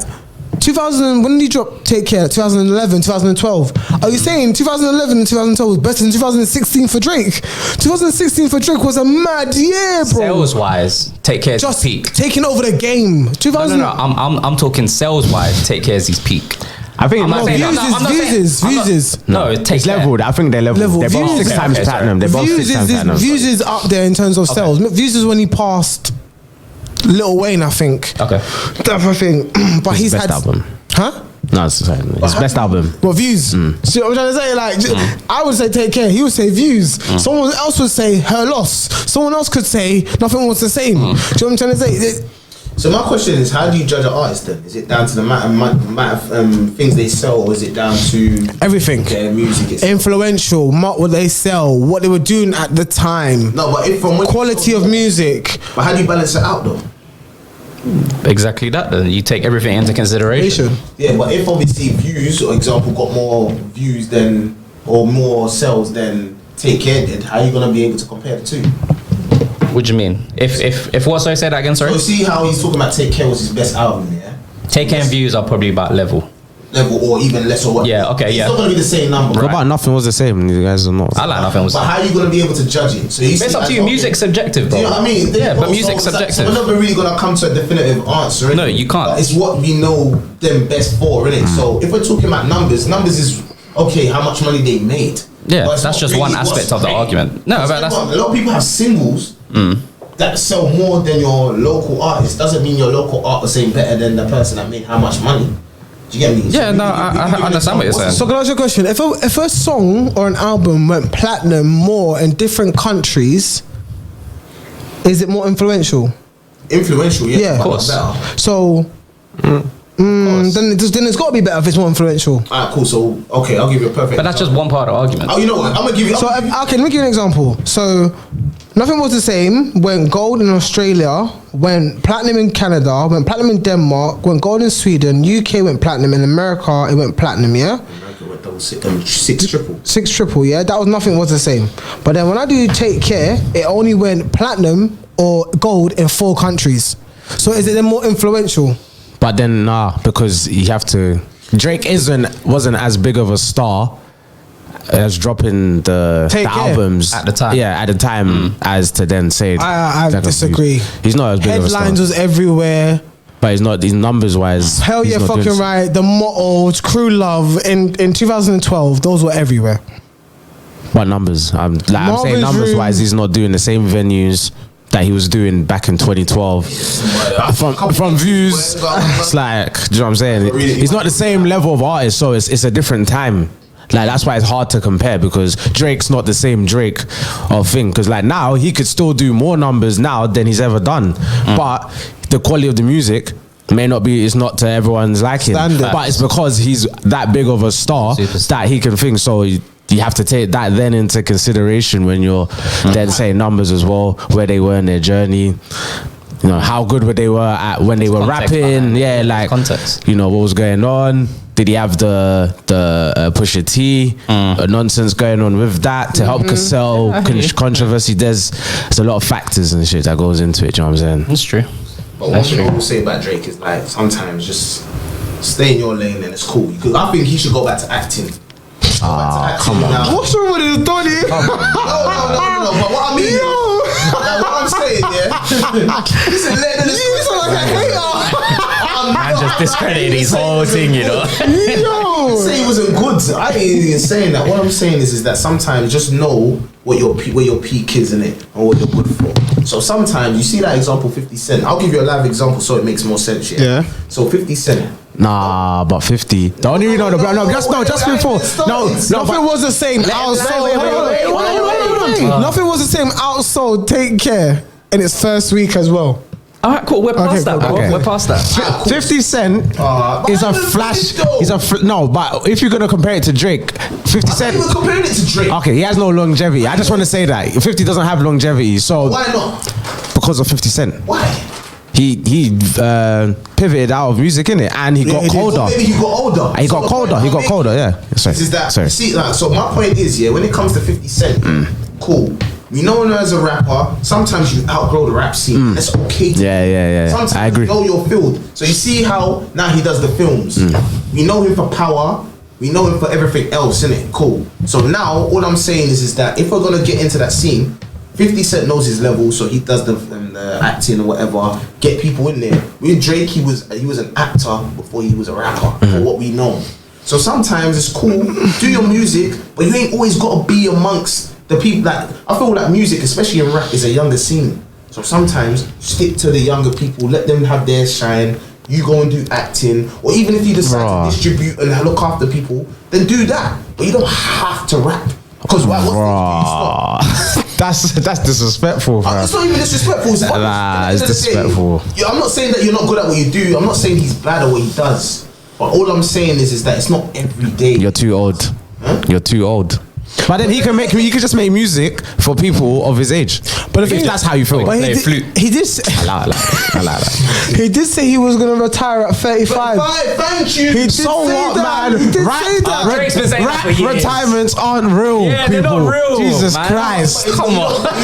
2000. When did he drop Take Care? 2011, 2012. Are you saying 2011 and 2012 was better than 2016 for Drake? 2016 for Drake was a mad year, bro. Sales wise, Take Care is his Just peak. taking over the game. 2000. No. I'm talking sales wise. Take Care is his peak. I think I'm not saying- Views I'm not saying- is I'm not- Views. No, Take it's Care. leveled. I think they're leveled. They're both Views- 6 times Okay, sorry. platinum. They're both 6 times platinum. Views is up there in terms of sales. Views is when he passed Lil Wayne, I think. Okay. That's my thing. But His he's best had album. Huh? No, it's his best album. Well, Views. See what I'm trying to say? Like, I would say Take Care. He would say Views. Someone else would say Her Loss. Someone else could say Nothing Was the Same. Do you know what I'm trying to say? So my question is, how do you judge an artist then? Is it down to the amount of things they sell, or is it down to Everything. their music itself? Influential, what they sell, what they were doing at the time, No, but if from when quality of music. But how do you balance it out though? Exactly that. Then you take everything into consideration. Yeah, but if obviously Views, for example, got more views than or more sales than Take Care did, how are you gonna be able to compare the two? What do you mean? If what? Sorry, say that again. Sorry. So see how he's talking about Take Care was his best album, yeah? Take Care and Views are probably about level. level or even less or what. Yeah, okay, it's yeah. not gonna be the same number. What Right? about nothing was the same? You guys are not. I like nothing was. But how are you gonna be able to judge it? So you It's see up as to you. okay. Music's subjective, Do bro. you know what I mean? Yeah, Bro, but music's so subjective. we're never really gonna come to a definitive answer. No, innit? you can't. But it's what we know them best for, innit? So if we're talking about numbers is okay. How much money they made? Yeah, But it's that's not just really one what's aspect of the made. argument. No, but that's. A lot of people have singles that sell more than your local artist. Doesn't mean your local artist ain't better than the person that made how much money. Do you get me? Yeah, no, I understand what you're saying. So can I ask you a question? If a song or an album went platinum more in different countries, is it more influential? Influential, yeah. Yeah. but Of course. better. So then it's got to be better if it's more influential. Alright, cool. So okay, I'll give you a perfect. But that's just example. one part of the argument. Oh, you know what? I'm gonna give you. So okay, let me give you an example. So nothing was the same. Went gold in Australia, went platinum in Canada, went platinum in Denmark, went gold in Sweden, UK went platinum, in America it went platinum. Yeah, America went double six triple. 6 triple. Yeah, that was nothing was the same. But then when I do Take Care, it only went platinum or gold in 4 countries. So is it then more influential? But then nah, because you have to. Drake wasn't as big of a star as dropping the Take Care. albums At the time. Yeah, at the time, as to then say. I that disagree. He's not as big of a star, Headlines was everywhere. but he's not. His numbers wise, Hell he's yeah, not doing fucking right. The mottos, Crew Love in 2012, those were everywhere. But numbers, I'm saying Marvin's numbers Room. wise, he's not doing the same venues that he was doing back in 2012. From views, it's like, do you know what I'm saying? He's not the same level of artist, so it's a different time. Like that's why it's hard to compare, because Drake's not the same Drake or thing. Because like now he could still do more numbers now than he's ever done, but the quality of the music may not be. It's not to everyone's liking, Standard. but it's because he's that big of a star Superstar. that he can think. So you have to take that then into consideration when you're then saying numbers as well, where they were in their journey. You know, how good were they at when they were Context rapping? behind it. Yeah, like Context. you know what was going on. Did he have the Pusha T nonsense going on with that to help Cassell controversy? There's a lot of factors and shit that goes into it. Do you know what I'm saying? That's true. But one That's thing true. I will say about Drake is like sometimes just stay in your lane and it's cool. Because I think he should go back to acting. Come on. What's wrong with this, Donny? No. But what I mean, like, what I'm saying, yeah. Listen, You sound like a hater. Man just discredited his whole thing, you know. Yo. Say he wasn't good. I ain't even saying that. What I'm saying is that sometimes just know what where your peak is in it and what you're good for. So sometimes you see that example 50 Cent. I'll give you a live example so it makes more sense. Yeah. So 50 Cent. Nah, but 50. The only reason just before. Nothing was the same. Outsold. Nothing was the same. Outsold. Take Care in its first week as well. All right, cool. We're past that, bro. okay. We're past that. 50 Cent is a flash. No, but if you're gonna compare it to Drake, 50 Cent. We're comparing it to Drake. Okay, he has no longevity. I just want to say that 50 doesn't have longevity. So Why not? because of 50 Cent, Why? he pivoted out of music, innit, and he got colder. Maybe he got older. He So got the colder. point He I'm got making colder. Yeah. Sorry. Is that Sorry. see? Like, so my point is, yeah, when it comes to 50 Cent, cool. We know him as a rapper. Sometimes you outgrow the rap scene. That's okay. Yeah. Sometimes I agree. you know your field. So you see how now he does the films. We know him for power. We know him for everything else, innit? Cool. So now all I'm saying is that if we're gonna get into that scene, 50 Cent knows his level, so he does the acting or whatever. Get people in there. With Drake, he was an actor before he was a rapper. For what we know. So sometimes it's cool. Do your music, but you ain't always gotta be amongst the people. Like I feel like music, especially in rap, is a younger scene. So sometimes stick to the younger people, let them have their shine. You go and do acting, or even if you decide to distribute and look after people, then do that. But you don't have to rap. Because why? That's disrespectful, bro. It's not even disrespectful. It's funny. Nah, At the end it's of the day, disrespectful. I'm not saying that you're not good at what you do. I'm not saying he's bad at what he does. But all I'm saying is that it's not every day. You're too old. Huh? You're too old. But then he can just make music for people of his age. But if that's how you feel. But Play flute. he did. I like that. He did say he was gonna retire at 35. Thank you. He did So say what, that. man? He did say that. Drake's been saying that for years. Retirements aren't real. Yeah, people. they're not real. Jesus man. Christ. Come on.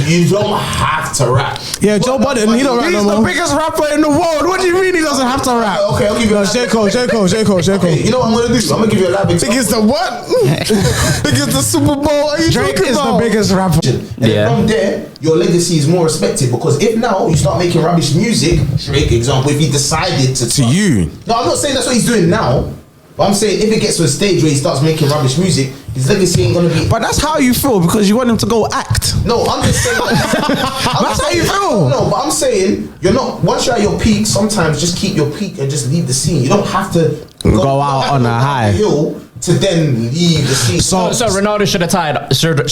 You don't have to rap. Yeah, Joe Budden, he don't rap He's no the more. biggest rapper in the world. What do you mean he doesn't have to rap? Okay, I'll give you No, J. Cole. Okay, you know what I'm gonna do? I'm gonna give you a live example. Biggest the what? Biggest the Super Bowl? Are you Drake talking is about? the biggest rapper. And Yeah. from there, your legacy is more respected because if now you start making rubbish music, Drake example, if he decided to you. No, I'm not saying that's what he's doing now. But I'm saying if it gets to a stage where he starts making rubbish music, his legacy ain't gonna be. But that's how you feel because you want him to go act. No, I'm just saying. That's how you feel. No, but I'm saying you're not. Once you're at your peak, sometimes just keep your peak and just leave the scene. You don't have to Go out on a high. hill to then leave the scene. So Ronaldo should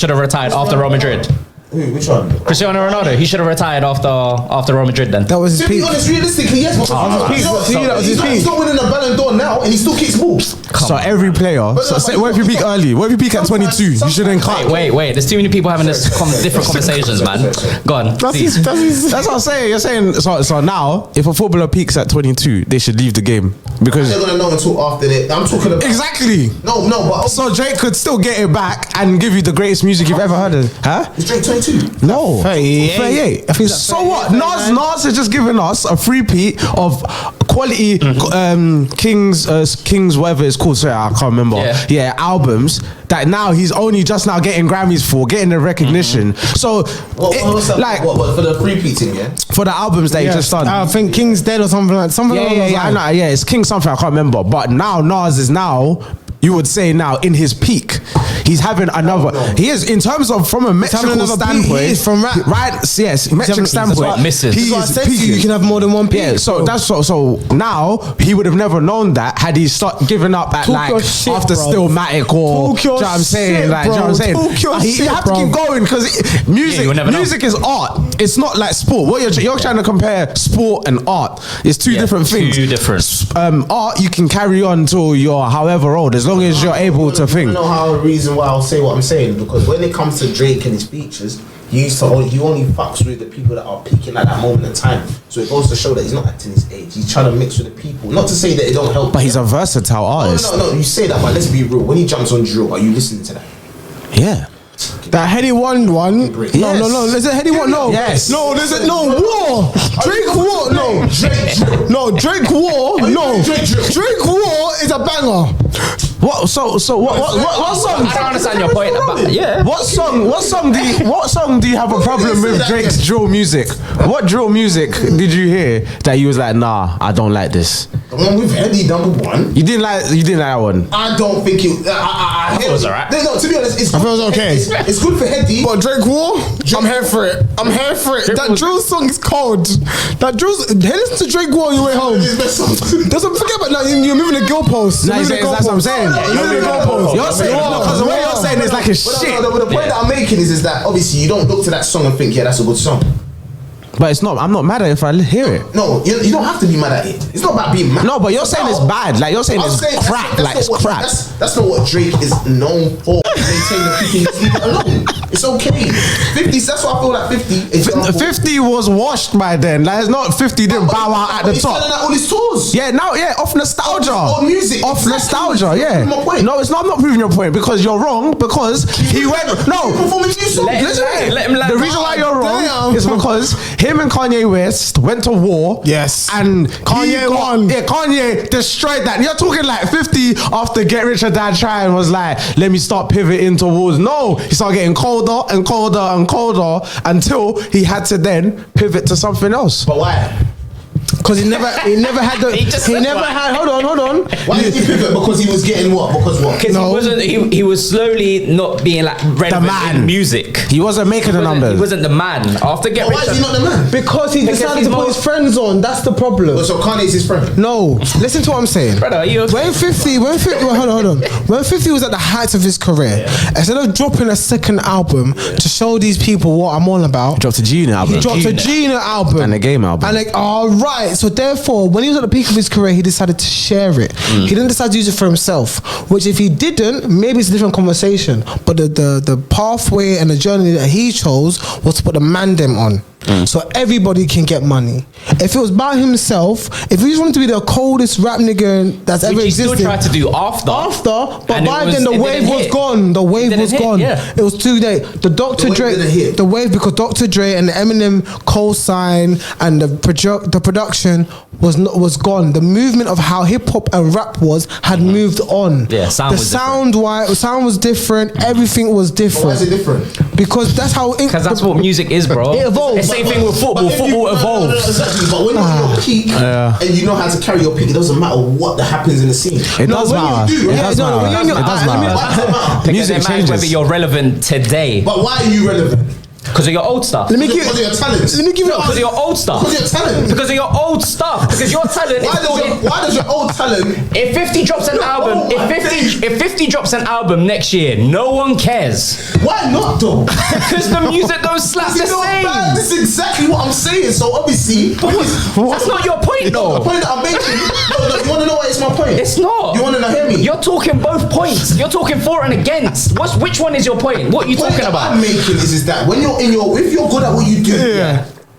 have retired after Real Madrid. Who? Which one? Cristiano Ronaldo, he should have retired after Real Madrid then. That was his To be peak. honest, realistically, yes. But that was his peak. He's not winning a Ballon d'Or now, and he still kicks balls. So every player. So say, what if you peak early? What if you peak at 22? You shouldn't cut. Wait. There's too many people having different conversations, man. Go on. That's please. his. That's what I'm saying. You're saying so now if a footballer peaks at 22, they should leave the game because They're gonna know until after that. I'm talking about exactly. No, but So Drake could still get it back and give you the greatest music you've ever heard of. Huh? is Drake 22? No. 38. I think it's So like what? 39. Nas has just given us a three-peat of quality Kings whatever it's called. Sorry, I can't remember. Yeah. Albums that now he's only just now getting Grammys for, getting the recognition. So What's that? like What for the repeating? Yeah. for the albums that he just done. I think King's Dead or something like something. along those I lines. know. Yeah, it's King something I can't remember. But now Nas is now. You would say now in his peak, he's having another. No. He is in terms of from a metrical another peak. standpoint. He is from rap. right? Yes, metric having- standpoint. that's what misses. He That's what I is said to you. peaking. You can have more than one peak. Yeah, so that's so now he would have never known that had he start giving up at Talk like your shit, after bro. Stillmatic or Talk your do you know what I'm saying? shit, Like, do you know what I'm bro. saying? Talk your You shit, have to bro. keep going because music, you never know. music is art. It's not like sport. What you're trying to compare sport and art. It's two different things. Two different. Art you can carry on till you're however old as long as you're able to I think. know how the reason why I'll say what I'm saying because when it comes to Drake and his features, he only fucks with the people that are peaking at that moment in time. So it goes to show that he's not acting his age. He's trying to mix with the people. Not to say that it don't help. But he's a versatile artist. No. You say that, but let's be real. When he jumps on drill, are you listening to that? Yeah. That Heady one. No. There's a Heady one. No. Yes. No. There's a War. Drake War. No. No. Drake War. No. Drake War is a banger. What? So what song? I don't understand your point. But yeah. What song do you have a problem with Drake's drill music? What drill music did you hear that you was like, nah, I don't like this? The one with Heady #1. You didn't like that one. I don't think it. I thought it was alright. No, to be honest, it's. I thought it was okay. It's good for Heady. But Drake War, I'm here for it. That drill song is cold. That drill. Hey, listen to Drake War on your way home. Doesn't forget about that. You're moving the goalpost. Nah, that's what I'm saying. You're moving the goalpost. You're saying because the way you're saying is like a shit. But the point that I'm making is that obviously you don't look to that song and think, yeah, that's a good song. But it's not. I'm not mad at it if I hear it. No, you don't have to be mad at it. It's not about being mad. No, but you're saying it's bad. Like you're saying I'm it's saying crap. that's Like it's not what- crap. That's not what Drake is known for. Maintain the 50, leave it alone. It's okay. 50. That's why I feel like 50. Example. 50 was washed by then. Like it's not 50 didn't bow out at the He's top. selling out all his tours. Yeah, now, off nostalgia. Off music. Off Exactly. nostalgia, yeah. Prove my point. No, it's not. I'm not proving your point because you're wrong. Because he went. No, Performing new songs. Let him land. the reason why you're wrong Damn. is because him and Kanye West went to war. Yes. And Kanye won. Yeah, Kanye destroyed that. You're talking like 50 after Get Rich or Die Trying was like, let me start pivoting towards. No, he started getting colder and colder and colder until he had to then pivot to something else. But why? Because he never had the. He never had. Hold on. Why did he pivot? Because he was getting what? Because what? Because he was slowly not being like relevant man. in music. He wasn't making the numbers. He wasn't the man. After Get Why Rich, is he not the man? Because he decided he's to put more- his friends on. That's the problem. So Kanye's his friend. No, listen to what I'm saying. brother, are you okay? When 50, well, hold on. When 50 was at the height of his career, instead of dropping a second album to show these people what I'm all about, Dropped a G-Unit album. he dropped a G-Unit album And a Game album. And like, all right, Right, so therefore, when he was at the peak of his career, he decided to share it. He didn't decide to use it for himself, which if he didn't, maybe it's a different conversation. But the pathway and the journey that he chose was to put the mandem on. So everybody can get money. If it was by himself, if he just wanted to be the coldest rap nigga that's ever Which he still existed, tried to do after, but and by then the wave was gone. The wave was gone. Yeah. It was too late. The Dr. wave Dre, didn't hit. the wave, because Dr. Dre and Eminem co-sign and the production was gone. The movement of how hip hop and rap had moved on. Yeah, sound was sound was different. Everything was different. Why is it different? Because that's how. Because that's what music is, bro. It evolved. It's the same thing with football. But if Football you- evolves. No, exactly. But when you're at your peak and you know how to carry your peak, it doesn't matter what that happens in the scene. It does matter. It does matter. It does Why does it matter. matter? Music Because it matters whether changes. you're relevant today. But why are you relevant? Because of your old stuff. Let me give. Because of your talents. Let me give you. Because of your old stuff. Because of your talent. Because of your old stuff. Because your talent Why is still why does your old talent? If 50 drops an album, if 50 drops an album next year, no one cares. Why not though? Because the music don't slap the You know, same. man, this is exactly what I'm saying. So obviously, That's not your point the though. point that I'm making. No, you want to know what is my point? It's not. You want to hear me? You're talking both points. You're talking for and against. Which one is your point? What are you The point talking that about? I'm making is that when you're if you're good at what you do,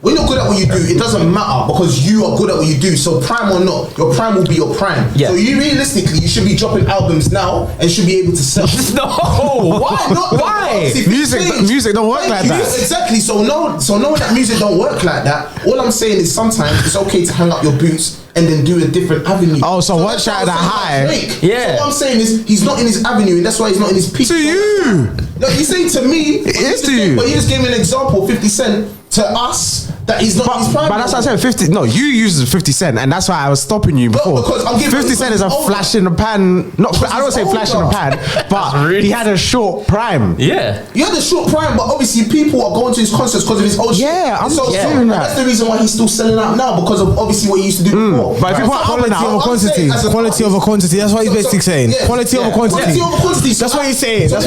when you're good at what you do, it doesn't matter because you are good at what you do. So prime or not, your prime will be your prime. Yeah. So you realistically, you should be dropping albums now and should be able to sell. No. Why? Not? Why? Obviously, things Music don't work Thank like you. that. Exactly. So knowing that music don't work like that, all I'm saying is sometimes it's okay to hang up your boots and then do a different avenue. Oh, so one that's shot what I'm at saying high. about Drake. Yeah. So what I'm saying is he's not in his avenue and that's why he's not in his peak. To you. No, you say to me. It is to you. But you just gave me an example, 50 Cent, to us, that he's not in his prime. But that's what I said. 50. No, you use 50 Cent, and that's why I was stopping you before. because I'm giving- 50 Cent is a because he's flash in the pan. Not. Because I don't he's say flash in the older. pan, but rude. he had a short prime. Yeah. You had a short prime, but obviously people are going to his concerts because of his old shit. Yeah, I'm so, saying that. That's the reason why he's still selling out now because of obviously what he used to do before. But if you put album Quality out, over quantity. Quality over quantity. That's what he's basically saying. Quality over quantity. Quality over quantity. That's what he's saying. That's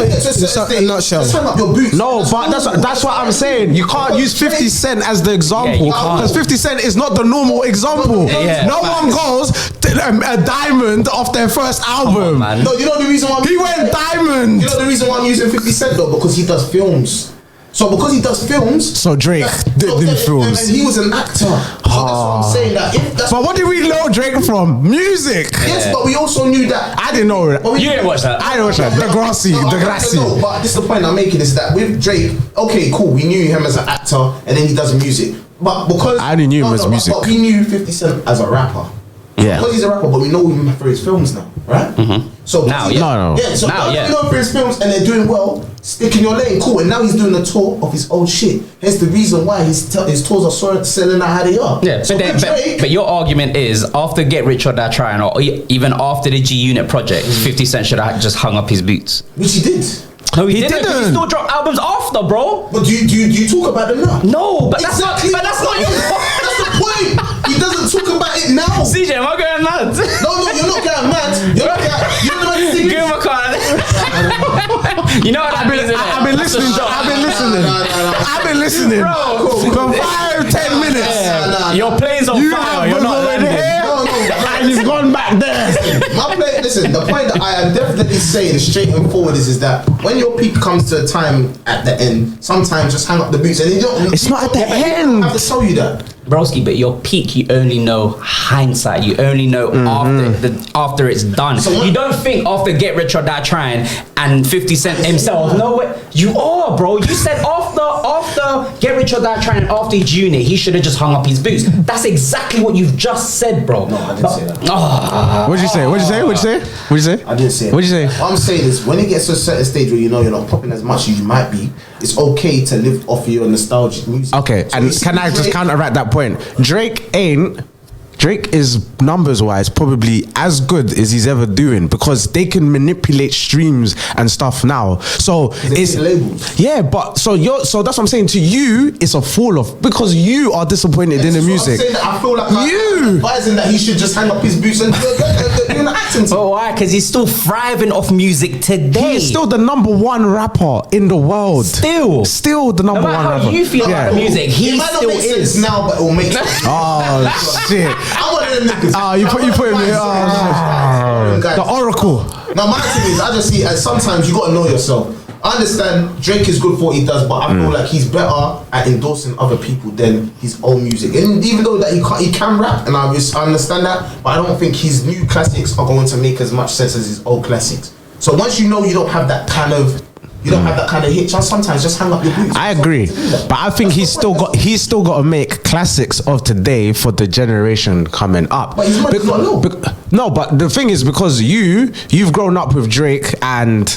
what in a nutshell. Just hang up your boots. No, but that's what I'm saying. You can't use 50 Cent as the example you can't. because 50 Cent is not the normal example. Yeah. No one goes a diamond off their first album. man. No, you know the reason why He went diamond. You know the reason why I'm using 50 Cent though? Because he does films. So because he does films, So Drake did films. and he was an actor. So that's what I'm saying. That if that's But what did we know Drake from? Music. yes, but we also knew that. I didn't know it. But we- You didn't watch that. I don't watch that. Degrassi, No, Degrassi. no, but this is the point I'm making is that with Drake, okay, cool, we knew him as an actor and then he does music. But because I only knew him as music. But we knew 50 Cent as a rapper. Yeah. Because he's a rapper, but we know him for his films now, right? So Now, because yeah. No. Yeah, so Now, now yeah. we know him for his films and they're doing well, stick in your lane, cool. And now he's doing a tour of his old shit. Hence the reason why his tours are selling out how they are. Yeah, so but, with Drake, but your argument is after Get Rich or Die Trying, or even after the G Unit project, 50 Cent should have just hung up his boots. which he did. No, he didn't. 'cause He still dropped albums after, bro. But do you talk about them now? No, but Exactly. that's not your That's the point. He doesn't talk about it now. CJ, am I going mad? No, you're not getting mad. You're not getting. You're not getting. Give him a card. You know what that means, innit? I've been listening. I've been listening. I've been listening for 5-10 minutes. Your plane's on You fire. have You're been not over landing. here, and you've gone back there. My play. Listen, the point that I am definitely saying straight and forward is that when your peak comes to a time at the end, sometimes just hang up the boots and you don't. It's not at the I end. have to tell you that. Broski, but your peak, you only know hindsight. You only know after it's done. So what- You don't think after Get Rich or Die Trying and 50 Cent himself. No way. You are, bro. You said after Get Rich or Die Trying and after his unit, he should have just hung up his boots. That's exactly what you've just said, bro. No, I didn't say that. What'd you say? What'd you say? What'd you say? What'd you say? I didn't say. What'd you say? What I'm saying is, when it gets to a certain stage where you know you're not popping as much as you might be, it's okay to live off your nostalgic music. Okay, So you and see can I just Drake- counteract that point? Drake is numbers wise probably as good as he's ever doing because they can manipulate streams and stuff now. So it's labels. yeah, but so that's what I'm saying to you. It's a fall off because you are disappointed in the So I'm music. saying that I feel like You. I'm advising that he should just hang up his boots and do an actor. to But why? Because he's still thriving off music today. He's still the number one rapper in the world. Still the number No matter one how rapper. you feel about the music, It he might not still make sense is. now, but it will make sense. Oh shit! I'm one of them niggas. Oh, you put me. Guys. The Oracle. Now my thing is, I just see as sometimes you gotta know yourself. I understand Drake is good for what he does, but I feel like he's better at endorsing other people than his own music. And even though that he can rap, and I understand that, but I don't think his new classics are going to make as much sense as his old classics. So once you know you don't have that kind of hit, just sometimes just hang up your boots. I agree, but I think he's still got to make classics of today for the generation coming up. But his money's not low. No, but the thing is, because you've grown up with Drake and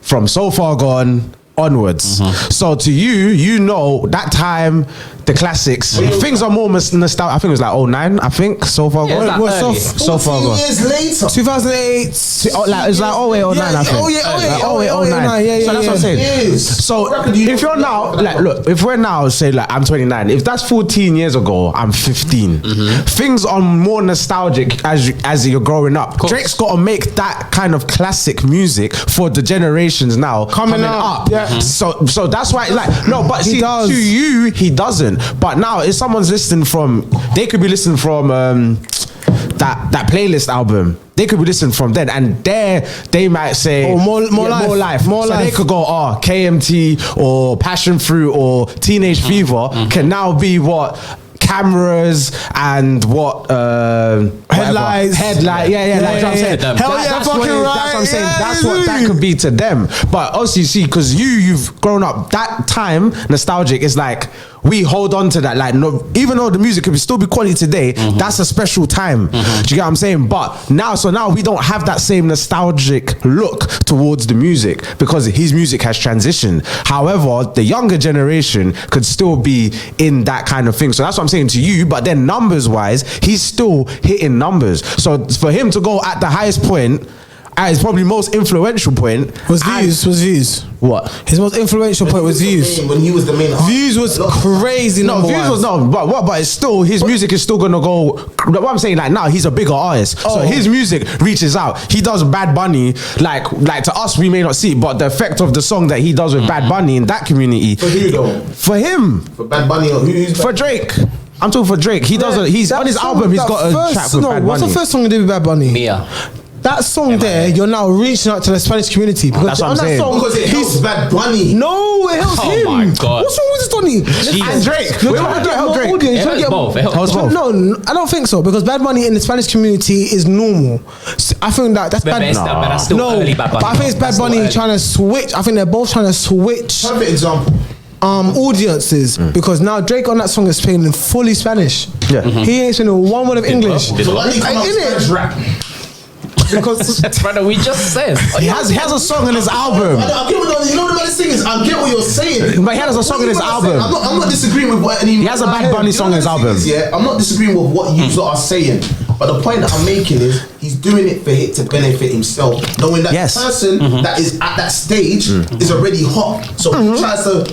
from So Far Gone onwards, so to you know that time, the classics, things are more nostalgic. I think it was like 09, I think, So Far Yeah, Gone. it was like So Far Gone. years later. 2008. It's like 08 or 09, I think. Oh yeah, Like 08, 09. 09. Yeah, So that's what I'm saying. Yes. So Reckon you if you're don't now, know. like, look, if we're now, say, like, I'm 29, if that's 14 years ago, I'm 15. Things are more nostalgic as you're growing up. Drake's got to make that kind of classic music for the generations now coming up. Yeah. So that's why, like, no, but He see, does. to you, he doesn't. But now, if someone's listening from, they could be listening from that playlist album. They could be listening from then, and they might say, Oh, more life. so they could go, KMT or Passion Fruit or Teenage Fever can now be what cameras and what Headlights. headlight, yeah, that's what I'm saying. Hell yeah, That's fucking what it is, right. that's what I'm saying. Yeah, That's what that could be to them. But obviously, see, because you've grown up that time, nostalgic. It's like we hold on to that. Like, no, even though the music could still be quality today, that's a special time. Do you get what I'm saying? But now we don't have that same nostalgic look towards the music because his music has transitioned. However, the younger generation could still be in that kind of thing. So that's what I'm saying to you. But then numbers wise, he's still hitting numbers. So for him to go at the highest point, at his probably most influential point, Was views. What? His most influential point was views. When he was the main Views was crazy. No, number views one. was no, but it's still his music is still gonna go. What I'm saying, like now he's a bigger artist, so his music reaches out. He does Bad Bunny, like to us we may not see, but the effect of the song that he does with Bad Bunny in that community, For who though? for him, For Bad Bunny or who's for Drake. I'm talking for Drake. He does. He's on his album. He's got a track with Bad What's Bunny. the first song he did with Bad Bunny? Mia. That song there, you're now reaching out to the Spanish community because That's what on I'm that saying. song, Because it helps Bad Bunny. no, it helps Oh him. my God. What's wrong with this, Donny? And Drake. You're Wait, trying to get help more Drake. audience. It You're trying to get helps both. It helps both. No, I don't think so because Bad Bunny in the Spanish community is normal. I think that's But Bad. that's still early Bad Bunny. But I think it's Bad That's still Bunny early. trying to switch. I think they're both trying to switch Perfect example. audiences because now Drake on that song is speaking in fully Spanish. Yeah. He ain't saying one word of English. So why did he come out Ain't it? Spanish rap? Because Brother, we just said. He has a song on his album. I get what you know what the maddest thing is. I get what you're saying. But he has a song on his album. I'm not disagreeing with what any. He has a Bad Bunny song on his album. Yeah, I'm not disagreeing with what you lot are saying. But the point that I'm making is he's doing it for it to benefit himself, knowing that Yes. the person that is at that stage is already hot. So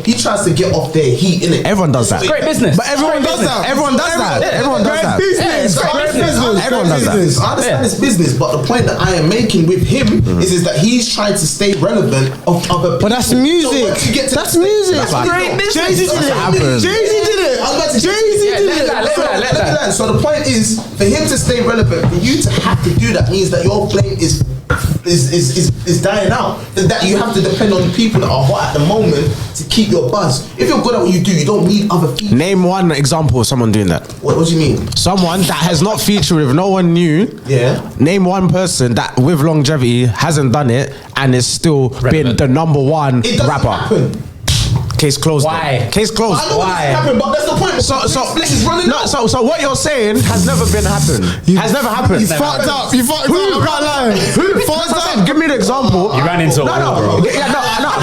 he tries to get off their heat, innit? Everyone does that. Great business. but everyone does that. Everyone does that. Everyone does that. Business. So I Great understand- business. Everyone does that. business. I understand it's business, but the point that I am making with him is that he's trying to stay relevant of other people. But that's music. So once you get to That's that- music. That's That's great business. Jay-Z did That's it. what happens. Jay-Z did it. I'm about to Jay-Z Yeah, did let it. that, let So, that, let that. So the point is, for him to stay relevant, for you to have to do that means that your flame is dying out. That you have to depend on the people that are hot at the moment to keep your buzz. If you're good at what you do, you don't need other people. Name one example of someone doing that. What do you mean? Someone that has not featured with no one new. Yeah. Name one person that with longevity hasn't done it and is still been the number one It doesn't rapper. happen. Case closed. Why? then. Case closed. I know what happened, but that's the point. It's running out. So what you're saying has never been happened. Has never happened. You fucked up. You fucked up. I can't lie. Who fucked up? Give me an example. You ran into a no, wall, no, yeah, no.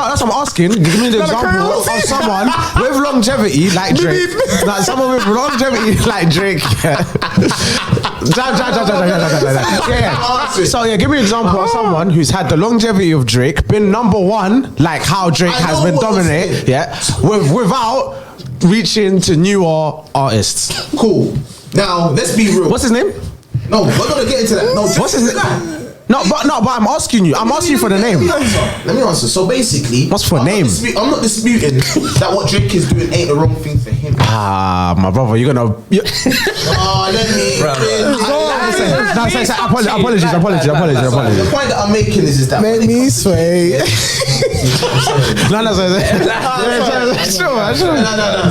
That's what I'm asking. Give me the example of someone with longevity like Drake. Like someone with longevity like Drake. Yeah. So yeah, give me an example of someone who's had the longevity of Drake, been number one, like how Drake I has know been what you're dominant. saying. Yeah, without reaching to newer artists. Cool. Now let's be real. What's his name? No, we're gonna get into that. No, What's his name? No, but I'm asking you. I'm asking you for the name. Let me answer. So basically, What's for I'm name? I'm not disputing that what Drake is doing ain't the wrong thing for him. Ah, my brother, you're gonna. Oh, let me. Apologies. The point that I'm making is that Make me sway. No.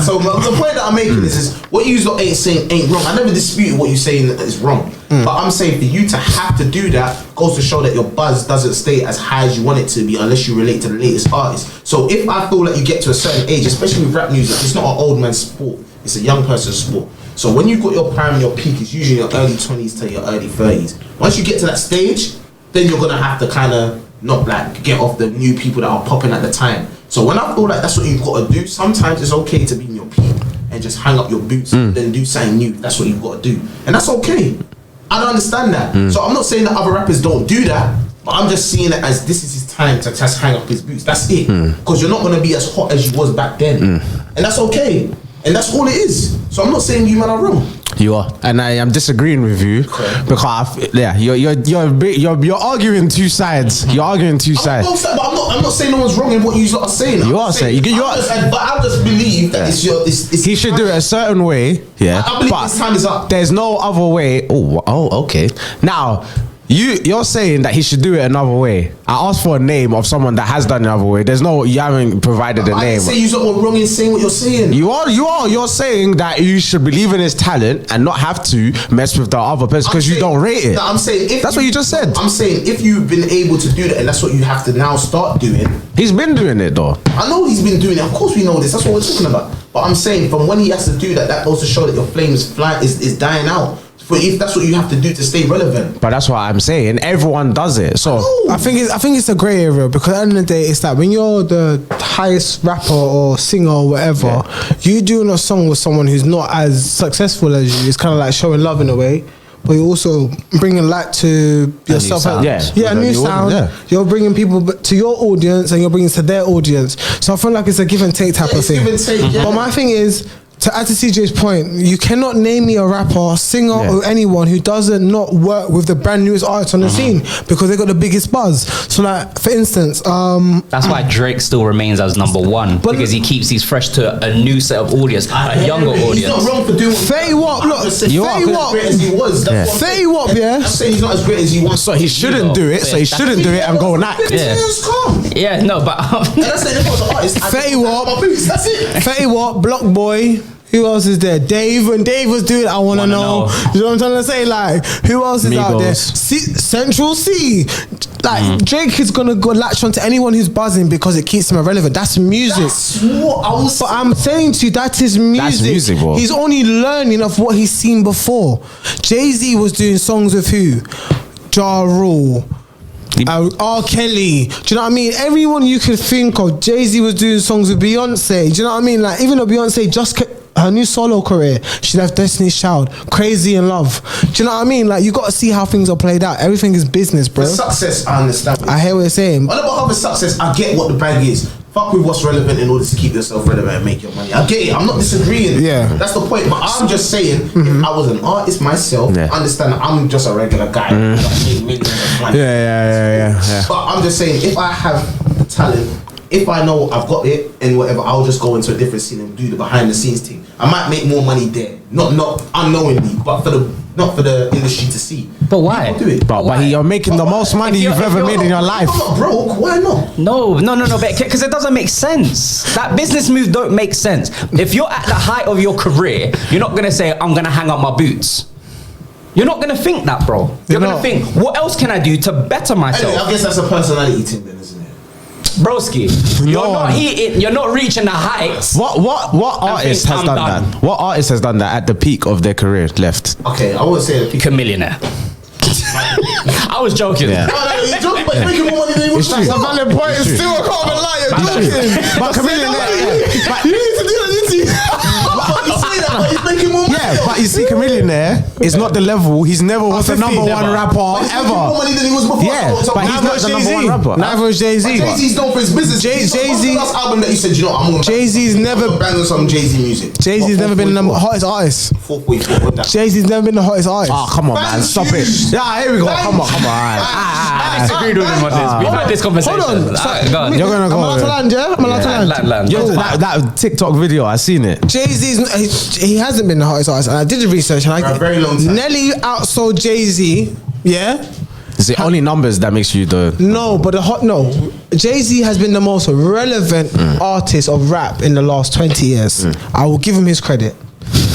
So the point that I'm making is what you lot ain't saying ain't wrong. I never disputed what you're saying is wrong. But I'm saying for you to have to do that goes to show that your buzz doesn't stay as high as you want it to be unless you relate to the latest artist. So if I feel like you get to a certain age, especially with rap music, it's not an old man's sport. It's a young person's sport. So when you've got your prime, your peak is usually your early 20s to your early 30s. Once you get to that stage, then you're going to have to kind of not like get off the new people that are popping at the time. So when I feel like that's what you've got to do, sometimes it's okay to be in your peak and just hang up your boots and then do something new. That's what you've got to do. And that's okay. I don't understand that. So I'm not saying that other rappers don't do that, but I'm just seeing it as this is his time to just hang up his boots. That's it. Because you're not going to be as hot as you was back then. And that's okay. And that's all it is. So I'm not saying you man are wrong. You are, and I am disagreeing with you because you're arguing two sides. You're arguing two sides. But I'm not saying no one's wrong in what you are saying. You are saying but I just believe that it's he should do it a certain way. Yeah, I believe but his time is up. There's no other way. Oh, okay. Now. You're saying that he should do it another way. I asked for a name of someone that has done it another way. You haven't provided a name. I say you're wrong in saying what you're saying. You're saying that you should believe in his talent and not have to mess with the other person because you don't rate it. No, I'm saying that's what you just said. I'm saying if you've been able to do that and that's what you have to now start doing. He's been doing it though. I know he's been doing it. Of course we know this. That's what we're talking about. But I'm saying from when he has to do that, that goes to show that your flame is dying out. But if that's what you have to do to stay relevant. But that's what I'm saying. Everyone does it. So I think it's a grey area because at the end of the day, it's like when you're the highest rapper or singer or whatever, you doing a song with someone who's not as successful as you. It's kind of like showing love in a way. But you're also bringing light to yourself. A new sound. You're bringing people to your audience and you're bringing to their audience. So I feel like it's a give and take type of thing. Give and take, But my thing is, to add to CJ's point, you cannot name me a rapper, singer, or anyone who doesn't not work with the brand newest artists on the scene because they got the biggest buzz. So, like for instance, that's why Drake still remains as number one because he keeps these fresh to a new set of audience, a younger audience. He's not wrong for doing. Fetty Wap, look, Fetty Wap, as he was. Fetty Wap, yeah. I'm saying he's not as great as he was. So he shouldn't do it. So he shouldn't do it and go and act. Yeah, no, but that's it. The artist. Fetty Wap, that's it. Fetty Wap, Block Boy. Who else is there? Dave. When Dave was doing it, I wanna know. You know what I'm trying to say? Like, who else is out there? Central C. Like, Drake is gonna go latch onto anyone who's buzzing because it keeps him relevant. That's music. That's what I was. But I'm saying to you, that is music. That's music, bro. He's only learning of what he's seen before. Jay-Z was doing songs with who? Ja Rule. R. Kelly, do you know what I mean? Everyone you could think of. Jay-Z was doing songs with Beyonce. Do you know what I mean? Like, even though Beyonce just her new solo career, she left Destiny's Child, Crazy in Love. Do you know what I mean? Like, you got to see how things are played out. Everything is business, bro. The success, I understand. I hear what you're saying. What about other success? I get what the bag is. Fuck with what's relevant in order to keep yourself relevant and make your money. I get it. I'm not disagreeing. Yeah. That's the point. But I'm just saying, if I was an artist myself, understand that I'm just a regular guy. That make millions of money. Yeah. But I'm just saying, if I have the talent, if I know I've got it and whatever, I'll just go into a different scene and do the behind the scenes thing. I might make more money there, not unknowingly, but not for the industry to see. But why? Do it. But you're making the most money you've ever made in your life. I'm not broke. Why not? No, because it doesn't make sense. That business moves don't make sense. If you're at the height of your career, you're not gonna say, I'm gonna hang up my boots. You're not gonna think that, bro. You're gonna think, what else can I do to better myself? Anyway, I guess that's a personality thing then, isn't it? Broski, you're not reaching the heights. What artist has done that? What artist has done that at the peak of their career left? Okay, I wouldn't say the peak. Chameleonaire. I was joking. Yeah. No, you're joking, but you're making more money than you want to. That's a valid point. It's still a common lie. You're joking. But Chameleonaire, you need to do that, But you say that, but he's making more money. but you see, Chameleonaire, is not the level. He's never was the 50, number one never. rapper But he's making more ever. money than he was before. Yeah, So but he's neither not is the number Jay-Z. one rapper. Neither is Jay-Z. But Jay-Z's known for his business. What's the last album that you said, you know, I'm gonna Jay-Z's never- bang on some Jay-Z music. Jay-Z's never been the hottest artist. 444. What that? Jay-Z's never been the hottest artist. Oh, come on, man. Thank Stop you. it. Yeah, here we go. Thank Come on, come on. I disagreed with him on this. We've had this conversation. Hold on. Go on. You're gonna go. I'm allowed to land, yeah? I'm allowed to land. Land. Yo, that TikTok video, I seen it. Jay-Z's, he hasn't been the hottest artist. And I did the research. And For a very long time. Nelly outsold Jay-Z, yeah? It's the only numbers that makes you the. No, but Jay-Z has been the most relevant artist of rap in the last 20 years. I will give him his credit.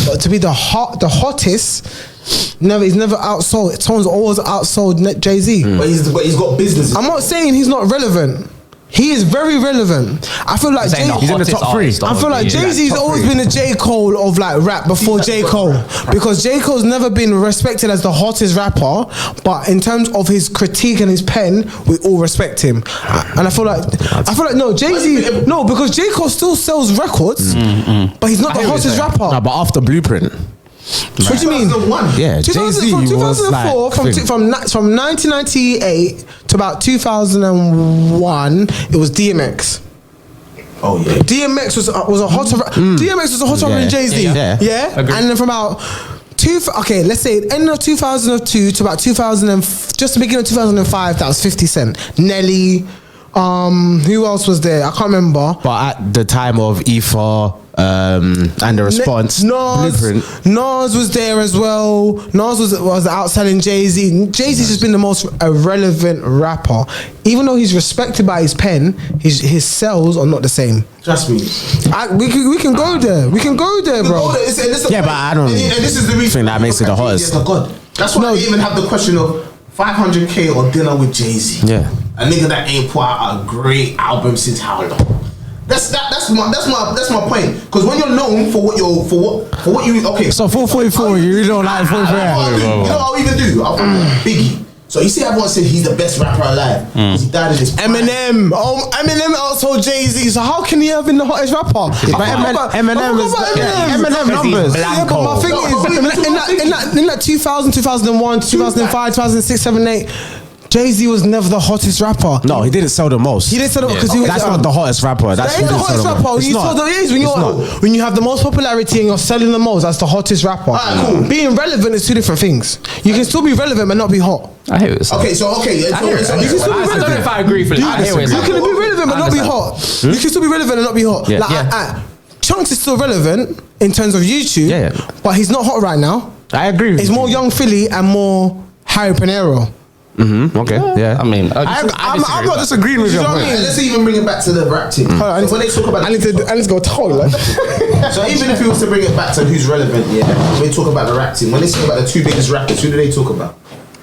But to be the hottest, he's never outsold. Someone's always outsold Jay-Z. But he's got business. I'm not saying he's not relevant. He is very relevant. I feel like Saying the He's in the hottest top three. artist I feel of like the year. Jay-Z's always been the J. Cole of like rap before J. Cole. Because J. Cole's never been respected as the hottest rapper, but in terms of his critique and his pen, we all respect him. And I feel like no, Jay-Z, no, because J. Cole still sells records, but he's not the hottest rapper. No, but after Blueprint. What do you mean? 2001. Yeah, 2000 Jay-Z from was 2004, like. from 1998 to about 2001, it was DMX. Oh yeah. DMX was a hotter. DMX was a hotter Yeah. than Jay-Z. Yeah. And then from about let's say end of 2002 to about just the beginning of 2005, that was 50 Cent, Nelly. Who else was there? I can't remember. But at the time of Ether and the response, Blueprint. Nas was there as well. Nas was outselling Jay-Z. Jay-Z's just been the most irrelevant rapper. Even though he's respected by his pen, his sales are not the same. Trust me. We can go there. We can go there, bro. Yeah, but I don't And this is the reason think that makes it the hottest. Yes, God. That's why I even have the question of 500K or dinner with Jay-Z. Yeah. A nigga that ain't put out a great album since how long? That's my point. Because when you're known for what you okay. So 444, you really don't like 444. You know what I'll even do? I'll Biggie. So you see, everyone said he's the best rapper alive because he died in his prime. Eminem. Eminem outsold Jay-Z. So how can he have been the hottest rapper? Eminem numbers. Yeah, but my thing is, in that 2000, 2001, 2005, 2006, 7, 8, Jay-Z was never the hottest rapper. No, he didn't sell the most. He didn't sell it because he was. That's not the hottest rapper. That's That ain't the hottest rapper. When you sell when you have the most popularity and you're selling the most, that's the hottest rapper. Alright, cool. Being relevant is two different things. You can still be relevant but not be hot. I hear it. Okay. I hear it. I don't know if I agree for You I hear it. can be relevant but not be hot. You can still be relevant and not be hot. Yeah. Like, Chunks is still relevant in terms of YouTube, but he's not hot right now. I agree with It's you. more Young Philly and more Harry Panero. Okay, yeah. I mean, I'm not disagreeing with You you. know what I mean? Let's even bring it back to the rap team. Hold on, So when they talk about I need to go toilet. so even if we was to bring it back to who's relevant, yeah, when they talk about the rap team, when they talk about the two biggest rappers, who do they talk about?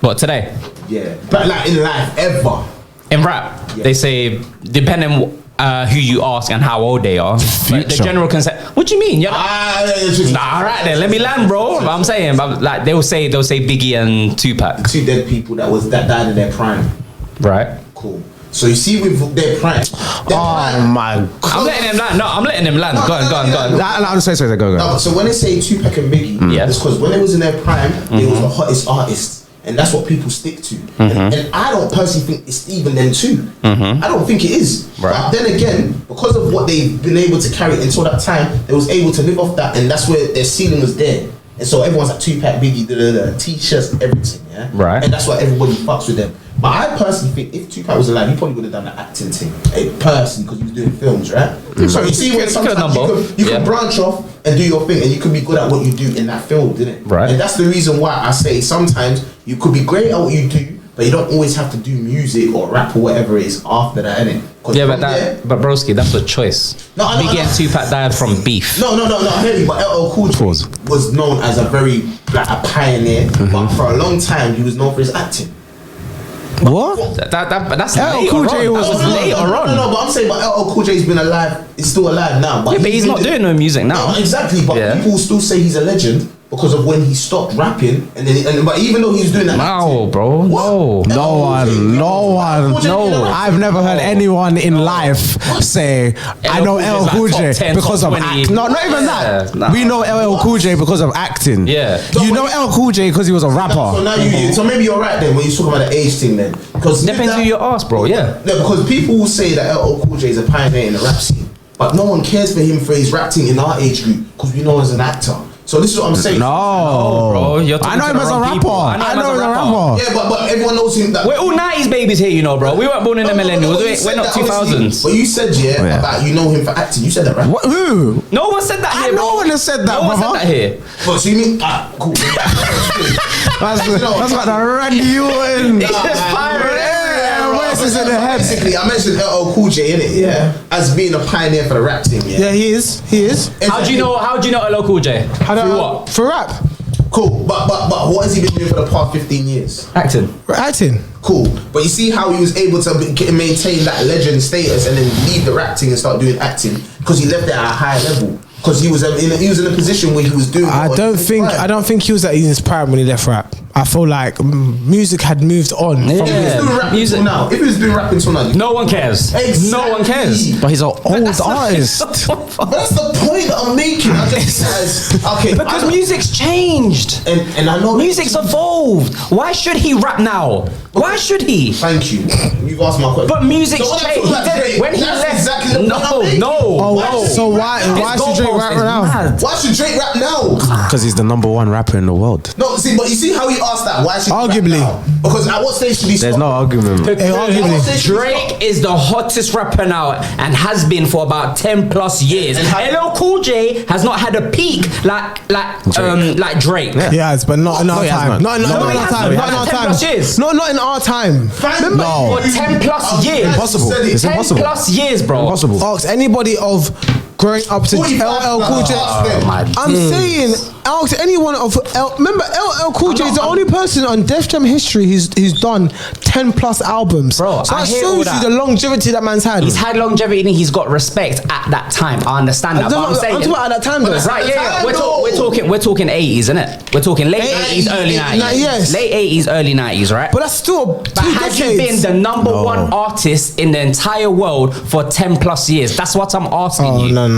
what today Yeah, but like in life, ever. in rap they say depending who you ask and how old they are. But the general concept. What do you mean? Nah, all right then. Let me land, bro. But I'm saying, but like they'll say Biggie and Tupac. Two dead people that died in their prime. Right. Cool. So you see with their prime. Oh my God. I'm letting them land. No, I'm letting them land. Go on. I'm sorry, go. No, so when they say Tupac and Biggie, Yes. it's because when they was in their prime, they was the hottest artists. And that's what people stick to. And I don't personally think it's even them two. I don't think it is. Right. But then again, because of what they've been able to carry until that time, they was able to live off that, and that's where their ceiling was there. And so everyone's like Tupac, Biggie, t-shirts, everything, yeah? Right. And that's why everybody fucks with them. But I personally think if Tupac was alive, he probably would have done the acting thing. Personally, because he was doing films, right? So you see when sometimes you can branch off and do your thing, and you can be good at what you do in that field, didn't it? Right. And that's the reason why I say sometimes you could be great at what you do, but you don't always have to do music or rap or whatever it is after that, innit? Yeah, but broski, that's a choice. No, I know, Biggie and Tupac died from beef. No, I hear you, but LL Cool J was known as a very, like, a pioneer, but for a long time, he was known for his acting. What? That's LL later Cool J on. was- That was later on. No, but I'm saying, but LL Cool J's been alive, is still alive now. Yeah, but he's not doing no music now. No, exactly, but Yeah. people still say he's a legend, because of when he stopped rapping, but even though he was doing that, No, bro. What? No one. No. I've never heard anyone in life say, I know LL Cool J top 10, because top of 20. acting. No, not even Yeah, that. nah. We know LL Cool J because of acting. Yeah. You know LL Cool J because he was a So rapper. now so maybe you're right then when you're talking about the age thing then, because Depends who you ask, bro. Yeah. No, because people will say that LL Cool J is a pioneer in the rap scene, but no one cares for him for his rapping in our age group because we know him as an actor. So this is what I'm saying. No, bro. You're I talking know to him the as a wrong rapper. people. I know him as a rapper. Yeah, but everyone knows him. That We're all 90s babies here, you know, bro. We weren't born in the millennials. We're not 2000s. But you said about you know him for acting. You said that, right? What, who? No one said that here, bro. No one has said that, No one brother. said that here. But so you mean cool? That's like the Randy Orton. It's just pirate. Voices in the head. Basically, I mentioned LL Cool J, innit? Yeah. As being a pioneer for the rap team. Yeah, he is. How do you know LL Cool J? Through what? For rap. Cool, but what has he been doing for the past 15 years? Acting. Acting. Cool, but you see how he was able to maintain that legend status and then leave the rap thing and start doing acting because he left it at a high level. Because he was in a position where he was doing. I don't think he was at his prime when he left rap. I feel like music had moved on. Yeah. If he was doing rap Music. until now, if he was doing rap until now, No one cares. Exactly. No one cares. But he's an old artist. But that's the point that I'm making. I just as okay Because music's changed. and I know Music's evolved. Why should he rap now? Why should he? Thank you. You've asked my question. But music's So when I changed. talk about Drake, When he that's left, exactly the point I'm making. no. Oh, so why should Drake rap now? Why should Drake rap now? Because he's the number one rapper in the world. No, see, but you see how he asked that? Why should he Arguably. rap now? Because at what stage should he There's stop? no argument. Because Drake is the hottest rapper now and has been for about 10 plus years. And LL Cool J has not had a peak like Drake. Yeah. He has, but not in our he has time. not. Not in No, he our hasn't. time. Not in our 10 time. plus years. No, not in our time. Remember? No. For 10 plus years. Impossible. said it. It's 10 impossible. plus years, bro. Impossible. Ask anybody of growing up to 45 LL Cool J. I'm saying, ask anyone of remember LL Cool J is the only person on Def Jam history who's done 10 plus albums. Bro, so I that hear all shows that. you the longevity that man's had. He's had longevity and he's got respect at that time. I understand that. But I'm saying, talking about at that time though. right? Yeah. We're talking 80s, isn't it? We're talking late 80s, early 90s. Yes. Late 80s, early 90s, right? But that's still But two has decades. you been the number one artist in the entire world for 10 plus years? That's what I'm asking Oh you. no.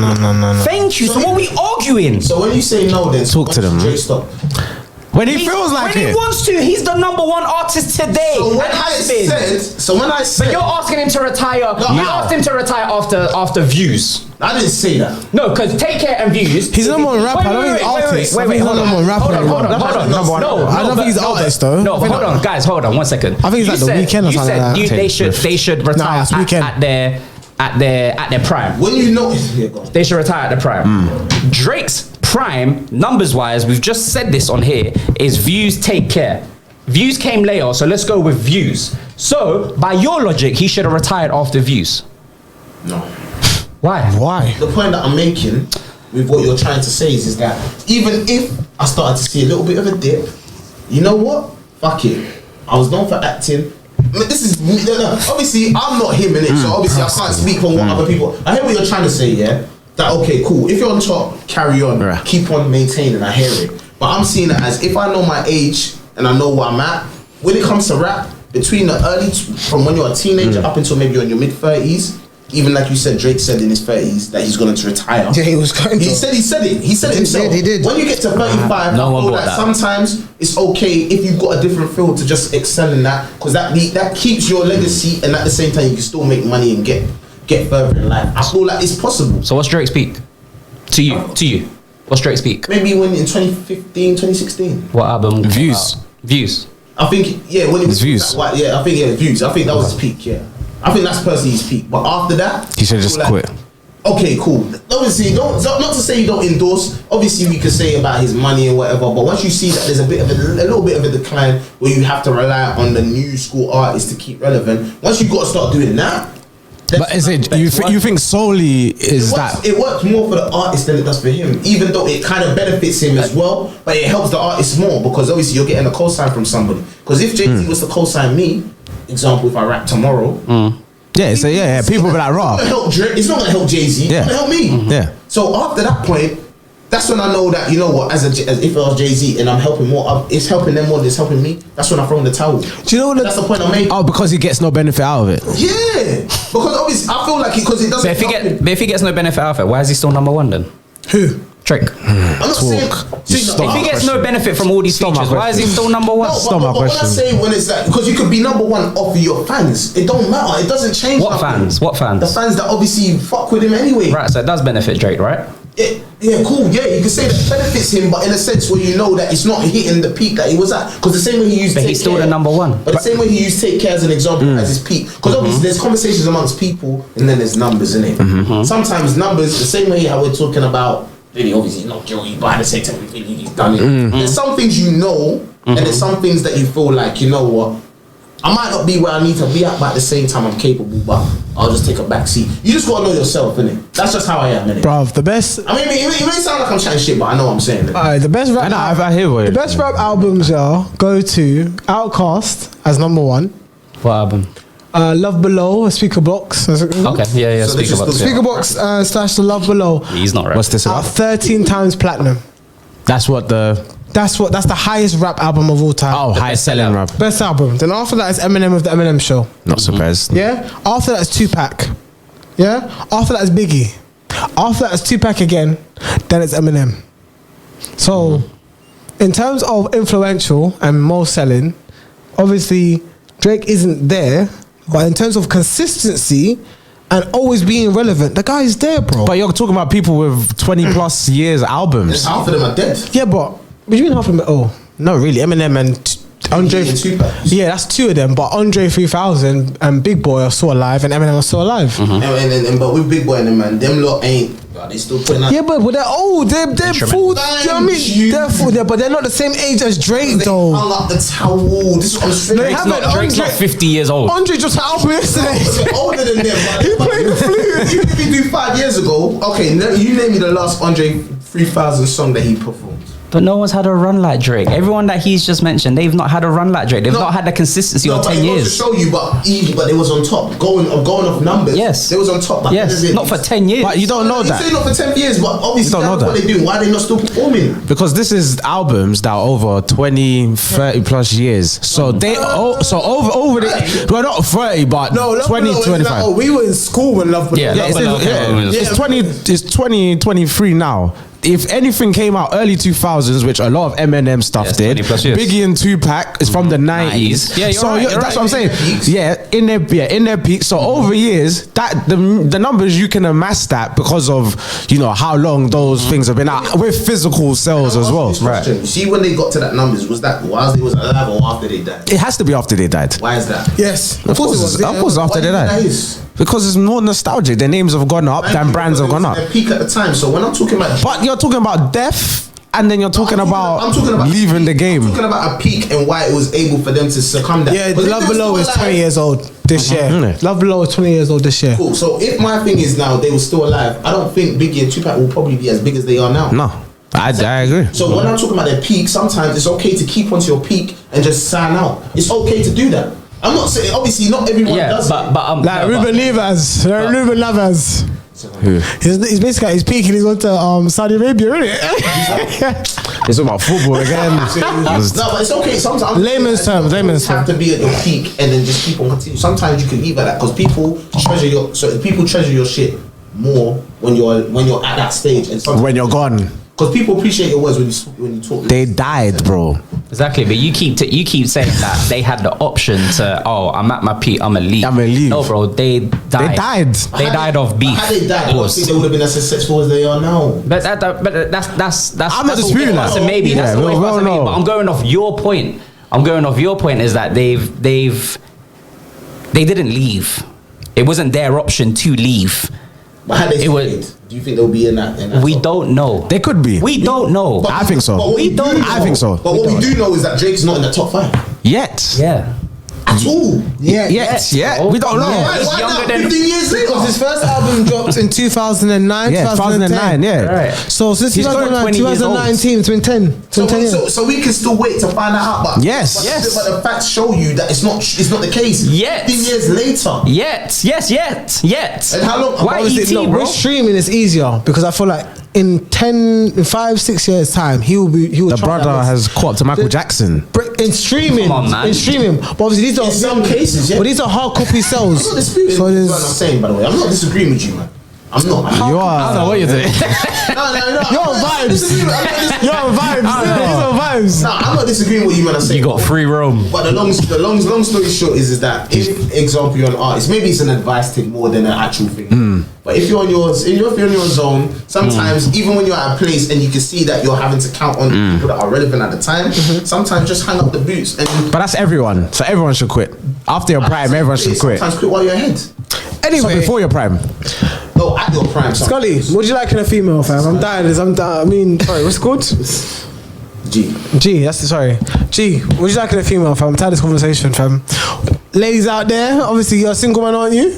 Thank you. So what are we arguing? So when you say no, then Talk to them, Drake man. stop. When he feels like when he it. wants to, he's the number one artist today. So when and I has been. said, But you're asking him to retire. You asked him to retire after Views. I didn't say that. No, because Take Care and Views. He's the number one rapper. I don't think he's artist. I think he's hold the on. number one rapper Hold on. anymore. No, I don't think he's artist though. No, but hold on, guys, hold on 1 second. I think it's like The Weeknd or something like that. They should retire it's Weeknd. at their prime. When you know, yeah, go on. They should retire at the prime. Drake's prime, numbers wise, we've just said this on here, is Views, Take Care. Views came later, so let's go with Views. So, by your logic, he should have retired after Views. No. Why? The point that I'm making with what you're trying to say is that even if I started to see a little bit of a dip, you know what? Fuck it. I was known for acting. I mean, this is obviously I'm not him in it, so obviously I can't speak for what other people. I hear what you're trying to say, yeah. That okay, cool. If you're on top, carry on, keep on maintaining. I hear it, but I'm seeing it as if I know my age and I know where I'm at when it comes to rap. Between the from when you're a teenager up until maybe you're in your mid 30s. Even like you said, Drake said in his 30s that he's going to retire. Yeah, he was going to. He said it. He said it himself. He did. When you get to 35, No one I feel bought like that. sometimes it's okay if you've got a different field to just excel in that, because that keeps your legacy, and at the same time you can still make money and get further in life. I feel like it's possible. So what's Drake's peak? To you. What's Drake's peak? Maybe when in 2015, 2016. What album? Views. Views. I think when it was Views. Views. I think that was his peak. Yeah, I think that's personally his peak. But after that, He should just I feel like, quit. Okay, cool. Obviously, not to say you don't endorse. Obviously, we could say about his money and whatever. But once you see that there's a little bit of a decline where you have to rely on the new school artists to keep relevant. Once you got to start doing that. But is it you think solely is that? It works more for the artist than it does for him, even though it kind of benefits him as well. But it helps the artist more because obviously you're getting a cosign from somebody. Because if Jay-Z was to cosign me, example, if I rap tomorrow. Yeah, so yeah, people be like, raw. It's not gonna help Drake. It's not gonna help Jay-Z. Yeah. It's gonna help me. Yeah. So after that point, That's when I know that, you know what, as if I was Jay-Z and I'm helping more, it's helping them more than it's helping me. That's when I throw in the towel. Do you know what? That's the point I'm making. Oh, because he gets no benefit out of it. Yeah, because obviously I feel like because it doesn't. But if he gets no benefit out of it, why is he still number one then? Who? Drake. I'm not saying. If he gets no benefit from all these features, why is he still number one? No, but when I say when it's like, because you could be number one off of your fans, it don't matter. It doesn't change. What fans? What fans? The fans that obviously fuck with him anyway. Right, so it does benefit Drake, right? Yeah, cool. Yeah, you can say that benefits him, but in a sense where you know that it's not hitting the peak that he was at. Because the same way he used, but he's still the number one. But the same way he used Take Care as an example as his peak. Because obviously there's conversations amongst people, and then there's numbers in it. Sometimes numbers, the same way how we're talking about. Really, obviously, he's not guilty, but at the same time, he's done it. There's some things you know, and there's some things that you feel like, you know what, I might not be where I need to be at, but at the same time, I'm capable, but I'll just take a back seat. You just gotta know yourself, innit? That's just how I am, innit? Bruv, the best. I mean, it may sound like I'm chatting shit, but I know what I'm saying. Alright, the best rap. I hear what the best rap albums are go to Outkast as number one. What album? Love Below, Speaker Box. Okay, yeah, So this speaker is box. the- Speaker Box / the Love Below. He's not right. What's this about? 13 times platinum. That's what the That's the highest rap album of all time. highest selling rap. Best album. Then after that is Eminem with the Eminem Show. Not surprised. Yeah. After that is Tupac. Yeah. After that is Biggie. After that is Tupac again. Then it's Eminem. So, in terms of influential and most selling, obviously Drake isn't there. But in terms of consistency and always being relevant, the guy is there, bro. But you're talking about people with 20 plus years albums. Half of them are dead. Yeah, but what do you mean half of them? Oh, no, really. Eminem and Andre. and Tupac. Yeah, that's two of them. But Andre 3000 and Big Boy are still alive, and Eminem are still alive. And but with Big Boy and them, man, them lot ain't. They still putting out. Yeah, but they're old. They're full. Do you know what I mean? They're full. But they're not the same age as Drake, They though. hung up the towel. This is what I'm saying. They haven't. Drake's not 50 years old. Andre just had album yesterday. They're older than them. But He played the flute. Even if you do 5 years ago, okay, you name me the last Andre 3000 song that he performed. But no one's had a run like Drake. Everyone that he's just mentioned, they've not had a run like Drake. They've not had the consistency of 10 but years. To show you, but they was on top. Going off numbers. Yes. They was on top. Yes, not for 10 years. But you don't know You say that. not for 10 years, but obviously You don't that's know what that. they do. Why are they not still performing? Because this is albums that are over 20, 30 plus years. So they so over the well not 30 but 20, 25. We were in school when Love Below. Yeah, Yeah, Love Below. it's 2023 now. If anything came out early 2000s, which a lot of Eminem stuff Yes, did, 20 plus years. Biggie and Tupac is from the 90s. Yeah, you're right, you're that's right. what I'm saying. Yeah, in their peak. So over years, that the numbers you can amass that because of how long those things have been out with physical sales as well. Right. You see, when they got to that numbers, was that whilst they was alive or after they died? It has to be after they died. Why is that? Yes. Of course, it's after they Why do you think that died. is? Because it's more nostalgic. Their names have gone up, than brands have gone up. Their peak at the time. So when I'm talking about, But you're talking about death, and then you're talking about leaving the I'm game. talking about a peak and why it was able for them to succumb that. Yeah, Because if Love they were Below is still 20 alive- years old this year. Mhm. Love Below is 20 years old this year. Cool. So if my thing is now they were still alive, I don't think Biggie and Tupac will probably be as big as they are now. No, I agree. So when I'm talking about their peak, sometimes it's okay to keep onto your peak and just sign out. It's okay to do that. I'm not saying obviously not everyone does but it. Like Ruben Neves, Ruben Neves. He's basically he's peaking. He's gone to Saudi Arabia, isn't it? It's about football again. No, but it's okay. Sometimes Layman's terms, layman's have to be at your peak and then just keep on continuing. Sometimes you can leave at that because people treasure your shit more when you're at that stage and sometimes When you're gone, because people appreciate your words when you talk. they died, bro. Exactly, but you keep saying that they had the option to I'm at my peak, I'm gonna leave. No, bro, they died. They died. They died of beef. Had they died, I don't think they would have been as successful as they are now. But that's I'm not disputing that. So maybe that's Yeah, always well, possible. no. But I'm going off your point. Is that they didn't leave. It wasn't their option to leave. But had they It was- stayed, do you think they'll be in that? We top? don't know. They could be. We don't know. But- I think so. but what We do don't- know- I think so. But what we do know is that Drake's not in the top 5 Yet. Yeah. at all. Yeah. bro. We don't know. Why, He's why younger not? than- 15 years later. Because his first album dropped in 2009, Yeah, 2009. Yeah. Right. So since He's going 2009, 20 years old. 2019, it's been 10. It's been 10 years. So we can still wait to find that out. But Yes. but the facts show you that it's not the case. Yet. 15 years later. Yet. And how long? Why Obviously, ET, look, bro? with streaming is easier because I feel like in 5-6 years time, he will The try brother that list. has caught up to Michael Jackson. In streaming, Come on, man. in streaming. But obviously these are In some cases, yeah. But these are hard copy sales. I'm not disputing So what I'm there's saying, by the way. I'm not disagreeing with you, man. I'm not. You are. I don't know what you're doing. No. You're on vibes. You're on vibes. He's on vibes. No, I'm not disagreeing with you, man. I'm saying You got free roam. But the long story short is that if, example, you're an artist, maybe it's an advice thing more than an actual thing. But if you're on your zone, sometimes even when you're at a place and you can see that you're having to count on people that are relevant at the time, sometimes just hang up the boots. And But that's everyone. So everyone should quit. After your prime, everyone should quit. Sometimes quit while you're ahead. Anyway, So before your prime. No, at your prime. Scully, what do you like in a female, fam? I'm dying. I mean, sorry, what's it called? G, that's the, sorry. G, what do you like in a female, fam? I'm tired of this conversation, fam. Ladies out there, obviously you're a single man, aren't you?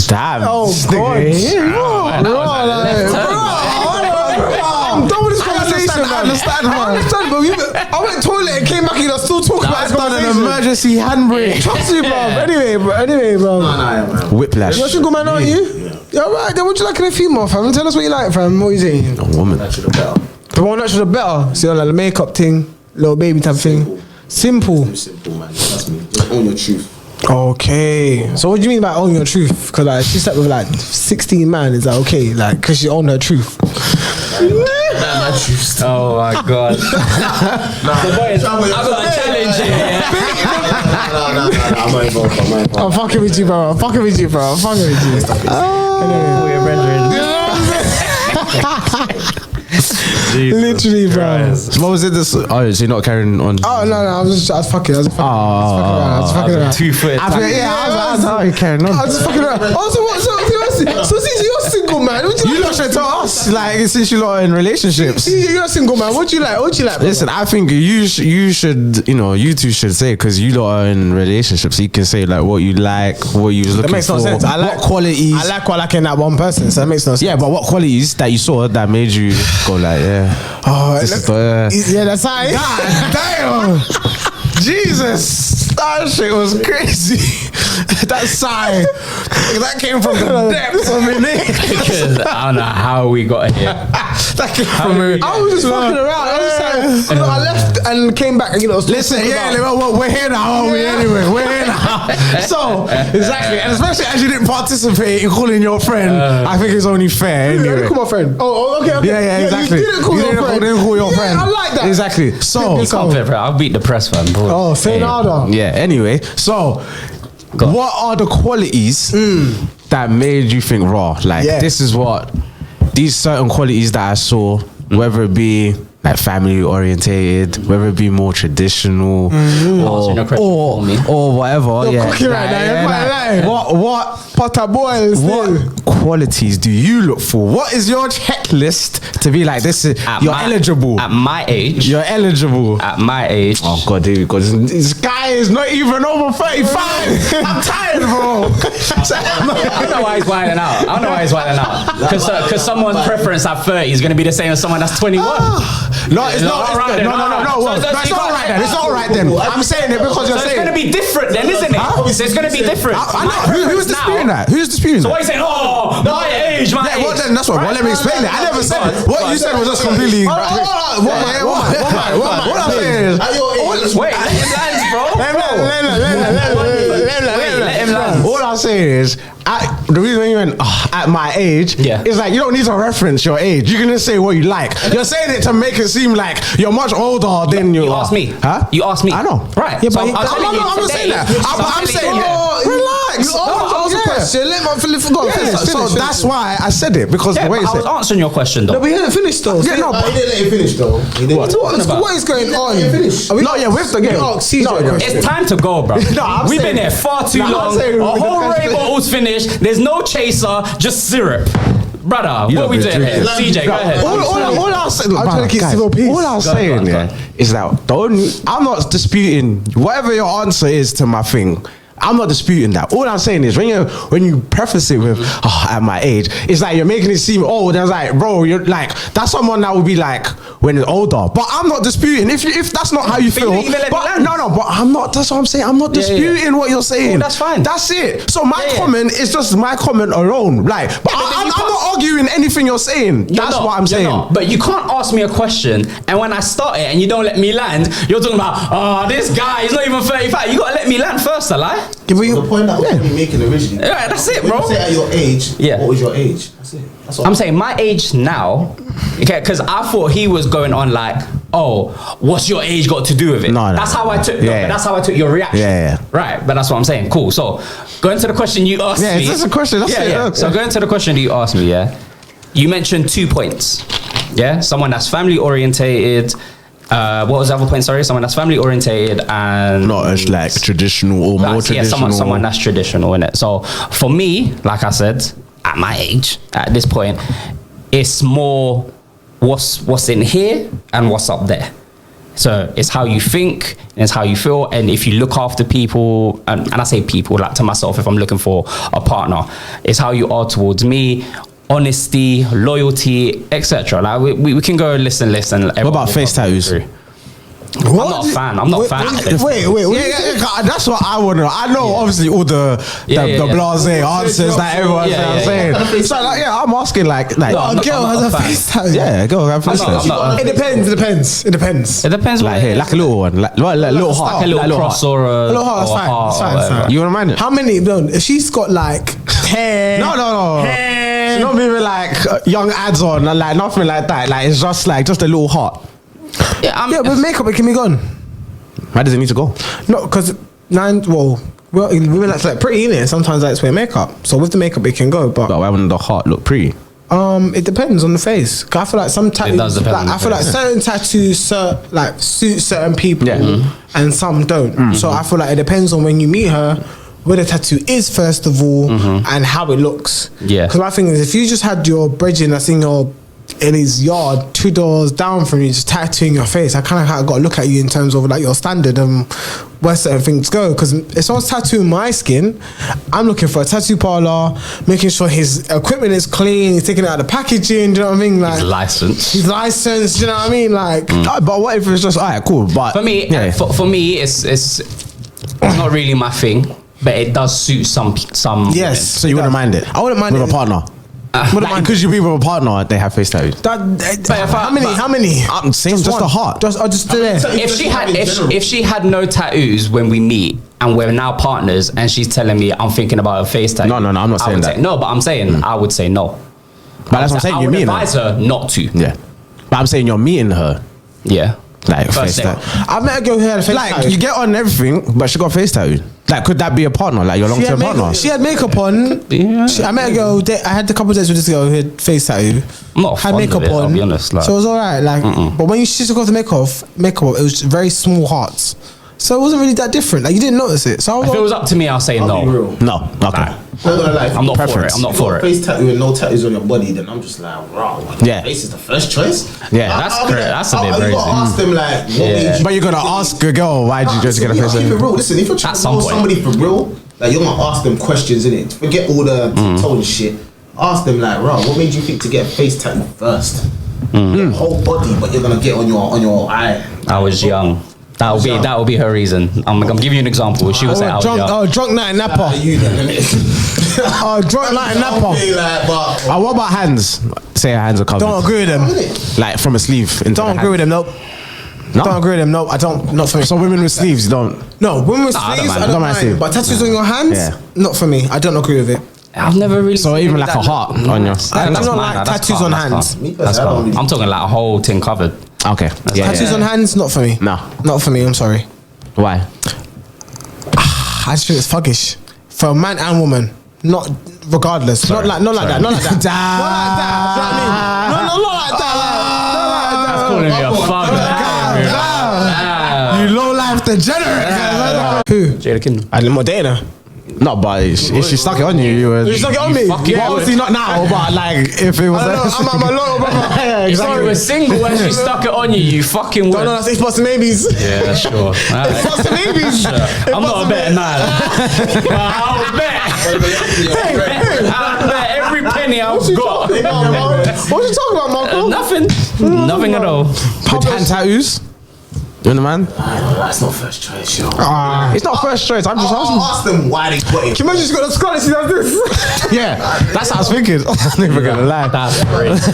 Damn. Oh, God. I'm done with this conversation, man. I understand, but I went to toilet and came back and you're still talking about this I've done an conversation. emergency handbrake. Trust you, bro. Anyway, bro. man. Whiplash. You're a single man, aren't you? Yeah, right. Then what do you like in a female, fam? Tell us what you like, fam. What are you saying? A woman. That should have better. The one that should have better. So like the makeup thing, little baby type thing. Simple. Too simple, man. Trust me. Just own your truth. Okay. So what do you mean by own your truth? Because like she slept with like 16 man. Is that okay? Like because she owned her truth. Oh my god. So boys, I've got a challenge here. No. I'm not involved. I'm fucking with you, bro. I'm fucking with you. Literally, bro. What was it? This? Oh, so you're not carrying on? Oh no, I was fucking around. I was fucking around. 2 foot. I was carrying on. I was fucking around. Oh, so what? So since you're single, man, what do you You like? lot should tell us, like, since you lot are in relationships. You're a single man. What do you like? Bro? Listen, I think you should, you two should say, because you lot are in relationships. You can say like what you like, what you was looking That makes for. no sense. I like what qualities. I like what I like in that one person. So that makes no sense. Yeah, but what qualities that you saw that made you go like, yeah. Oh, This is the, yeah, that's how. God damn! Jesus, that shit was crazy. That sigh, that came from the depths of me. Because I don't know how we got here. That came from me. I was just fucking around. I was just like, I left and came back and Listen, we're here now, aren't we? Anyway, we're here now. So exactly, and especially as you didn't participate in calling your friend, I think it's only fair. I Anyway. didn't call my friend. Oh, okay. Yeah, exactly. You didn't call your friend. Didn't call your friend. I like that. Exactly. So It's all- Confident, bro. I'll beat the press, man, bro. Oh, say nada. yeah. Anyway, so what are the qualities that made you think raw? Like Yeah. this is what these certain qualities that I saw, whether it be like family orientated, whether it be more traditional, Answering your question for me. or whatever. You're yeah, cooking right now, you're quite lying. what Potter boy. what qualities do you look for? What is your checklist to be like this? You're eligible. At my age. You're eligible. At my age. Oh God, here we go. This guy is not even over 35. I'm tired, bro. I don't know why he's wilding out. Because someone's preference at 30 is going to be the same as someone that's 21. No, it's not. all right then. No, it's not right then. It's not right then. I'm saying it because you're So it's saying. going to be different then, isn't it? So it's going to be different. I know. Who was disputing that? Who's disputing So that? why are you saying, oh, my age? Yeah, well, then that's what. Well, let me explain it. I never said it. What you said was just completely. What I'm saying is. Wait, let him land, bro. Let him land. All I'm saying is, the reason you went at my age is like you don't need to reference your age. You can just say what you like. You're saying it to make it seem like you're much older than you are. asked me. Huh? You asked me. I know. Right. Yeah, So but I'm not saying that. I'm saying Oh, relax. Ask a question. Let my Philip forgot. So that's why I said it because Yeah, the way but it's I was answering your question though. No, but he didn't finish though. Yeah, no, He didn't let him finish though. He didn't. What is going on? finish. Are we No, yeah, with the game. Oh, CJ No, yeah. question. It's time to go, bro. No, I'm We've saying- been here far too No, I'm long. saying A with the whole question- Ray bottle's finished. There's no chaser, just syrup. Brother, You what are we don't doing here? drink. CJ, go ahead. All I was saying, I'm trying to keep guys, civil peace. all I was saying, go on. is that I'm not disputing whatever your answer is to my thing. I'm not disputing that. All I'm saying is when you preface it with at my age, it's like you're making it seem old. And it's like, bro, you're like, that's someone that would be like when it's older. But I'm not disputing if that's not how you But feel. you didn't even let me land. No, but I'm not. That's what I'm saying. I'm not disputing what you're saying. Oh, that's fine. That's it. So my comment is just my comment alone. Like, but then I'm you not arguing anything you're saying. You're That's not, what I'm you're saying. not. But you can't ask me a question, and when I start it and you don't let me land, you're talking about, this guy, he's not even 35. You gotta let me land first, lie. The point that I was gonna be making originally. Yeah, that's it, When bro. you say at your age, Yeah. what was your age? That's it. That's all. I'm saying my age now, okay, because I thought he was going on like, what's your age got to do with it? No. That's how I took. No, Yeah. but that's how I took your reaction. Yeah. Right, but that's what I'm saying. Cool. So, going to the question you asked Yeah, me. it's just a question. That's it. Yeah. Okay. So going to the question you asked me, you mentioned 2 points. Yeah, someone that's family orientated. What was the other point? Sorry, someone that's family orientated and Not as like traditional or more traditional. someone that's traditional in it. So for me, like I said, at my age, at this point, it's more what's in here and what's up there. So it's how you think and it's how you feel, and if you look after people, and I say people like to myself if I'm looking for a partner, it's how you are towards me. Honesty, loyalty, etc. Like we can go list and What about face tattoos? I'm not a fan. I'm not a fan. of this. Wait. Yeah, that's what I want to know. I know obviously all the blase answers that everyone's saying. So like, I'm asking like I'm a not- girl I'm not has a a fan. face tattoo. yeah, go have face I'm not- tattoos. I'm not- It depends. It depends. Like what here, it like is. a little one, like a little heart, Like a little cross or a little heart, that's or a fine, heart that's or fine, that's whatever. fine. You want to mind it? How many? No, if she's got like hair. No. Hair. She's not moving like young ads on, and like nothing like that. Like it's just a little heart. Yeah, Yeah, with makeup it can be gone. Why does it need to go? No, because women that's like pretty in it. Sometimes like wear makeup. So with the makeup it can go, but But why wouldn't the heart look pretty? it depends on the face. 'Cause I feel like some tattoos, does depend on the I feel like face. certain tattoos suit certain people, Yeah. and some don't. So I feel like it depends on when you meet her, where the tattoo is first of all, and how it looks. Yeah. Because my thing is, if you just had your brethren that's in his yard 2 doors down from you just tattooing your face, I kind of got to look at you in terms of like your standard and where certain things go. Because if someone's tattooing my skin, I'm looking for a tattoo parlor, making sure his equipment is clean, he's taking it out of the packaging, do you know what I mean? Like License. he's licensed, do you know what I mean? Like But what if it's just alright, cool? But For me, for me, it's not really my thing, but it does suit some. yes. so you wouldn't mind it? I wouldn't mind with it. a partner. Because you be with a partner, they have face tattoos. How many? I'm saying just a heart. Just there. If she had no tattoos when we meet and we're now partners and she's telling me I'm thinking about a face tattoo. No, I'm not I saying would that. say, no, but I'm saying I would say no. But that's what I'm saying. I You're would meeting her. advise her not to. Yeah. But I'm saying you're meeting her. Yeah. Like First face date. tattoo. I met a girl who had a face Like tattoo. you get on everything, but she got a face tattoo. Like could that be a partner? Like your long term partner? She had makeup on. Yeah. I met a girl. I had a couple of days with this girl who had face tattoo. I'm not Had fond makeup of it, on. I'll be honest. Like, So it was alright. Like, but when she took off the makeup, it was very small hearts. So it wasn't really that different. Like you didn't notice it. So I was if it was up to me, I'll say I'll be no. real. No. Okay. Not gonna lie. I'm not for it. Preference. I'm not If you for got a it. face tattoo and no tattoos on your body, then I'm just like, wow. Yeah. Face is the first choice. Yeah. That's correct. That's a bit You crazy. gotta ask them like, what made you? But you're gonna ask a girl, why did you just get a face Keep it tattoo? real. Listen, if you're trying At to some know point. somebody for real, like you're gonna ask them questions in it. Forget all the tiptoe and shit. Ask them like, right, what made you think to get a face tattoo first? Your whole body, but you're gonna get on your eye. I was young. That will be her reason. I'm giving you an example. She would say I was young. drunk night Like, napper. you then, innit? Drunk night napper. Like, but What about hands? Say her hands are covered. Don't agree with them. Like from a sleeve into Don't the agree with hand. them. Nope. No? Don't agree with them. Nope. I don't. Not for me. So women with sleeves, you don't. No, women with Nah, I don't sleeves, mind. I don't Don't mind mind. sleeve. But tattoos on your hands, Yeah. not for me. I don't agree with it. I've never really. So seen even any like a that- heart on your. I do not like tattoos on hands. Me That's personally, I don't calm. really- I'm talking like a whole thing covered. Okay. Tattoos on hands, not for me. No. Not for me. I'm sorry. Why? I just think it's thuggish for a man and woman. Not regardless. Not like that. Not like that. Not like that. Do you know what I mean? No, not like that. That's calling me a fuck. You low life degenerate. Who? Jada Kingdom. I didn't more dating her. No, but if she stuck it on you, you would. You stuck it on me. fucking Yeah, would. Obviously not now, but like if it was. I don't know, I'm my loyal brother. Yeah, If you were single and she stuck it on you, you fucking would. No, that's if busting babies. Yeah, sure. Alright. Busting babies. I'm not a better man. I'll bet every penny I've got. What you talking about, Marco? Nothing. Nothing at all. With hand tattoos. You know, man. That's not first choice, yo. It's not first choice. I'm just asking. Ask them why they put it. Can you imagine she's got a scar and she does this? Yeah, that's what I was thinking. I'm never gonna lie. That's crazy.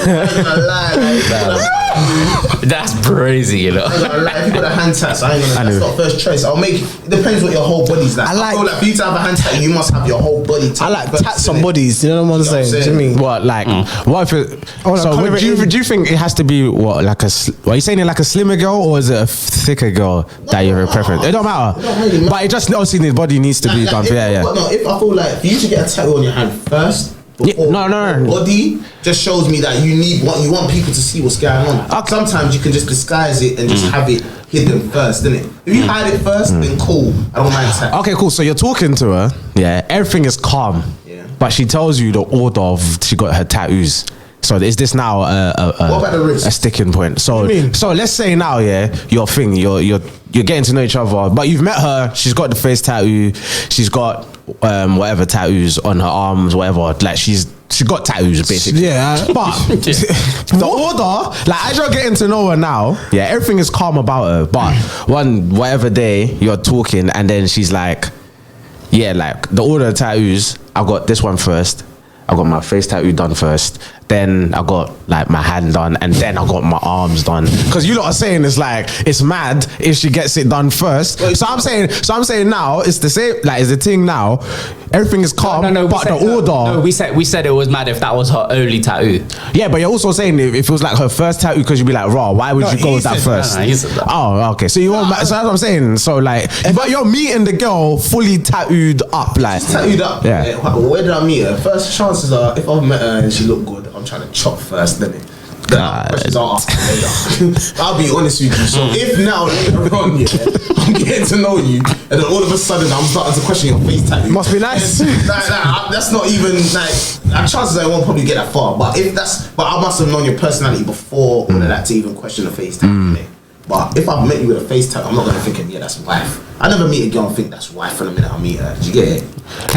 That's crazy, you know. If you got a hand tat, I ain't gonna. That's not first choice. I'll make. It depends what your whole body's like. I feel like for you to have a hand tat, you must have your whole body. I like first, tats on innit? bodies. You know what I'm saying? Do you mean? What like? What if it? So colour would it in. do you think it has to be what like a? Are you saying it like a slimmer girl or is it a thicker girl that you're a preference? It don't matter. It don't really matter. But it just obviously the body needs to be done. Yeah. But no, if I feel like for you to get a tattoo on your hand first. Before no. Body just shows me that you want people to see what's going on. Okay. Sometimes you can just disguise it and just have it hidden first, innit? If you hide it first, then cool. I don't mind that. Okay, cool. So you're talking to her. Yeah, everything is calm. Yeah. But she tells you the order of she got her tattoos. So is this now What about the wrist? a sticking point? So What do you mean? so let's say now, yeah, your thing, you're getting to know each other, but you've met her. She's got the face tattoo. She's got whatever tattoos on her arms, whatever. Like she's got tattoos basically. Yeah. But the order, like as you're getting to know her now, yeah, everything is calm about her. But whatever day you're talking, and then she's like, yeah, like the order of tattoos, I got this one first. I got my face tattoo done first. Then I got like my hand done, and then I got my arms done. Because you lot are saying it's like it's mad if she gets it done first. So I'm saying now it's the same. Like it's the thing now. Everything is calm, No, but the order. No, we said it was mad if that was her only tattoo. Yeah, but you're also saying if it was like her first tattoo, because you'd be like, raw. Why would you go with that first? he said that. Oh, okay. So you want? So that's what I'm saying. So like, but you're meeting the girl fully tattooed up, like Tattooed up. Yeah. Where did I meet her? First chances are, if I've met her and she looked good, I'm trying to chop first, then questions are asked later. I'll be honest with you. So if now later on, yeah, I'm getting to know you, and then all of a sudden I'm starting to question your face tattoo. Must be nice. That's not even like. Chances I won't probably get that far. But I must have known your personality before all of that to even question a face tattoo. But if I've met you with a face tattoo, I'm not gonna think, yeah, that's wife. I never meet a girl and think that's wife for the minute I meet her. Did you get it?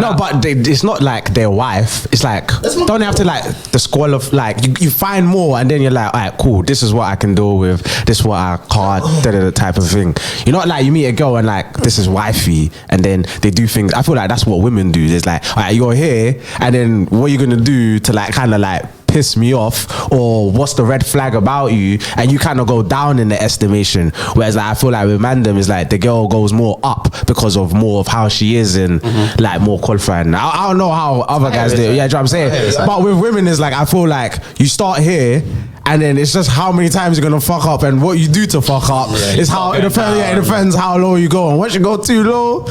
No, but it's not like their wife. It's like don't they have to like the squall of like you find more, and then you're like, all right, cool. This is what I can deal with. This is what I can't. Type of thing. You're not like you meet a girl and like this is wifey, and then they do things. I feel like that's what women do. It's like, all right, you're here, and then what are you gonna do to like kind of like piss me off, or what's the red flag about you, and you kind of go down in the estimation. Whereas like, I feel like with Mandem is like the girl goes more up because of more of how she is and like more qualified. I don't know how other guys do it. Yeah, do you know what I'm saying? But with women is like I feel like you start here. And then it's just how many times you're gonna fuck up, and what you do to fuck up is how it depends how low you go. And once you go too low,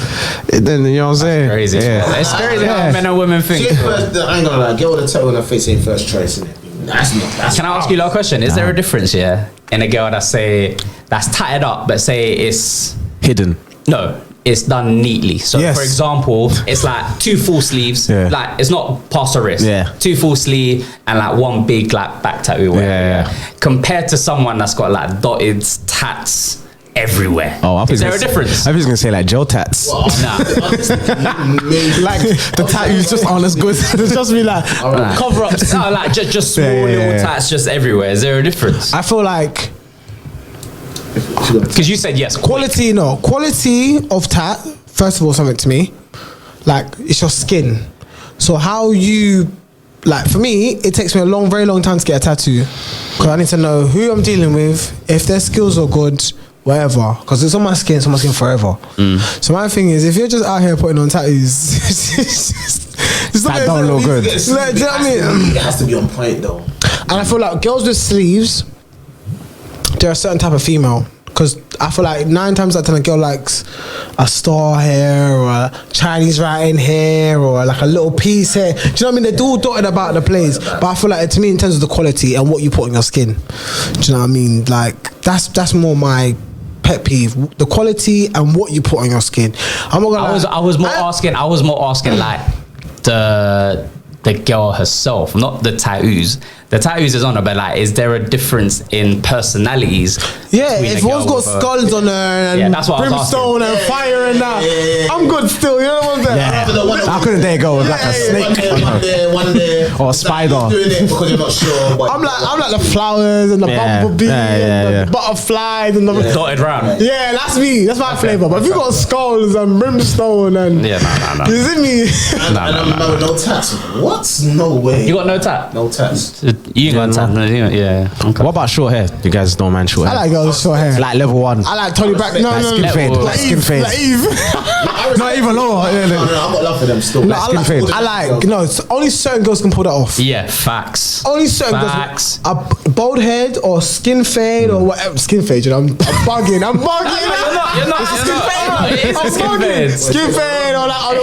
then you know what I'm saying. Crazy. Yeah. It's crazy how men and women think. I ain't gonna lie, girl with a tattoo on her face ain't first choice, innit? That's not. Can I ask you a question? Is there a difference, yeah, in a girl that's tatted up, but say it's Hidden. no, it's done neatly. So Yes. for example, it's like 2 full sleeves, Yeah. like it's not past the wrist. Yeah. 2 full sleeve and like 1 big like back tattoo. Whatever, Yeah. Compared to someone that's got like dotted tats everywhere. Oh, I think is there a difference? I was gonna say like gel tats. Nah. Like the tattoos just aren't as good. It's just be like Cover ups. No, like just small little tats just everywhere. Is there a difference? I feel like Because you said yes. quality of tat. First of all, something to me, like it's your skin. So how you like for me, it takes me a very long time to get a tattoo because I need to know who I'm dealing with, if their skills are good, whatever. Because it's on my skin forever. So my thing is, if you're just out here putting on tattoos, That don't look good. Like, do you know what I mean? It has to be on point though. And I feel like girls with sleeves, they're a certain type of female. Because I feel like 9 times out of 10 a girl likes a star hair or a Chinese writing hair or like a little piece hair. Do you know what I mean? They're all dotted about the place. But I feel like to me, in terms of the quality and what you put on your skin, do you know what I mean? Like that's more my pet peeve: the quality and what you put on your skin. I'm not gonna lie. I was more asking like the girl herself, not the tattoos. The tattoos is on her, but like, is there a difference in personalities? Yeah, between if a one's girl got with a- skulls on her and Yeah, that's what I was brimstone and fire and that, I'm good still. You know what I'm saying? Yeah. How couldn't they go with like a snake One day. or a spider? Doing it because you're not sure. But I'm like the flowers and the Yeah, bumblebee and yeah. the butterflies and the dotted round. yeah, that's me. That's my flavor. But if you got skulls and brimstone and Yeah, nah. you see me? and I'm no tats. What? No way. You got no tat? No tats. You got tat? No, yeah. Okay. What about short hair? You guys don't mind short I hair? like girls with short hair. Like level 1. I like Tony Back. No, Like no, skin no. fade. Like Like skin Eve, fade. like Eve. Not even lower. No, I've got love for them still. No, I skin like, fade. I like, no, it's only certain girls can pull that off. Yeah, facts. Only certain Facts. girls. A bald head or skin fade or whatever. Skin fade, you know, I'm bugging. I'm bugging. You're not. It's I'm a skin bugging. fade. Skin fade or like on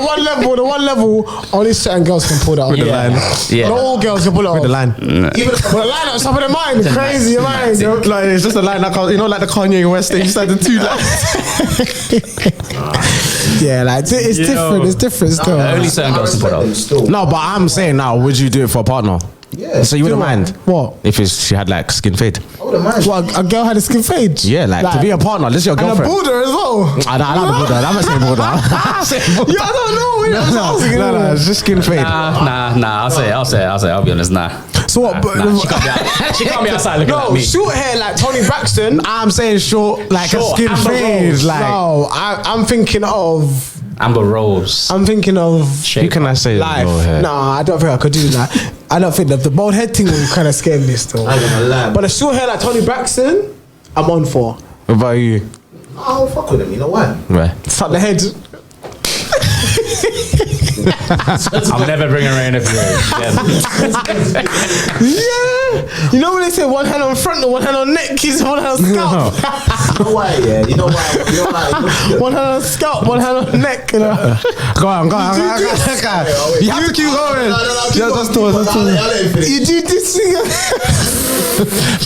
the one level, only certain girls can pull that off. With the line. Yeah. Not all girls can pull it off. The line. Even if But the line on top of the mind, crazy, your mind. yo. Like, it's just a line like, you know, like the Kanye West, they used to have the 2 lines. Yeah, like it's different. It's different still. Only certain girls can put them up. still. No, but I'm saying now, would you do it for a partner? Yeah. So you wouldn't mind? What? If she had like skin fade? I wouldn't mind. What, a girl had a skin fade? Yeah, like to be a partner, this is your And a girlfriend. border as well. I like the border. I'm not saying border. I'm saying border. Yeah, I don't know. You know, I was asking, No, it's just skin fade. Nah. I'll be honest. Nah. So what? Nah, she can't be outside looking at No, me. short hair like Tony Braxton. I'm saying short, like Short, a skin Amber fade. Rose. Like, No, I'm thinking of. Amber Rose. I'm thinking of who can I say? life. Low hair? No, I don't think I could do that. I don't think the bald head thing will kind of scare me still. I ain't gonna lie. But the short hair like Tony Braxton, I'm on for. What about you? I'll fuck with them. You know why? Right. Tuck the head. I'm never bringing her in if Yeah. You know when they say one hand on front and one hand on neck, he's one hand on scalp. You know why? Yeah. You know why? You know why? One hand on scalp, one hand on neck. You know. Go on. You have to keep going. Yeah, just pause. You do this thing.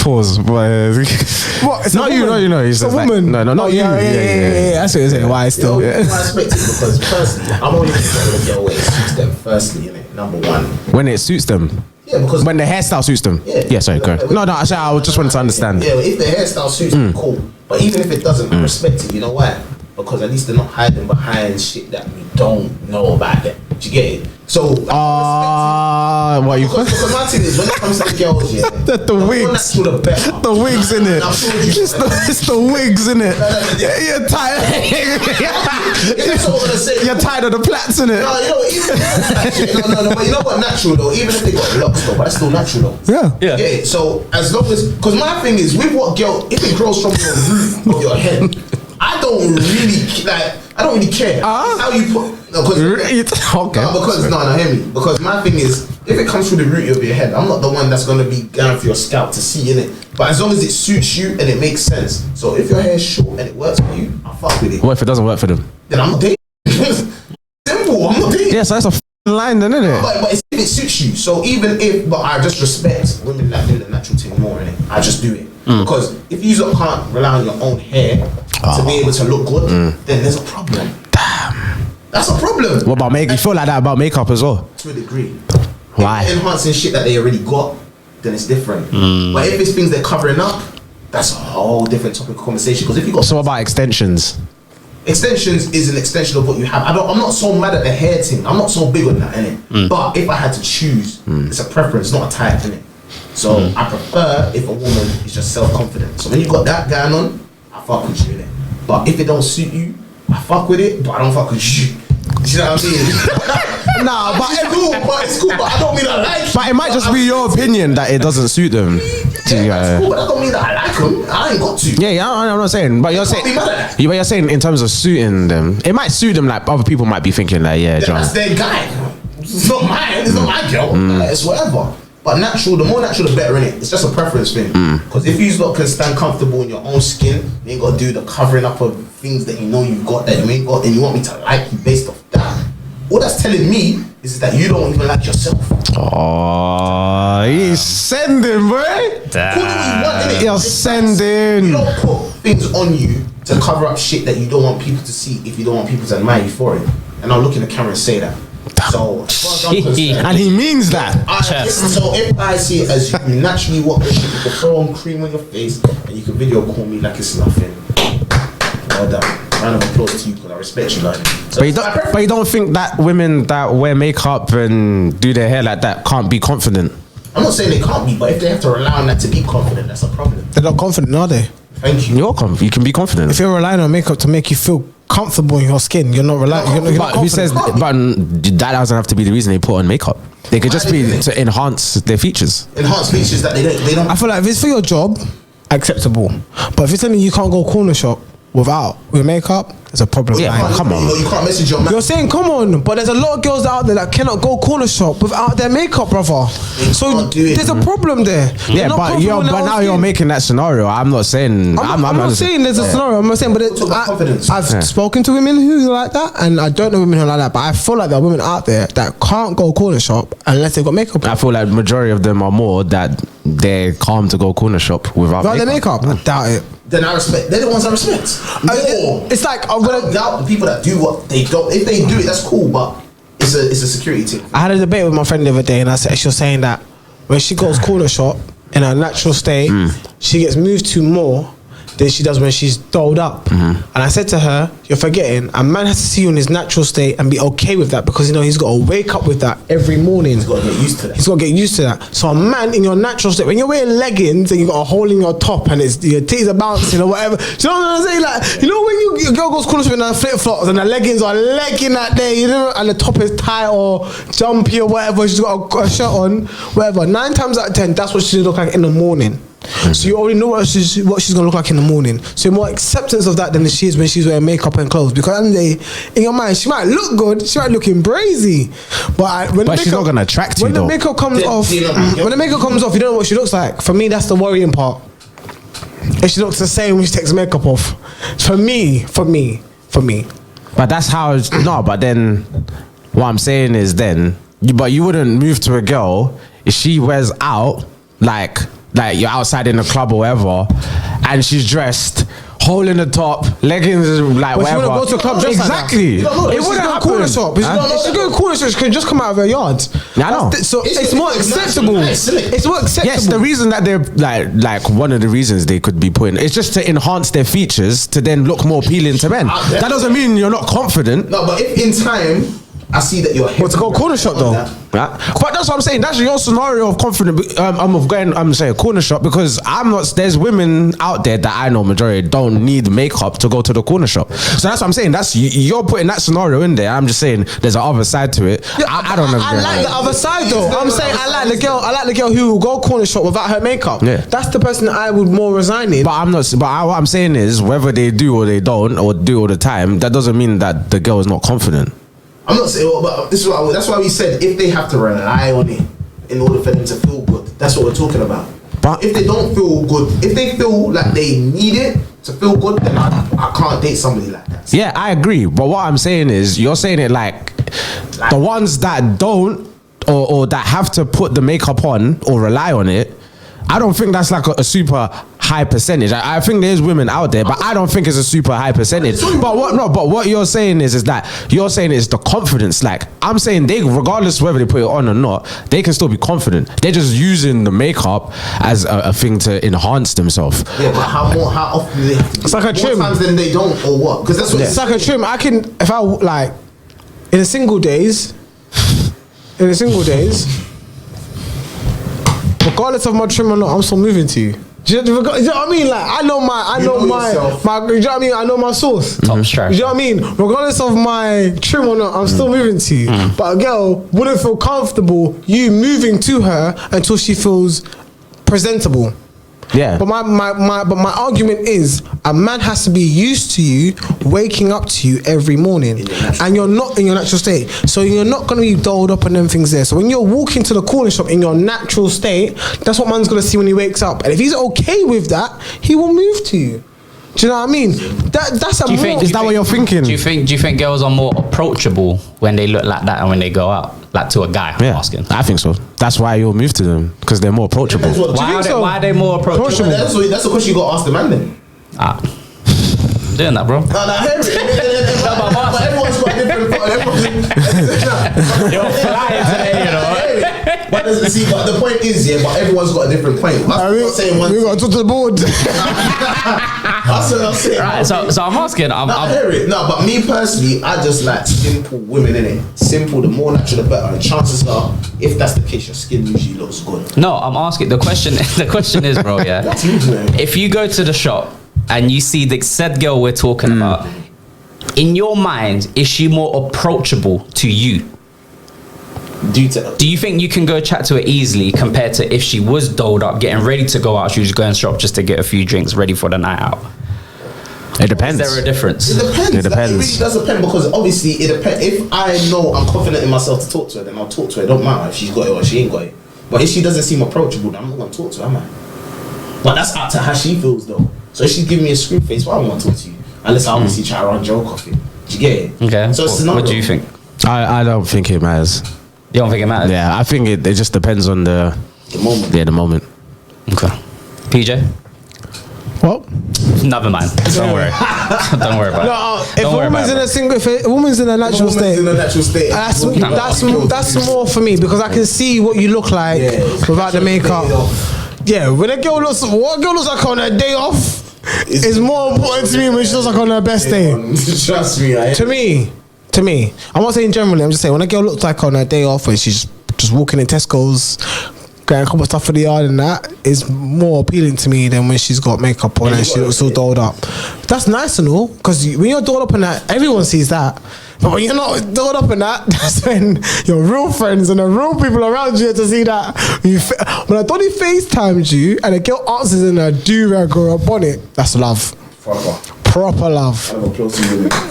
Pause. What? It's Not a you, woman. no, you know. It's a woman. No, not you. Yeah. That's what you're saying. Why still? I respect it because firstly, I'm only going to get away suits them. Firstly, innit? Number one. When it suits them. Yeah, because When the hairstyle suits them. Yeah, sorry, go. No, actually, I just wanted to understand. Yeah, if the hairstyle suits them, cool. But even if it doesn't, I respect it. You know why? Because at least they're not hiding behind shit that we don't know about them. Do you get it? So What you? because my thing is when it comes to the girls, yeah, The wigs. the better. The wigs in it. And I've told you, It's the wigs in it. You're tired. that's what I'm gonna say. You're tired of the plaits in it. No, you know, even no, but you know what? Natural though. Even if they got locks though, but that's still natural though. Yeah. Yeah. So as long as, because my thing is with what girl, if it grows from your root of your head, I don't really like. I don't really care. It's how you put. No, Okay. No, hear me. Because my thing is, if it comes through the root of your head, I'm not the one that's gonna be going for your scalp to see in it. But as long as it suits you and it makes sense. So if your hair is short and it works for you, I fuck with it. What if it doesn't work for them? Then I'm not dating. Simple. I'm not dating. Yeah, so that's a line then, isn't it? But if it suits you, so even if, but I just respect women that do the natural thing more, innit? I just do it. Because if you lot can't rely on your own hair to be able to look good, then there's a problem. Damn. That's a problem. What about makeup? You feel like that about makeup as well? To a degree. Why? If they're enhancing shit that they already got, then it's different. But if it's things they're covering up, that's a whole different topic of conversation. Because if you got So what about extensions? extensions is an extension of what you have. I'm not so mad at the hair thing. I'm not so big on that, innit? But if I had to choose, it's a preference, not a type, innit? So I prefer if a woman is just self-confident. So when you got that going on, I fuck with you, innit? But if it don't suit you, I fuck with it, but I don't fuck with you. Do you know what I mean? Nah, but it's cool, but I don't mean I like it. But it might just be your opinion that it doesn't suit them. That's cool, but that don't mean that I like them. I ain't got to. Yeah, I'm not saying. But you're saying. be mad at that. Yeah, but you're saying in terms of suiting them, it might suit them like other people might be thinking like, yeah, John. That's their guy. It's not mine. It's not my girl. It's whatever. But natural, the more natural, the better, innit? It's just a preference thing. Because if you lot can stand comfortable in your own skin, you ain't got to do the covering up of things that you know you've got that you ain't got, and you want me to like you based off that. All that's telling me is that you don't even like yourself. Oh, he's sending, boy. Call it what you want, innit? You're sending. You don't put things on you to cover up shit that you don't want people to see if you don't want people to admire you for it. And I'll look in the camera and say that. So, as far as I'm concerned, And he means that. so if I see it as you naturally walk the shit, you can throw on cream on your face and you can video call me like it's nothing. Well done. Round of applause to you because I respect you, like. So But you don't think that women that wear makeup and do their hair like that can't be confident? I'm not saying they can't be, but if they have to rely on that to be confident, that's a problem. They're not confident, are they? Thank you. You can be confident. If you're relying on makeup to make you feel comfortable in your skin, you're not relying. You're not But who says? confident. But that doesn't have to be the reason they put on makeup. They could just be to enhance their features. Enhanced features that they don't. I feel like if it's for your job, acceptable. But if it's something you can't go corner shop with makeup, there's a problem. Yeah, man. come on. You can't message your man. You're saying, come on, but there's a lot of girls out there that cannot go corner shop without their makeup, brother. So can't do it. there's a problem there. They're Yeah, not but confident in their own now you're skin. making that scenario. I'm not saying. I'm not saying there's a scenario. I'm not saying, but Talk about confidence. I've spoken to women who are like that, and I don't know women who are like that. But I feel like there are women out there that can't go corner shop unless they've got makeup. I feel like majority of them are more that they're calm to go corner shop without Without their makeup. makeup, I doubt it. Then I respect. They're the ones I respect. More. It's like I'm I gonna. don't doubt the people that do what they don't. If they do it, that's cool. But it's a security thing. I had a debate with my friend the other day, and she was saying that when she goes corner shop in her natural state, she gets moved to more than she does when she's dolled up. And I said to her, "You're forgetting. A man has to see you in his natural state and be okay with that because he's got to wake up with that every morning. He's got to get used to that. He's got to get used to that. So a man in your natural state, when you're wearing leggings and you got a hole in your top and your titties are bouncing or whatever, do you know what I'm saying? Like, you know when your girl goes corner shop in her flip flops and the leggings are legging that day, you know, and the top is tight or jumpy or whatever, she's got a shirt on, whatever. 9 times out of 10, that's what she look like in the morning. So you already know what she's gonna look like in the morning. So you're more acceptance of that than she is when she's wearing makeup and clothes. Because at the end of the day, in your mind, she might look good, she might look brazy, but She's not gonna attract you when though. the makeup comes off, you don't know what she looks like. For me, that's the worrying part. If she looks the same when she takes makeup off, for me. But that's how. But then what I'm saying is but you wouldn't move to a girl if she wears out like you're outside in a club or whatever, and she's dressed, hole in the top, leggings, like But she whatever. wouldn't go to a club dressed like that. Exactly. It wouldn't happen. Corner shop. If she go to corner shop, she could just come out of her yard. Yeah, I know. So it's more nice, acceptable. nice, isn't it? It's more acceptable. Yes, the reason that they're like one of the reasons they could be putting it's just to enhance their features to then look more appealing to men. That doesn't mean you're not confident. No, but if in time I see that you're. But to go corner shop though. Right? But that's what I'm saying. That's your scenario of confident. I'm saying corner shop because I'm not. There's women out there that I know majority don't need makeup to go to the corner shop. So that's what I'm saying. That's you're putting that scenario in there. I'm just saying there's an other side to it. Yeah, I don't know. I like the other side though. I'm saying I like the girl who will go corner shop without her makeup. Yeah. That's the person that I would more resign in. But I'm not. But what I'm saying is whether they do or they don't or do all the time, that doesn't mean that the girl is not confident. I'm not saying, but this is that's why we said if they have to rely on it in order for them to feel good, that's what we're talking about. But if they don't feel good, if they feel like they need it to feel good, then I can't date somebody like that. Yeah, I agree. But what I'm saying is, you're saying it like the ones that don't or that have to put the makeup on or rely on it. I don't think that's like a super high percentage. I think there's women out there, but I don't think it's a super high percentage. But what you're saying is that you're saying it's the confidence. Like I'm saying, they regardless whether they put it on or not, they can still be confident. They're just using the makeup as a thing to enhance themselves. Yeah, but how often do they have to do It's like a trim. More times than they don't, or what? Because that's what It's like a trim. I can if I like in a single days. Regardless of my trim or not, I'm still moving to you. Do you know what I mean? Like I know my you know what I mean? I know my source. Top strap. You know what I mean? Regardless of my trim or not, I'm still moving to you. But a girl wouldn't feel comfortable you moving to her until she feels presentable. Yeah. But my argument is a man has to be used to you waking up to you every morning, and you're not in your natural state, so you're not gonna be doled up on them things there. So when you're walking to the corner shop in your natural state, that's what man's gonna see when he wakes up, and if he's okay with that, he will move to you. Do you know what I mean? That's a more. Is that what you're thinking? Do you think girls are more approachable when they look like that and when they go out, like to a guy? I'm asking. I think so. That's why you'll move to them because they're more approachable. Depends what- Why are they more approachable? That's the question you got to ask the man then. I'm doing that, bro. No, I hear it. But everyone's got a different You're flying today, you know. But the point is, yeah, but everyone's got a different point. I'm not saying one. We got to talk to the board. That's what I'm saying. Right, so I'm asking. I hear it. No, but me personally, I just like simple women, innit? Simple, the more natural, the better. And chances are, if that's the case, your skin usually looks good. No, I'm asking. The question is, bro, yeah. That's you, man. If you go to the shop and you see the said girl we're talking about, in your mind, is she more approachable to you? Do you think you can go chat to her easily compared to if she was doled up, getting ready to go out, she was going shop just to get a few drinks ready for the night out? It depends. Is there a difference? It depends. It depends. Like, it really does depend because obviously it depends. If I know I'm confident in myself to talk to her, then I'll talk to her. It don't matter if she's got it or she ain't got it. But if she doesn't seem approachable, then I'm not gonna talk to her, am I? But that's up to how she feels though. So if she's giving me a screw face, well, I don't want to talk to you unless I obviously try to run joke off it. Do you get it? Okay. So What do you think? I don't think it matters. You don't think it matters? Yeah, I think it just depends on the moment. Yeah, the moment. Okay. PJ? What? Never mind. Don't worry. Don't worry about it. No, if Don't a worry woman's about in it. a single, if a woman's in a natural state, that's more for me because I can see what you look like without the makeup. Yeah, when a girl looks, what a girl looks like on her day off is more important to me when she looks like on her best day. Trust me. To me, I'm not saying generally. I'm just saying when a girl looks like on her day off when she's just walking in Tesco's, getting a couple of stuff for the yard and that is more appealing to me than when she's got makeup on and she looks so dolled up. That's nice and all because when you're dolled up in that, everyone sees that. But when you're not dolled up in that, that's when your real friends and the real people around you have to see that. When a Donny FaceTimes you and a girl answers in a do-rag or a bonnet, that's love. Proper love.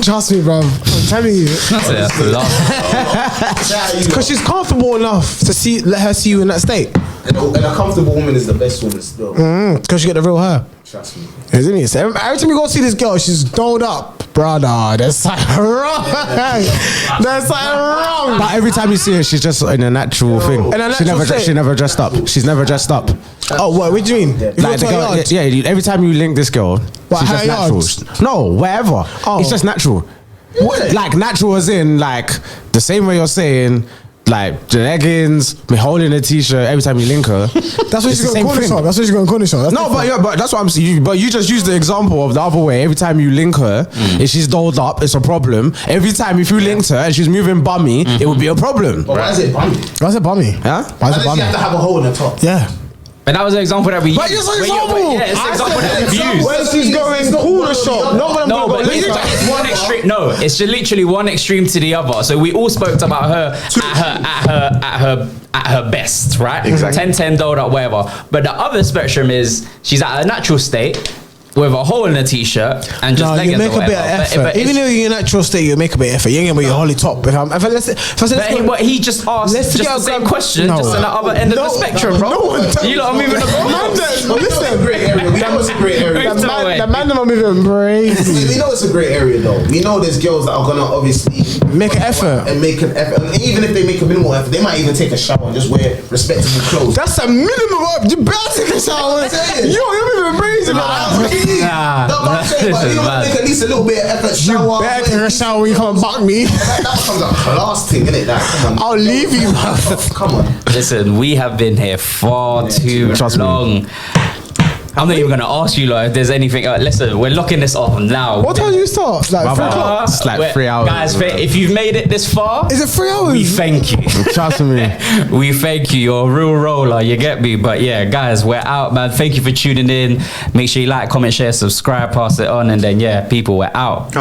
Trust me, bro. I'm telling you. That's love. Because she's comfortable enough to let her see you in that state. And a comfortable woman is the best woman still. Because you get the real her. Trust me. Isn't it? So every time you go see this girl, she's dolled up. Brother, there's something wrong. There's something wrong. But every time you see her, she's just in a natural thing. In a natural state. She never dressed up. She's never dressed up. Oh, what do you mean? If you go Like to the a girl, yard, yeah, every time you link this girl, she's her just natural. yards? No, wherever. Oh. It's just natural. Like natural as in like the same way you're saying. Like the leggings, me holding a t-shirt every time you link her. that's what she's going to corner shop. That's what she's going to corner shop. No, but that's what I'm saying. But you just use the example of the other way. Every time you link her, if she's dolled up, it's a problem. Every time if you linked her and she's moving bummy, it would be a problem. But why is it bummy? Why is it bummy? Huh? Why is it You bummy? have to have a hole in the top. Yeah. But that was an example that we But used. it's an example. Yeah, it's an example that we've used. When she's going corner shop, No, but it's one extreme. No, it's literally one extreme to the other. So we all spoke about her at her best, right? Exactly. 10 dolled up, whatever. But the other spectrum is she's at a natural state with a hole in a t-shirt and just No, leggings you make or a bit of whatever. effort. Even though you're in a natural state, you make a bit of effort. You ain't gonna be your holy top. If I say, But he just asked Let's just get the a same grab- question, No. just on the other end of the spectrum, bro. no one does. You lot are moving the Listen, great area. We know it's a great area. the man them are moving crazy. We know it's a great area though. We know there's girls that are gonna obviously Make an effort. and make an effort. And even if they make a minimal effort, they might even take a shower and just wear respectable clothes. That's a minimum of you better take a shower. You're moving crazy. No, but I'm saying, but you gotta make at least a little bit of effort. Shower. Better take a shower when you come and back me. That becomes a class thing, innit? Like, come on. I'll leave you. Come on. Listen, we have been here far too Trust me. long. I'm not even gonna ask you like if there's anything. Listen, we're locking this off now. What time do you start? Like 3 o'clock? It's like 3 hours. Guys, if you've made it this far, Is it 3 hours? we thank you. Trust me. We thank you. You're a real roller. You get me? But yeah, guys, we're out, man. Thank you for tuning in. Make sure you like, comment, share, subscribe, pass it on, and then yeah, people, we're out.